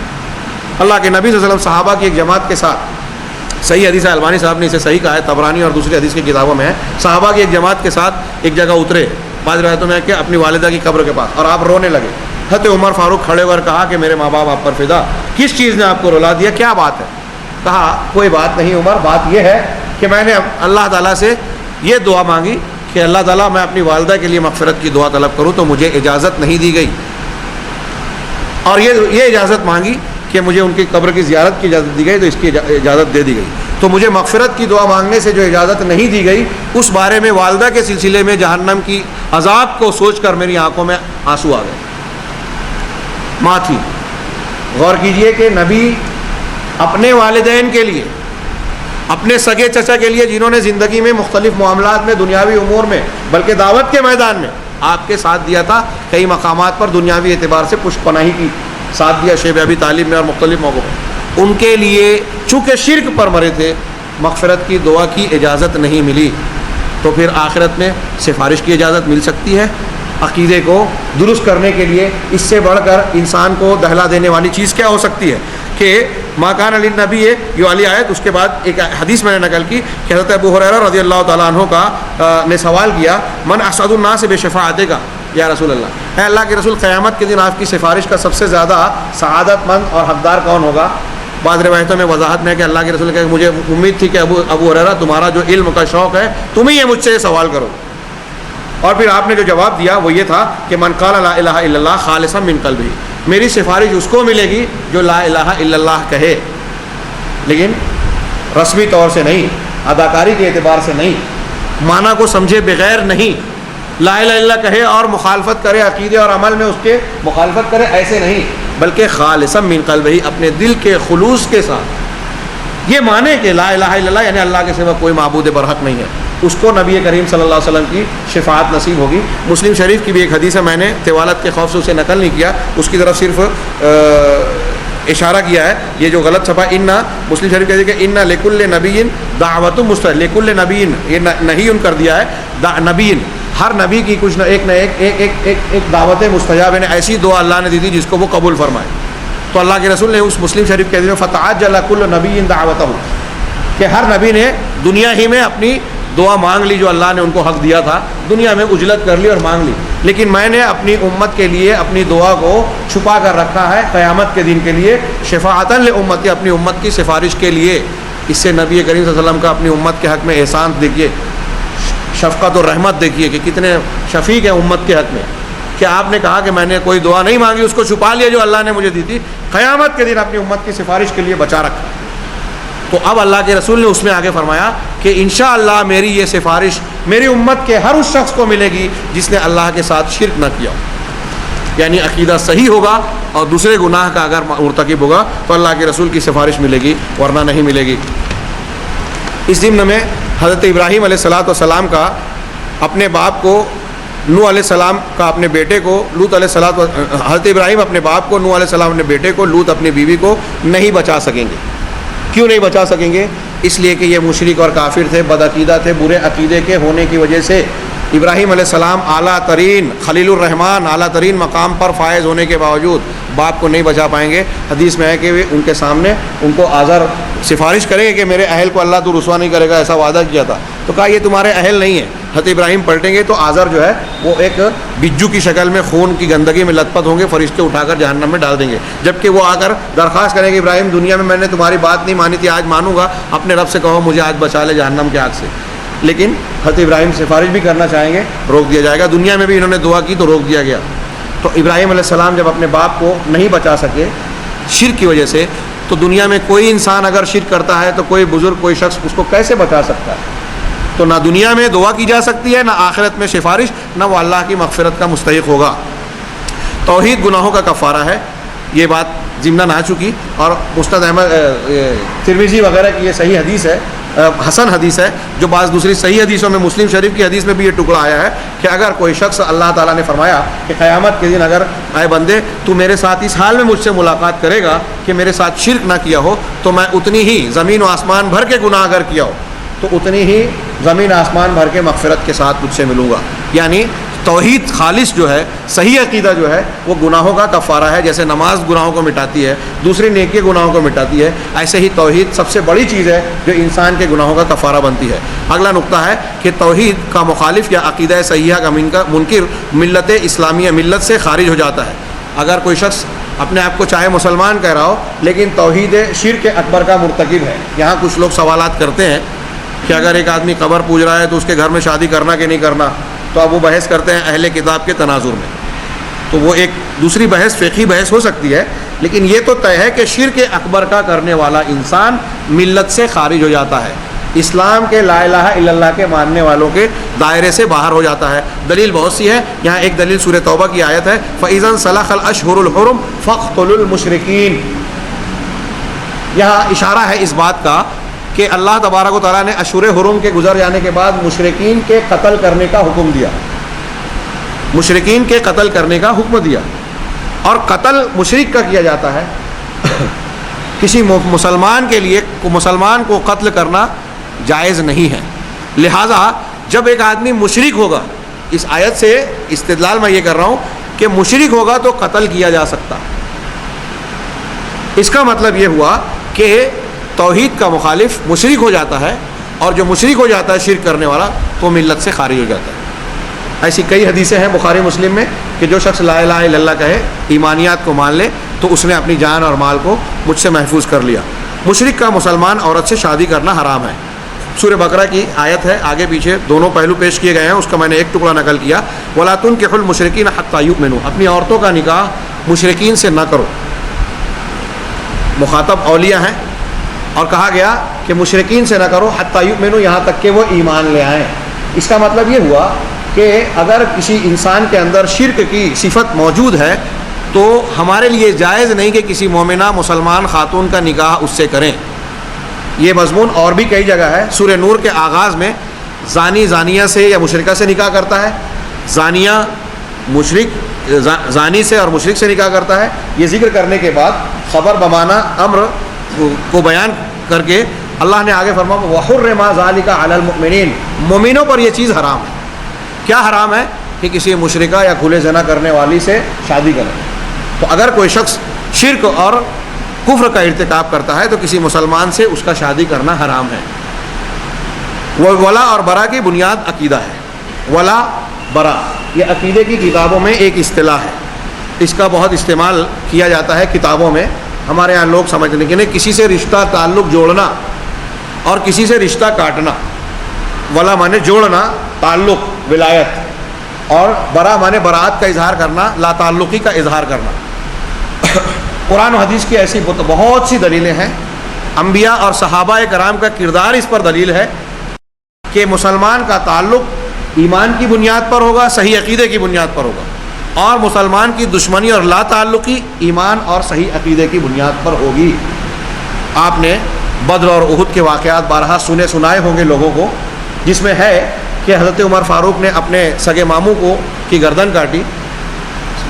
اللہ کے نبی صلی اللہ علیہ وسلم صحابہ کی ایک جماعت کے ساتھ صحیح حدیث ہے، البانی صاحب نے اسے صحیح کہا ہے، طبرانی اور دوسری حدیث کی کتابوں میں ہے، صحابہ کی ایک جماعت کے ساتھ ایک جگہ اترے، بعض روایتوں میں ہے کہ اپنی والدہ کی قبر کے پاس، اور آپ رونے لگے۔ حضرت عمر فاروق کھڑے ہوئے اور کہا کہ میرے ماں باپ آپ پر فدا، کس چیز نے آپ کو رلا دیا، کیا بات ہے؟ کہا کوئی بات نہیں عمر، بات یہ ہے کہ میں نے اللہ تعالیٰ سے یہ دعا مانگی کہ اللہ تعالیٰ میں اپنی والدہ کے لیے مغفرت کی دعا طلب کروں تو مجھے اجازت نہیں دی گئی، اور یہ اجازت مانگی کہ مجھے ان کی قبر کی زیارت کی اجازت دی گئی تو اس کی اجازت دے دی گئی، تو مجھے مغفرت کی دعا مانگنے سے جو اجازت نہیں دی گئی اس بارے میں والدہ کے سلسلے میں جہنم کی عذاب کو سوچ کر میری آنکھوں میں آنسو آ گئے۔ ماں تھی، غور کیجئے کہ نبی اپنے والدین کے لیے، اپنے سگے چچا کے لیے جنہوں نے زندگی میں مختلف معاملات میں، دنیاوی امور میں، بلکہ دعوت کے میدان میں آپ کے ساتھ دیا تھا، کئی مقامات پر دنیاوی اعتبار سے پشت پناہی کی ساتھ دیا، شیب ابی طالب میں اور مختلف موقعوں پر، ان کے لیے چونکہ شرک پر مرے تھے مغفرت کی دعا کی اجازت نہیں ملی، تو پھر آخرت میں سفارش کی اجازت مل سکتی ہے؟ عقیدے کو درست کرنے کے لیے اس سے بڑھ کر انسان کو دہلا دینے والی چیز کیا ہو سکتی ہے کہ ما کان للنبی، یہ والی آیت، اس کے بعد ایک حدیث میں نے نقل کی کہ حضرت ابو ہریرہ رضی اللہ تعالیٰ عنہ کا نے سوال کیا، من اسعد الناس بشفاعتک یا رسول اللہ، اے اللہ کے رسول قیامت کے دن آپ کی سفارش کا سب سے زیادہ سعادت مند اور حقدار کون ہوگا؟ بعض روایتوں میں وضاحت میں ہے کہ اللہ کے رسول نے کہا کہ مجھے امید تھی کہ ابو ہریرہ تمہارا جو علم کا شوق ہے تم ہی یہ مجھ سے سوال کرو، اور پھر آپ نے جو جواب دیا وہ یہ تھا کہ من قال لا الہ الا اللہ خالصا من قلبہ، میری سفارش اس کو ملے گی جو لا الہ الا اللہ کہے، لیکن رسمی طور سے نہیں، اداکاری کے اعتبار سے نہیں، معنی کو سمجھے بغیر نہیں، لا الہ الا اللہ کہے اور مخالفت کرے، عقیدے اور عمل میں اس کے مخالفت کرے، ایسے نہیں، بلکہ خالصا من قلبہ، اپنے دل کے خلوص کے ساتھ یہ مانے کہ لا الہ الا اللہ یعنی اللہ کے سوا کوئی معبود برحق نہیں ہے، اس کو نبی کریم صلی اللہ علیہ وسلم کی شفاعت نصیب ہوگی۔ مسلم شریف کی بھی ایک حدیث ہے، میں نے طوالت کے خوف سے اسے نقل نہیں کیا، اس کی طرف صرف اشارہ کیا ہے، یہ جو غلط چھپا انا، مسلم شریف کہتے ہیں کہ انا لکل نبی دعوت مستجاب، لکل نبی یہ نہیں ان کر دیا ہے، نبی ہر نبی کی کچھ نہ ایک دعوت مستجاب، یعنی ایسی دعا اللہ نے دی تھی جس کو وہ قبول فرمائے، تو اللہ کے رسول نے اس مسلم شریف کے حدیث میں فتعجل کل نبی دعوتہ، کہ ہر نبی نے دنیا ہی میں اپنی دعا مانگ لی جو اللہ نے ان کو حق دیا تھا، دنیا میں اجلت کر لی اور مانگ لی، لیکن میں نے اپنی امت کے لیے اپنی دعا کو چھپا کر رکھا ہے قیامت کے دن کے لیے، شفاعتاً لامتی، اپنی امت کی سفارش کے لیے۔ اس سے نبی کریم صلی اللہ علیہ وسلم کا اپنی امت کے حق میں احسان دیکھیے، شفقت اور رحمت دیکھیے کہ کتنے شفیق ہیں امت کے حق میں، کہ آپ نے کہا کہ میں نے کوئی دعا نہیں مانگی، اس کو چھپا لیا جو اللہ نے مجھے دی تھی، قیامت کے دن اپنی امت کی سفارش کے لیے بچا رکھا۔ تو اب اللہ کے رسول نے اس میں آگے فرمایا کہ انشاءاللہ میری یہ سفارش میری امت کے ہر اس شخص کو ملے گی جس نے اللہ کے ساتھ شرک نہ کیا، یعنی عقیدہ صحیح ہوگا اور دوسرے گناہ کا اگر مرتکب ہوگا تو اللہ کے رسول کی سفارش ملے گی، ورنہ نہیں ملے گی۔ اس ضمن میں حضرت ابراہیم علیہ السلام کا اپنے باپ کو، نوح علیہ السلام کا اپنے بیٹے کو، لوط علیہ السلام، حضرت ابراہیم اپنے باپ کو، نوح علیہ السلام اپنے بیٹے کو، لوط اپنی بیوی کو نہیں بچا سکیں گے۔ کیوں نہیں بچا سکیں گے؟ اس لیے کہ یہ مشرک اور کافر تھے، بدعقیدہ تھے، برے عقیدے کے ہونے کی وجہ سے ابراہیم علیہ السلام اعلیٰ ترین خلیل الرحمن، اعلیٰ ترین مقام پر فائز ہونے کے باوجود باپ کو نہیں بچا پائیں گے۔ حدیث میں ہے کہ ان کے سامنے ان کو آزر سفارش کریں گے کہ میرے اہل کو اللہ تو رسوا نہیں کرے گا، ایسا وعدہ کیا تھا، تو کہا یہ تمہارے اہل نہیں ہے۔ حضرت ابراہیم پلٹیں گے تو آزر جو ہے وہ ایک بجو کی شکل میں خون کی گندگی میں لت پت ہوں گے، فرشتے اٹھا کر جہنم میں ڈال دیں گے، جبکہ وہ آ کر درخواست کریں گے ابراہیم دنیا میں نے تمہاری بات نہیں مانی تھی، آج مانوں گا، اپنے رب سے کہو مجھے آج بچا لے جہنم کے آگ سے۔ لیکن حضرت ابراہیم سفارش بھی کرنا چاہیں گے، روک دیا جائے گا، دنیا میں بھی انہوں نے دعا کی تو روک دیا گیا۔ تو ابراہیم علیہ السلام جب اپنے باپ کو نہیں بچا سکے شرک کی وجہ سے، تو دنیا میں کوئی انسان اگر شرک کرتا ہے تو کوئی بزرگ، کوئی شخص اس کو کیسے بچا سکتا ہے؟ تو نہ دنیا میں دعا کی جا سکتی ہے، نہ آخرت میں سفارش، نہ وہ اللہ کی مغفرت کا مستحق ہوگا۔ توحید گناہوں کا کفارہ ہے، یہ بات ضمناً آ چکی، اور مسند احمد ترمذی وغیرہ کی یہ صحیح حدیث ہے، حسن حدیث ہے، جو بعض دوسری صحیح حدیثوں میں، مسلم شریف کی حدیث میں بھی یہ ٹکڑا آیا ہے کہ اگر کوئی شخص، اللہ تعالیٰ نے فرمایا کہ قیامت کے دن اگر اے بندے تو میرے ساتھ اس حال میں مجھ سے ملاقات کرے گا کہ میرے ساتھ شرک نہ کیا ہو، تو میں اتنی ہی زمین و آسمان بھر کے گناہ اگر کیا ہو تو اتنی ہی زمین آسمان بھر کے مغفرت کے ساتھ مجھ سے ملوں گا، یعنی توحید خالص جو ہے، صحیح عقیدہ جو ہے، وہ گناہوں کا کفارہ ہے. جیسے نماز گناہوں کو مٹاتی ہے، دوسری نیکی گناہوں کو مٹاتی ہے، ایسے ہی توحید سب سے بڑی چیز ہے جو انسان کے گناہوں کا کفارہ بنتی ہے. اگلا نقطہ ہے کہ توحید کا مخالف یا عقیدہ صحیحہ کا منکر ملت اسلامیہ، ملت سے خارج ہو جاتا ہے. اگر کوئی شخص اپنے آپ کو چاہے مسلمان کہہ رہا ہو لیکن توحید شرک اکبر کا مرتکب ہے. یہاں کچھ لوگ سوالات کرتے ہیں کہ اگر ایک آدمی قبر پوج رہا ہے تو اس کے گھر میں شادی کرنا کہ نہیں کرنا، تو اب وہ بحث کرتے ہیں اہل کتاب کے تناظر میں. تو وہ ایک دوسری بحث، فقہی بحث ہو سکتی ہے، لیکن یہ تو طے ہے کہ شرک اکبر کا کرنے والا انسان ملت سے خارج ہو جاتا ہے، اسلام کے لا الہ الا اللہ کے ماننے والوں کے دائرے سے باہر ہو جاتا ہے. دلیل بہت سی ہے. یہاں ایک دلیل سورہ توبہ کی آیت ہے فَإِذَا انْسَلَخَ الْأَشْهُرُ الْحُرُمُ فَاقْتُلُوا الْمُشْرِكِينَ. یہاں اشارہ ہے اس بات کا کہ اللہ تبارک و تعالیٰ نے اشہر حرم کے گزر جانے کے بعد مشرکین کے قتل کرنے کا حکم دیا، مشرکین کے قتل کرنے کا حکم دیا. اور قتل مشرک کا کیا جاتا ہے. کسی مسلمان کے لیے مسلمان کو قتل کرنا جائز نہیں ہے. لہٰذا جب ایک آدمی مشرک ہوگا، اس آیت سے استدلال میں یہ کر رہا ہوں کہ مشرک ہوگا تو قتل کیا جا سکتا. اس کا مطلب یہ ہوا کہ توحید کا مخالف مشرک ہو جاتا ہے، اور جو مشرک ہو جاتا ہے شرک کرنے والا تو ملت سے خارج ہو جاتا ہے. ایسی کئی حدیثیں ہیں بخاری مسلم میں کہ جو شخص لا الہ الا اللہ کہے، ایمانیات کو مان لے، تو اس نے اپنی جان اور مال کو مجھ سے محفوظ کر لیا. مشرک کا مسلمان عورت سے شادی کرنا حرام ہے. سورہ بقرہ کی آیت ہے، آگے پیچھے دونوں پہلو پیش کیے گئے ہیں، اس کا میں نے ایک ٹکڑا نقل کیا. وَلَا تُنْكِحُوا الْمُشْرِكِينَ حَتَّىٰ يُؤْمِنُوا. اپنی عورتوں کا نکاح مشرکین سے نہ کرو. مخاطب اولیاء ہیں، اور کہا گیا کہ مشرکین سے نہ کرو حتیٰ یؤمنوا، یہاں تک کہ وہ ایمان لے آئیں. اس کا مطلب یہ ہوا کہ اگر کسی انسان کے اندر شرک کی صفت موجود ہے تو ہمارے لیے جائز نہیں کہ کسی مومنہ مسلمان خاتون کا نکاح اس سے کریں. یہ مضمون اور بھی کئی جگہ ہے. سورہ نور کے آغاز میں زانی زانیہ سے یا مشرکہ سے نکاح کرتا ہے، زانیہ مشرک زانی سے اور مشرک سے نکاح کرتا ہے. یہ ذکر کرنے کے بعد خبر بمانا امر کو بیان کر کے اللہ نے آگے فرمایا وَحُرِّمَ ذَلِكَ عَلَى الْمُؤْمِنِينَ. مومنوں پر یہ چیز حرام ہے. کیا حرام ہے؟ کہ کسی مشرکہ یا کھلے زنا کرنے والی سے شادی کرے. تو اگر کوئی شخص شرک اور کفر کا ارتکاب کرتا ہے تو کسی مسلمان سے اس کا شادی کرنا حرام ہے. وہ ولا اور برا کی بنیاد عقیدہ ہے. ولا برا یہ عقیدے کی کتابوں میں ایک اصطلاح ہے. اس کا بہت استعمال کیا جاتا ہے کتابوں میں. ہمارے یہاں لوگ سمجھتے ہیں کہ نہیں، کسی سے رشتہ تعلق جوڑنا اور کسی سے رشتہ کاٹنا. ولا مانے جوڑنا، تعلق ولایت، اور برا مانے براءت کا اظہار کرنا، لا تعلقی کا اظہار کرنا. قرآن و حدیث کی ایسی بہت سی دلیلیں ہیں. انبیاء اور صحابہ کرام کا کردار اس پر دلیل ہے کہ مسلمان کا تعلق ایمان کی بنیاد پر ہوگا، صحیح عقیدے کی بنیاد پر ہوگا، اور مسلمان کی دشمنی اور لا تعلقی ایمان اور صحیح عقیدے کی بنیاد پر ہوگی. آپ نے بدر اور احد کے واقعات بارہا سنائے ہوں گے لوگوں کو، جس میں ہے کہ حضرت عمر فاروق نے اپنے سگے ماموں کی گردن کاٹی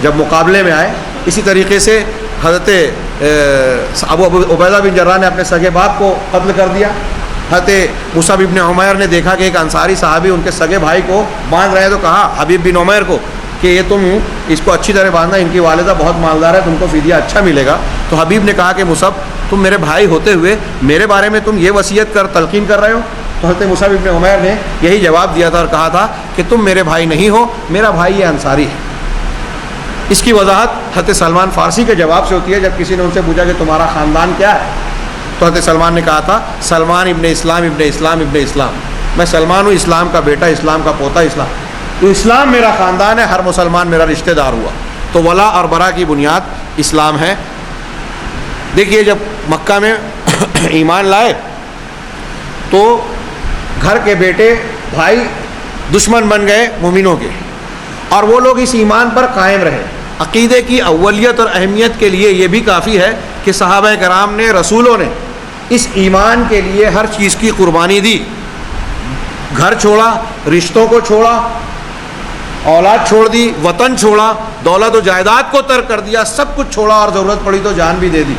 جب مقابلے میں آئے. اسی طریقے سے حضرت ابو عبیدہ بن جراح نے اپنے سگے باپ کو قتل کر دیا. حضرت مصعب بن عمیر نے دیکھا کہ ایک انصاری صحابی ان کے سگے بھائی کو باندھ رہے ہیں، تو کہا حبیب بن عمیر کو کہ یہ تم اس کو اچھی طرح باندھنا، ان کی والدہ بہت مالدار ہے، تم کو فدیہ اچھا ملے گا. تو حبیب نے کہا کہ مصعب تم میرے بھائی ہوتے ہوئے میرے بارے میں تم یہ وصیت کر تلقین کر رہے ہو. تو حضرت مصعب بن عمیر نے یہی جواب دیا تھا اور کہا تھا کہ تم میرے بھائی نہیں ہو، میرا بھائی یہ انصاری ہے. اس کی وضاحت حضرت سلمان فارسی کے جواب سے ہوتی ہے. جب کسی نے ان سے پوچھا کہ تمہارا خاندان کیا ہے، تو حضرت سلمان نے کہا تھا سلمان ابن اسلام ابن اسلام ابن اسلام. میں سلمان ہوں، اسلام کا بیٹا، اسلام کا پوتا، اسلام. تو اسلام میرا خاندان ہے، ہر مسلمان میرا رشتہ دار ہوا. تو ولا اور برا کی بنیاد اسلام ہے. دیکھیے جب مکہ میں ایمان لائے تو گھر کے بیٹے بھائی دشمن بن گئے مومنوں کے، اور وہ لوگ اس ایمان پر قائم رہے. عقیدے کی اولیت اور اہمیت کے لیے یہ بھی کافی ہے کہ صحابہ کرام نے، رسولوں نے اس ایمان کے لیے ہر چیز کی قربانی دی. گھر چھوڑا، رشتوں کو چھوڑا، اولاد چھوڑ دی، وطن چھوڑا، دولت و جائیداد کو ترک کر دیا، سب کچھ چھوڑا، اور ضرورت پڑی تو جان بھی دے دی.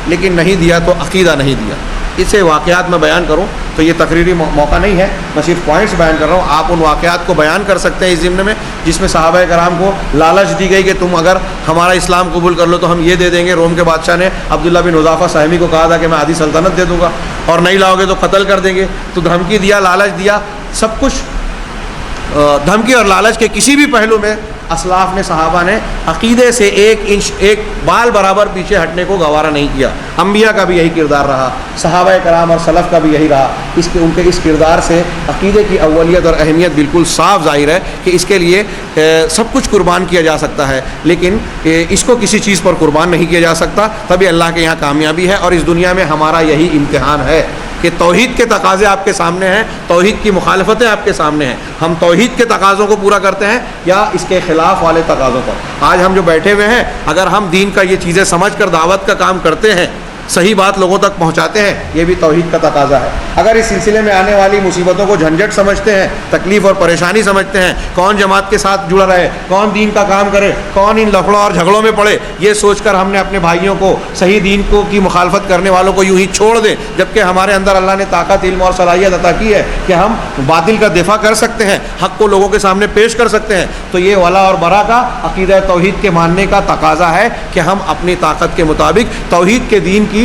لیکن نہیں دیا تو عقیدہ نہیں دیا. اسے واقعات میں بیان کروں تو یہ تقریری موقع نہیں ہے، میں صرف پوائنٹس بیان کر رہا ہوں. آپ ان واقعات کو بیان کر سکتے ہیں اس ضمن میں جس میں صحابہ کرام کو لالچ دی گئی کہ تم اگر ہمارا اسلام قبول کر لو تو ہم یہ دے دیں گے. روم کے بادشاہ نے عبداللہ بن حذافہ سہمی کو کہا تھا کہ میں آدھی سلطنت دے دوں گا اور نہیں لاؤ گے تو قتل کر دیں گے، تو دھمکی دیا، لالچ دیا، سب کچھ دھمکی اور لالچ کے کسی بھی پہلو میں اسلاف نے، صحابہ نے عقیدے سے ایک بال برابر پیچھے ہٹنے کو گوارا نہیں کیا. انبیاء کا بھی یہی کردار رہا، صحابہ کرام اور سلف کا بھی یہی رہا. ان کے اس کردار سے عقیدے کی اولیت اور اہمیت بالکل صاف ظاہر ہے کہ اس کے لیے سب کچھ قربان کیا جا سکتا ہے، لیکن اس کو کسی چیز پر قربان نہیں کیا جا سکتا. تبھی اللہ کے یہاں کامیابی ہے. اور اس دنیا میں ہمارا یہی امتحان ہے کہ توحید کے تقاضے آپ کے سامنے ہیں، توحید کی مخالفتیں آپ کے سامنے ہیں. ہم توحید کے تقاضوں کو پورا کرتے ہیں یا اس کے خلاف والے تقاضوں پر. آج ہم جو بیٹھے ہوئے ہیں، اگر ہم دین کا یہ چیزیں سمجھ کر دعوت کا کام کرتے ہیں، صحیح بات لوگوں تک پہنچاتے ہیں، یہ بھی توحید کا تقاضا ہے. اگر اس سلسلے میں آنے والی مصیبتوں کو جھنجھٹ سمجھتے ہیں، تکلیف اور پریشانی سمجھتے ہیں، کون جماعت کے ساتھ جڑا رہے، کون دین کا کام کرے، کون ان لفڑوں اور جھگڑوں میں پڑے، یہ سوچ کر ہم نے اپنے بھائیوں کو، صحیح دین کو کی مخالفت کرنے والوں کو یوں ہی چھوڑ دیں، جبکہ ہمارے اندر اللہ نے طاقت، علم اور صلاحیت عطا کی ہے کہ ہم باطل کا دفاع کر سکتے ہیں، حق کو لوگوں کے سامنے پیش کر سکتے ہیں. تو یہ ولا اور برا کا عقیدہ توحید کے ماننے کا تقاضا ہے کہ ہم اپنی طاقت کے مطابق توحید کے دین کی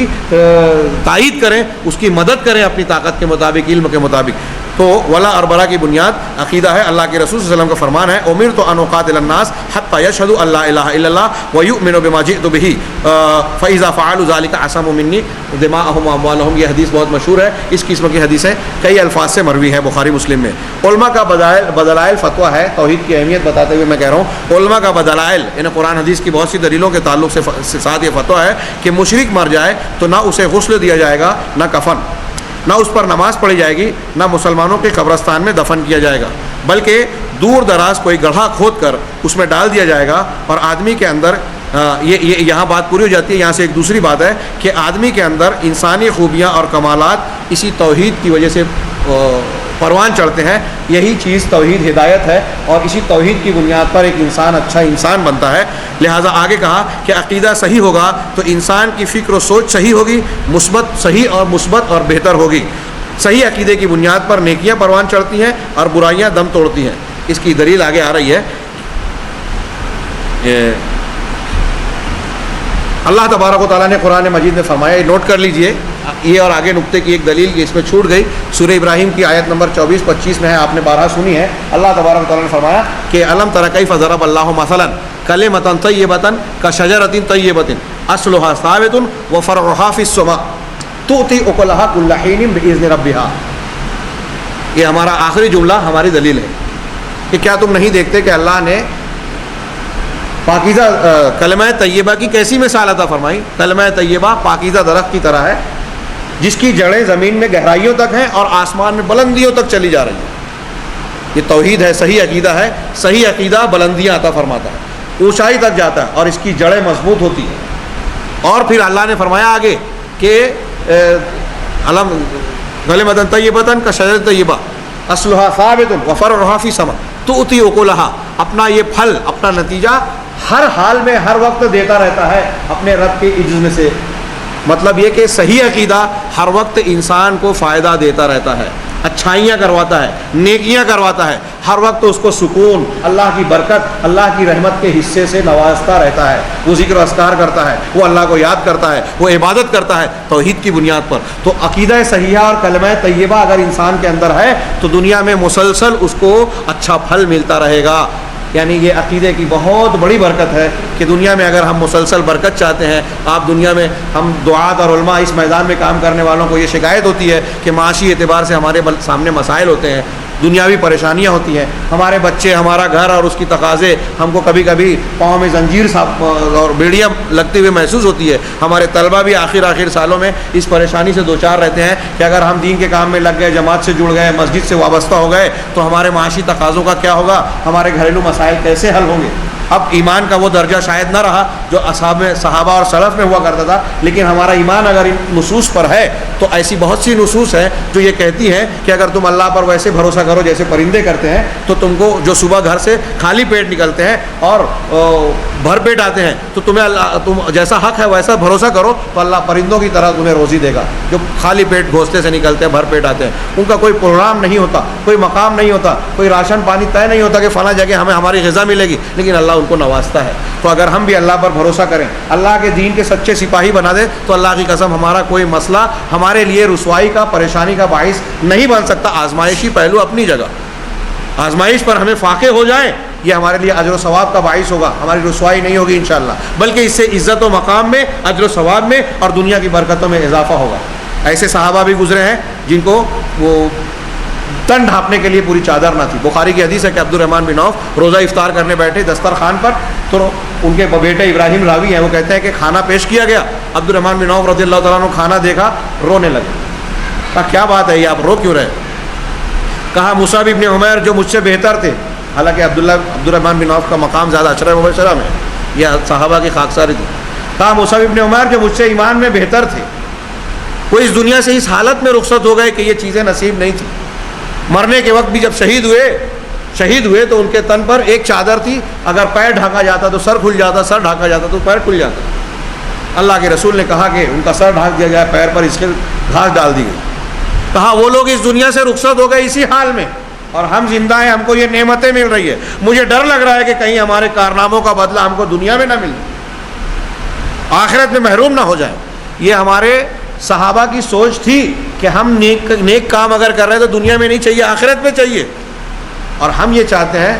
تائید کریں، اس کی مدد کریں اپنی طاقت کے مطابق، علم کے مطابق. تو ولا اور برا کی بنیاد عقیدہ ہے. اللہ کے رسول صلی اللہ علیہ وسلم کا فرمان ہے، امرت ان اقاتل الناس حتى يشهدوا ان لا الہ الا اللہ ويؤمنوا بما جئت به فاذا فعلوا ذلك عصموا مني دماءهم واموالهم. یہ حدیث بہت مشہور ہے، اس قسم کی حدیثیں کئی الفاظ سے مروی ہے بخاری مسلم میں. علماء کا بدلائل فتویٰ ہے، توحید کی اہمیت بتاتے ہوئے میں کہہ رہا ہوں، علماء کا بدلائل یعنی قرآن حدیث کی بہت سی دلیلوں کے تعلق سے ساتھ یہ فتویٰ ہے کہ مشرک مر جائے تو نہ اسے غسل دیا جائے گا، نہ کفن، نہ اس پر نماز پڑھی جائے گی، نہ مسلمانوں کے قبرستان میں دفن کیا جائے گا، بلکہ دور دراز کوئی گڑھا کھود کر اس میں ڈال دیا جائے گا. اور آدمی کے اندر یہاں بات پوری ہو جاتی ہے. یہاں سے ایک دوسری بات ہے کہ آدمی کے اندر انسانی خوبیاں اور کمالات اسی توحید کی وجہ سے پروان چڑھتے ہیں. یہی چیز توحید ہدایت ہے، اور اسی توحید کی بنیاد پر ایک انسان اچھا انسان بنتا ہے. لہٰذا آگے کہا کہ عقیدہ صحیح ہوگا تو انسان کی فکر و سوچ صحیح ہوگی، صحیح اور مثبت اور بہتر ہوگی. صحیح عقیدے کی بنیاد پر نیکیاں پروان چڑھتی ہیں اور برائیاں دم توڑتی ہیں. اس کی دلیل آگے آ رہی ہے. اللہ تبارک و تعالیٰ نے قرآن مجید میں فرمایا، نوٹ کر لیجئے یہ اور آگے نقطے کی ایک دلیل اس میں چھوٹ گئی. سورہ ابراہیم کی آیت نمبر 24-25 میں ہے، آپ نے بارہا سنی ہے. اللہ تبارک و تعالیٰ نے فرمایا کہ الم تر کیف ضرب اللہ مثلا کلمۃ طیبۃ کشجرۃ طیبۃ اصلها ثابت وفرعها فی السماء تؤتی اکلها کل حین باذن ربها. یہ ہمارا آخری جملہ ہماری دلیل ہے کہ کیا تم نہیں دیکھتے کہ اللہ نے پاکیزہ کلمہ طیبہ کی کیسی مثال عطا فرمائی. کلمہ طیبہ پاکیزہ درخت کی طرح ہے جس کی جڑیں زمین میں گہرائیوں تک ہیں اور آسمان میں بلندیوں تک چلی جا رہی ہیں. یہ توحید ہے، صحیح عقیدہ ہے. صحیح عقیدہ بلندیاں عطا فرماتا ہے، اونچائی تک جاتا ہے اور اس کی جڑیں مضبوط ہوتی ہیں. اور پھر اللہ نے فرمایا آگے کہ کلمۃ طیبۃ کشجرۃ طیبہ اصلها ثابت وفرعها فی السماء تؤتی اکلها. اپنا یہ پھل، اپنا نتیجہ ہر حال میں ہر وقت دیتا رہتا ہے اپنے رب کے عجز میں سے. مطلب یہ کہ صحیح عقیدہ ہر وقت انسان کو فائدہ دیتا رہتا ہے، اچھائیاں کرواتا ہے، نیکیاں کرواتا ہے، ہر وقت اس کو سکون، اللہ کی برکت، اللہ کی رحمت کے حصے سے نوازتا رہتا ہے. وہ ذکر و اذکار کرتا ہے، وہ اللہ کو یاد کرتا ہے، وہ عبادت کرتا ہے توحید کی بنیاد پر. تو عقیدہ صحیحہ اور کلمہ طیبہ اگر انسان کے اندر ہے تو دنیا میں مسلسل اس کو اچھا پھل ملتا رہے گا. یعنی یہ عقیدے کی بہت بڑی برکت ہے کہ دنیا میں اگر ہم مسلسل برکت چاہتے ہیں. آپ دنیا میں ہم دعات اور علماء اس میدان میں کام کرنے والوں کو یہ شکایت ہوتی ہے کہ معاشی اعتبار سے ہمارے سامنے مسائل ہوتے ہیں، دنیاوی پریشانیاں ہوتی ہیں. ہمارے بچے، ہمارا گھر اور اس کی تقاضے ہم کو کبھی کبھی پاؤں میں زنجیر اور بیڑیاں لگتے ہوئے محسوس ہوتی ہے. ہمارے طلبہ بھی آخر سالوں میں اس پریشانی سے دوچار رہتے ہیں کہ اگر ہم دین کے کام میں لگ گئے، جماعت سے جڑ گئے، مسجد سے وابستہ ہو گئے تو ہمارے معاشی تقاضوں کا کیا ہوگا، ہمارے گھریلو مسائل کیسے حل ہوں گے. اب ایمان کا وہ درجہ شاید نہ رہا جو صحابہ اور سلف میں ہوا کرتا تھا، لیکن ہمارا ایمان اگر ان نصوص پر ہے تو ایسی بہت سی نصوص ہیں جو یہ کہتی ہیں کہ اگر تم اللہ پر ویسے بھروسہ کرو جیسے پرندے کرتے ہیں تو تم کو جو صبح گھر سے خالی پیٹ نکلتے ہیں اور بھر پیٹ آتے ہیں تو تم جیسا حق ہے ویسا بھروسہ کرو تو اللہ پرندوں کی طرح تمہیں روزی دے گا جو خالی پیٹ گھونسلے سے نکلتے ہیں، بھر پیٹ آتے ہیں۔ ان کا کوئی پروگرام نہیں ہوتا، کوئی مقام نہیں ہوتا، کوئی راشن پانی طے نہیں ہوتا کہ فلاں جگہ ہمیں ہماری غذا ملے گی، لیکن اللہ ان کو نوازتا ہے۔ تو اگر ہم بھی اللہ پر بھروسہ کریں، اللہ کے دین کے سچے سپاہی بنا دیں تو اللہ کی قسم ہمارا کوئی مسئلہ ہمارے لیے رسوائی کا، پریشانی کا باعث نہیں بن سکتا۔ آزمائشی پہلو اپنی جگہ، آزمائش پر ہمیں فاقے ہو جائیں یہ ہمارے لیے اجر و ثواب کا باعث ہوگا، ہماری رسوائی نہیں ہوگی انشاءاللہ، بلکہ اس سے عزت و مقام میں، اجر و ثواب میں اور دنیا کی برکتوں میں اضافہ ہوگا۔ ایسے صحابہ بھی گزرے ہیں جن کو وہ تن ڈھانپنے کے لیے پوری چادر نہ تھی۔ بخاری کی حدیث ہے کہ عبد الرحمن بن عوف روزہ افطار کرنے بیٹھے دسترخوان پر، تو ان کے بیٹے ابراہیم راوی ہیں، وہ کہتے ہیں کہ کھانا پیش کیا گیا، عبد الرحمن بن عوف رضی اللہ تعالیٰ عنہ کھانا دیکھا، رونے لگے۔ کہا کیا بات ہے یہ آپ رو کیوں رہے؟ کہا مصعب ابن عمیر جو مجھ سے بہتر تھے، حالانکہ عبد الرحمن بن عوف کا مقام زیادہ عشرہ مبشرہ میں، یہ صحابہ کی خاکساری تھی۔ کہا مصعب ابن عمیر جو مجھ سے ایمان میں بہتر تھے، وہ اس دنیا سے اس حالت میں رخصت ہو گئے کہ یہ چیزیں نصیب نہیں تھیں۔ مرنے کے وقت بھی جب شہید ہوئے تو ان کے تن پر ایک چادر تھی، اگر پیر ڈھانکا جاتا تو سر کھل جاتا، سر ڈھانکا جاتا تو پیر کھل جاتا۔ اللہ کے رسول نے کہا کہ ان کا سر ڈھانک دیا جائے، پیر پر اس کے گھاس ڈال دی گئی۔ کہا وہ لوگ اس دنیا سے رخصت ہو گئے اسی حال میں، اور ہم زندہ ہیں، ہم کو یہ نعمتیں مل رہی ہے، مجھے ڈر لگ رہا ہے کہ کہیں ہمارے کارناموں کا بدلہ ہم کو دنیا میں نہ مل، آخرت میں محروم نہ ہو جائے۔ یہ ہمارے صحابہ کی سوچ تھی کہ ہم نیک کام اگر کر رہے ہیں تو دنیا میں نہیں چاہیے، آخرت میں چاہیے، اور ہم یہ چاہتے ہیں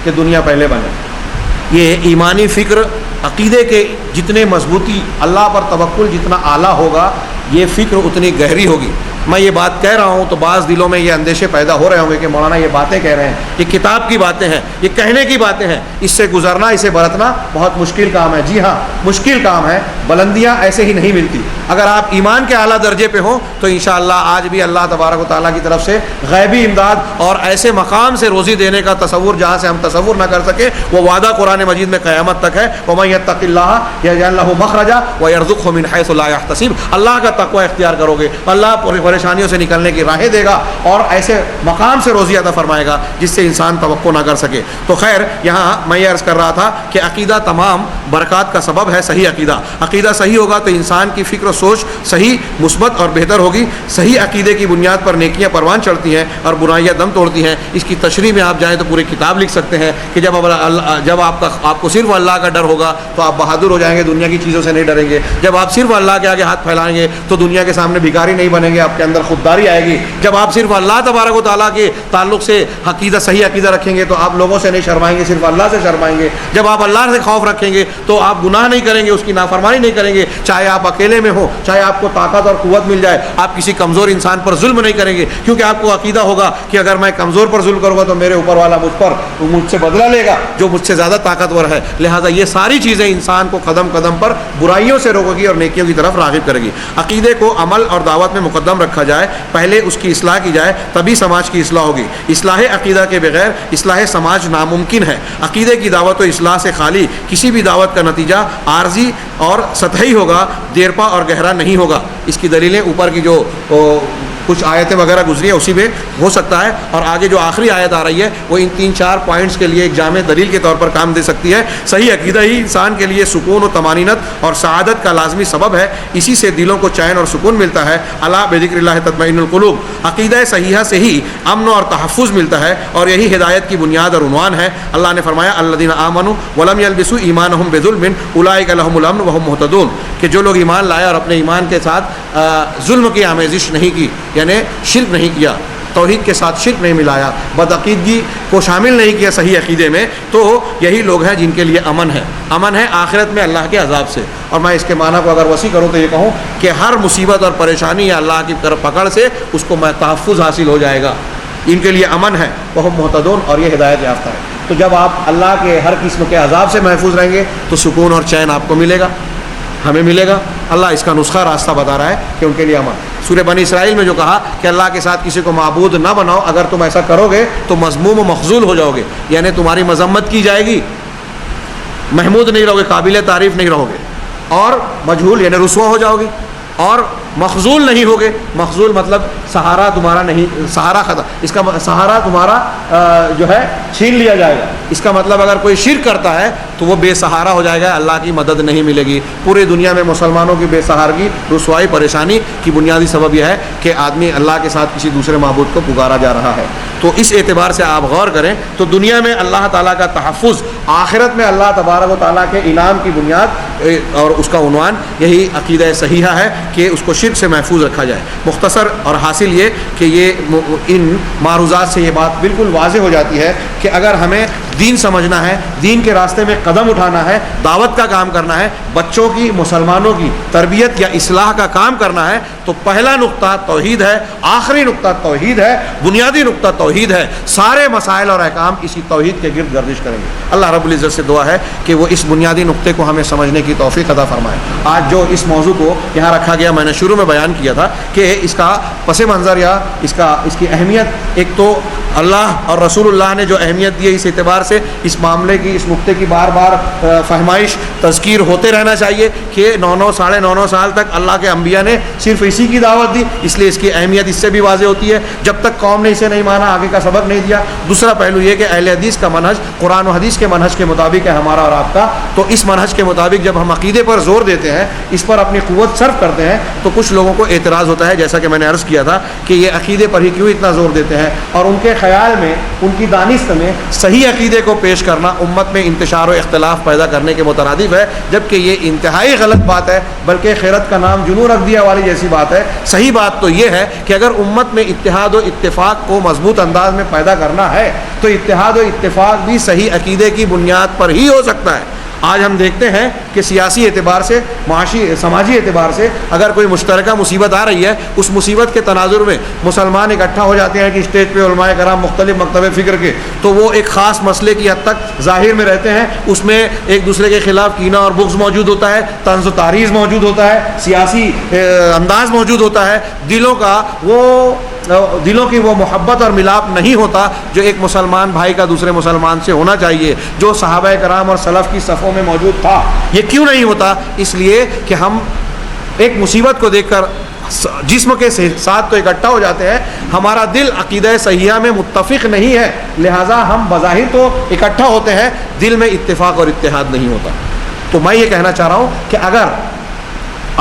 کہ دنیا پہلے بنے۔ یہ ایمانی فکر، عقیدے کے جتنے مضبوطی، اللہ پر توکل جتنا اعلیٰ ہوگا، یہ فکر اتنی گہری ہوگی۔ میں یہ بات کہہ رہا ہوں تو بعض دلوں میں یہ اندیشے پیدا ہو رہے ہوں گے کہ مولانا یہ باتیں کہہ رہے ہیں، یہ کتاب کی باتیں ہیں، یہ کہنے کی باتیں ہیں، اس سے گزرنا، اسے برتنا بہت مشکل کام ہے۔ جی ہاں مشکل کام ہے، بلندیاں ایسے ہی نہیں ملتی۔ اگر آپ ایمان کے اعلیٰ درجے پہ ہوں تو انشاءاللہ آج بھی اللہ تبارک و تعالیٰ کی طرف سے غیبی امداد اور ایسے مقام سے روزی دینے کا تصور جہاں سے ہم تصور نہ کر سکیں، وہ وعدہ قرآن مجید میں قیامت تک ہے۔ وَمَن يَتَّقِ اللَّهَ يَجْعَل لَّهُ مَخْرَجًا وَيَرْزُقْهُ مِنْ حَيْثُ لَا يَحْتَسِبُ۔ اللہ کا تقوی اختیار کرو گے، اللہ پریشانیوں سے نکلنے کی راہیں دے گا اور ایسے مقام سے روزی عطا فرمائے گا جس سے انسان توقع نہ کر سکے۔ تو خیر، یہاں میں یہ عرض کر رہا تھا کہ عقیدہ تمام برکات کا سبب ہے۔ صحیح عقیدہ صحیح ہوگا تو انسان کی فکر و سوچ صحیح، مثبت اور بہتر ہوگی۔ صحیح عقیدے کی بنیاد پر نیکیاں پروان چڑھتی ہیں اور برائیاں دم توڑتی ہیں۔ اس کی تشریح میں آپ جائیں تو پوری کتاب لکھ سکتے ہیں کہ جب آپ کو صرف اللہ کا ڈر ہوگا تو آپ بہادر ہو جائیں گے، دنیا کی چیزوں سے نہیں ڈریں گے۔ جب آپ صرف اللہ کے آگے ہاتھ پھیلائیں گے تو دنیا کے سامنے بھکاری نہیں بنیں گے، آپ کے اندر خودداری آئے گی۔ جب آپ صرف اللہ تبارک و تعالیٰ کے تعلق سے صحیح عقیدہ رکھیں گے تو آپ لوگوں سے نہیں شرمائیں گے، صرف اللہ سے شرمائیں گے۔ جب آپ اللہ سے خوف رکھیں گے تو آپ گناہ نہیں کریں گے، اس کی نافرمانی نہیں کریں گے، چاہے آپ اکیلے میں ہوں، چاہے آپ کو طاقت اور قوت مل جائے، آپ کسی کمزور انسان پر ظلم نہیں کریں گے، کیونکہ آپ کو عقیدہ ہوگا کہ اگر میں کمزور پر ظلم کروں گا تو میرے اوپر والا مجھ سے بدلہ لے گا جو مجھ سے زیادہ طاقتور ہے۔ لہٰذا یہ ساری چیزیں انسان کو قدم قدم پر برائیوں سے روکے گی اور نیکیوں کی طرف راغب کرے گی۔ عقیدے کو عمل اور دعوت میں مقدم رکھا جائے، پہلے اس کی اصلاح کی جائے، تبھی سماج کی اصلاح ہوگی۔ اصلاح عقیدہ کے بغیر اصلاح سماج ناممکن ہے۔ عقیدے کی دعوت و اصلاح سے خالی کسی بھی دعوت کا نتیجہ عارضی اور سطحی ہوگا، دیرپا اور گہرا نہیں ہوگا۔ اس کی دلیلیں اوپر کی جو کچھ آیتیں وغیرہ گزری ہیں اسی میں ہو سکتا ہے، اور آگے جو آخری آیت آ رہی ہے وہ ان 3-4 پوائنٹس کے لیے ایک جامع دلیل کے طور پر کام دے سکتی ہے۔ صحیح عقیدہ ہی انسان کے لیے سکون و طمانینت اور سعادت کا لازمی سبب ہے، اسی سے دلوں کو چین اور سکون ملتا ہے۔ الا بذکر اللہ تطمئن القلوب، عقیدہ صحیحہ سے ہی امن اور تحفظ ملتا ہے، اور یہی ہدایت کی بنیاد اور عنوان ہے۔ اللہ نے فرمایا الذین آمنوا ولم یلبسوا ایمانہم بظلم اولئک لہم الامن وہم مہتدون، کہ جو لوگ ایمان لائے اور اپنے ایمان کے ساتھ ظلم کی آمیزش نہیں کی، یعنی شرک نہیں کیا، توحید کے ساتھ شرک نہیں ملایا، بدعقیدگی کو شامل نہیں کیا صحیح عقیدے میں، تو یہی لوگ ہیں جن کے لیے امن ہے آخرت میں اللہ کے عذاب سے۔ اور میں اس کے معنی کو اگر وسیع کروں تو یہ کہوں کہ ہر مصیبت اور پریشانی یا اللہ کی طرف پکڑ سے اس کو تحفظ حاصل ہو جائے گا، ان کے لیے امن ہے، وہ محتدون، اور یہ ہدایت یافتہ ہے۔ تو جب آپ اللہ کے ہر قسم کے عذاب سے محفوظ رہیں گے تو سکون اور چین آپ کو ملے گا، ہمیں ملے گا۔ اللہ اس کا نسخہ راستہ بتا رہا ہے کہ ان کے لیے امن۔ سورہ بنی اسرائیل میں جو کہا کہ اللہ کے ساتھ کسی کو معبود نہ بناؤ، اگر تم ایسا کرو گے تو مذموم و مخذول ہو جاؤ گے، یعنی تمہاری مذمت کی جائے گی، محمود نہیں رہو گے، قابل تعریف نہیں رہو گے، اور مجہول یعنی رسوا ہو جاؤ گے، اور مخذول نہیں ہوگے. مخذول مطلب سہارا تمہارا نہیں، سہارا ختم، اس کا سہارا تمہارا جو ہے چھین لیا جائے گا. اس کا مطلب اگر کوئی شرک کرتا ہے تو وہ بے سہارا ہو جائے گا، اللہ کی مدد نہیں ملے گی. پوری دنیا میں مسلمانوں کی بے سہارگی، رسوائی، پریشانی کی بنیادی سبب یہ ہے کہ آدمی اللہ کے ساتھ کسی دوسرے معبود کو پکارا جا رہا ہے. تو اس اعتبار سے آپ غور کریں تو دنیا میں اللہ تعالیٰ کا تحفظ، آخرت میں اللہ تبارک و تعالیٰ کے انعام کی بنیاد اور اس کا عنوان یہی عقیدہ صحیحہ ہے کہ اس کو شرک سے محفوظ رکھا جائے. مختصر اور حاصل یہ کہ یہ ان معروضات سے یہ بات بالکل واضح ہو جاتی ہے کہ اگر ہمیں دین سمجھنا ہے، دین کے راستے میں قدم اٹھانا ہے، دعوت کا کام کرنا ہے، بچوں کی، مسلمانوں کی تربیت یا اصلاح کا کام کرنا ہے، تو پہلا نقطہ توحید ہے، آخری نقطہ توحید ہے، بنیادی نقطہ توحید ہے. سارے مسائل اور احکام اسی توحید کے گرد گردش کریں گے. اللہ رب العزت سے دعا ہے کہ وہ اس بنیادی نقطے کو ہمیں سمجھنے کی توفیق عطا فرمائے. آج جو اس موضوع کو یہاں رکھا گیا، میں نے شروع میں بیان کیا تھا کہ اس کا پس منظر یا اس کی اہمیت، ایک تو اللہ اور رسول اللہ نے جو اہمیت دی ہے، اس اعتبار سے اس معاملے کی، اس نقطے کی بار بار فہمائش، تذکیر ہوتے رہنا چاہیے کہ 9 ساڑھے 9 سال تک اللہ کے انبیاء نے صرف اسی کی دعوت دی، اس لیے اس کی اہمیت اس سے بھی واضح ہوتی ہے. جب تک قوم نے اسے نہیں مانا، آگے کا سبق نہیں دیا. دوسرا پہلو یہ کہ اہل حدیث کا منہج قرآن و حدیث کے منہج کے مطابق ہے ہمارا اور آپ کا. تو اس منہج کے مطابق جب ہم عقیدے پر زور دیتے ہیں، اس پر اپنی قوت صرف کرتے ہیں، تو کچھ لوگوں کو اعتراض ہوتا ہے، جیسا کہ میں نے عرض کیا تھا کہ یہ عقیدے پر ہی کیوں اتنا زور دیتے ہیں. اور ان کے خیال میں، ان کی دانست میں صحیح عقیدے کو پیش کرنا امت میں انتشار و اختلاف پیدا کرنے کے مترادف ہے، جبکہ یہ انتہائی غلط بات ہے، بلکہ خیرت کا نام جنوں رکھ دیا والی جیسی بات ہے. صحیح بات تو یہ ہے کہ اگر امت میں اتحاد و اتفاق کو مضبوط انداز میں پیدا کرنا ہے تو اتحاد و اتفاق بھی صحیح عقیدے کی بنیاد پر ہی ہو سکتا ہے. آج ہم دیکھتے ہیں کہ سیاسی اعتبار سے، معاشی سماجی اعتبار سے اگر کوئی مشترکہ مصیبت آ رہی ہے، اس مصیبت کے تناظر میں مسلمان اکٹھا ہو جاتے ہیں کہ اسٹیج پہ علماء کرام مختلف مکتب فکر کے، تو وہ ایک خاص مسئلے کی حد تک ظاہر میں رہتے ہیں، اس میں ایک دوسرے کے خلاف کینہ اور بغض موجود ہوتا ہے، طنز و تاریض موجود ہوتا ہے، سیاسی انداز موجود ہوتا ہے. دلوں کی وہ محبت اور ملاپ نہیں ہوتا جو ایک مسلمان بھائی کا دوسرے مسلمان سے ہونا چاہیے، جو صحابہ کرام اور سلف کی صفوں میں موجود تھا. یہ کیوں نہیں ہوتا؟ اس لیے کہ ہم ایک مصیبت کو دیکھ کر جسم کے ساتھ تو اکٹھا ہو جاتے ہیں، ہمارا دل عقیدہ صحیحہ میں متفق نہیں ہے، لہٰذا ہم بظاہر تو اکٹھا ہوتے ہیں، دل میں اتفاق اور اتحاد نہیں ہوتا. تو میں یہ کہنا چاہ رہا ہوں کہ اگر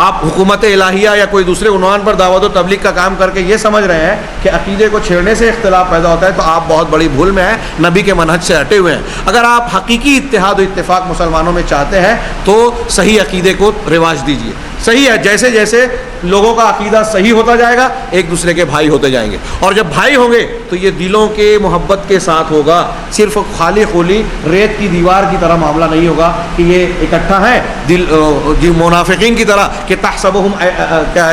آپ حکومت الہیہ یا کوئی دوسرے عنوان پر دعوت و تبلیغ کا کام کر کے یہ سمجھ رہے ہیں کہ عقیدے کو چھیڑنے سے اختلاف پیدا ہوتا ہے، تو آپ بہت بڑی بھول میں ہیں، نبی کے منہج سے ہٹے ہوئے ہیں. اگر آپ حقیقی اتحاد و اتفاق مسلمانوں میں چاہتے ہیں تو صحیح عقیدے کو رواج دیجیے. صحیح ہے، جیسے جیسے لوگوں کا عقیدہ صحیح ہوتا جائے گا، ایک دوسرے کے بھائی ہوتے جائیں گے، اور جب بھائی ہوں گے تو یہ دلوں کے محبت کے ساتھ ہوگا، صرف خالی خولی ریت کی دیوار کی طرح معاملہ نہیں ہوگا کہ یہ اکٹھا ہیں دل منافقین کی طرح کہ تحسبهم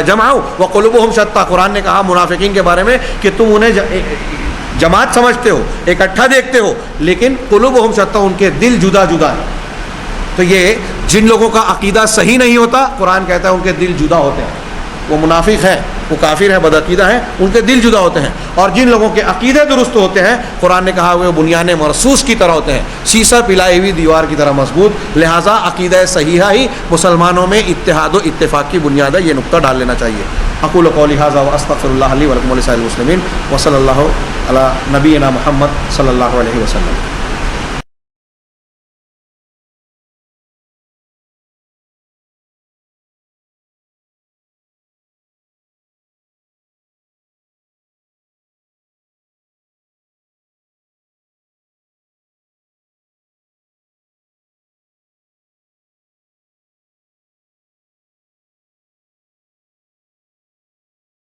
جمعا وقلوبهم شتى. قرآن نے کہا منافقین کے بارے میں کہ تم انہیں جماعت سمجھتے ہو، اکٹھا دیکھتے ہو، لیکن قلوبهم شتى، ان کے دل جدا جدا ہیں. تو یہ جن لوگوں کا عقیدہ صحیح نہیں ہوتا، قرآن کہتا ہے ان کے دل جدا ہوتے ہیں. وہ منافق ہیں، وہ کافر ہیں، بدعقیدہ ہیں، ان کے دل جدا ہوتے ہیں. اور جن لوگوں کے عقیدے درست ہوتے ہیں، قرآن نے کہا وہ بنیان مرصوص کی طرح ہوتے ہیں، شیشہ پلائی ہوئی دیوار کی طرح مضبوط. لہٰذا عقیدہ صحیحہ ہی مسلمانوں میں اتحاد و اتفاق کی بنیاد ہے. یہ نقطہ ڈال لینا چاہیے. اقول قولی ھذا واستغفر اللہ لی ولکم ولسائر المسلمین وصلی اللہ علی نبینا محمد صلی اللہ علیہ وسلم.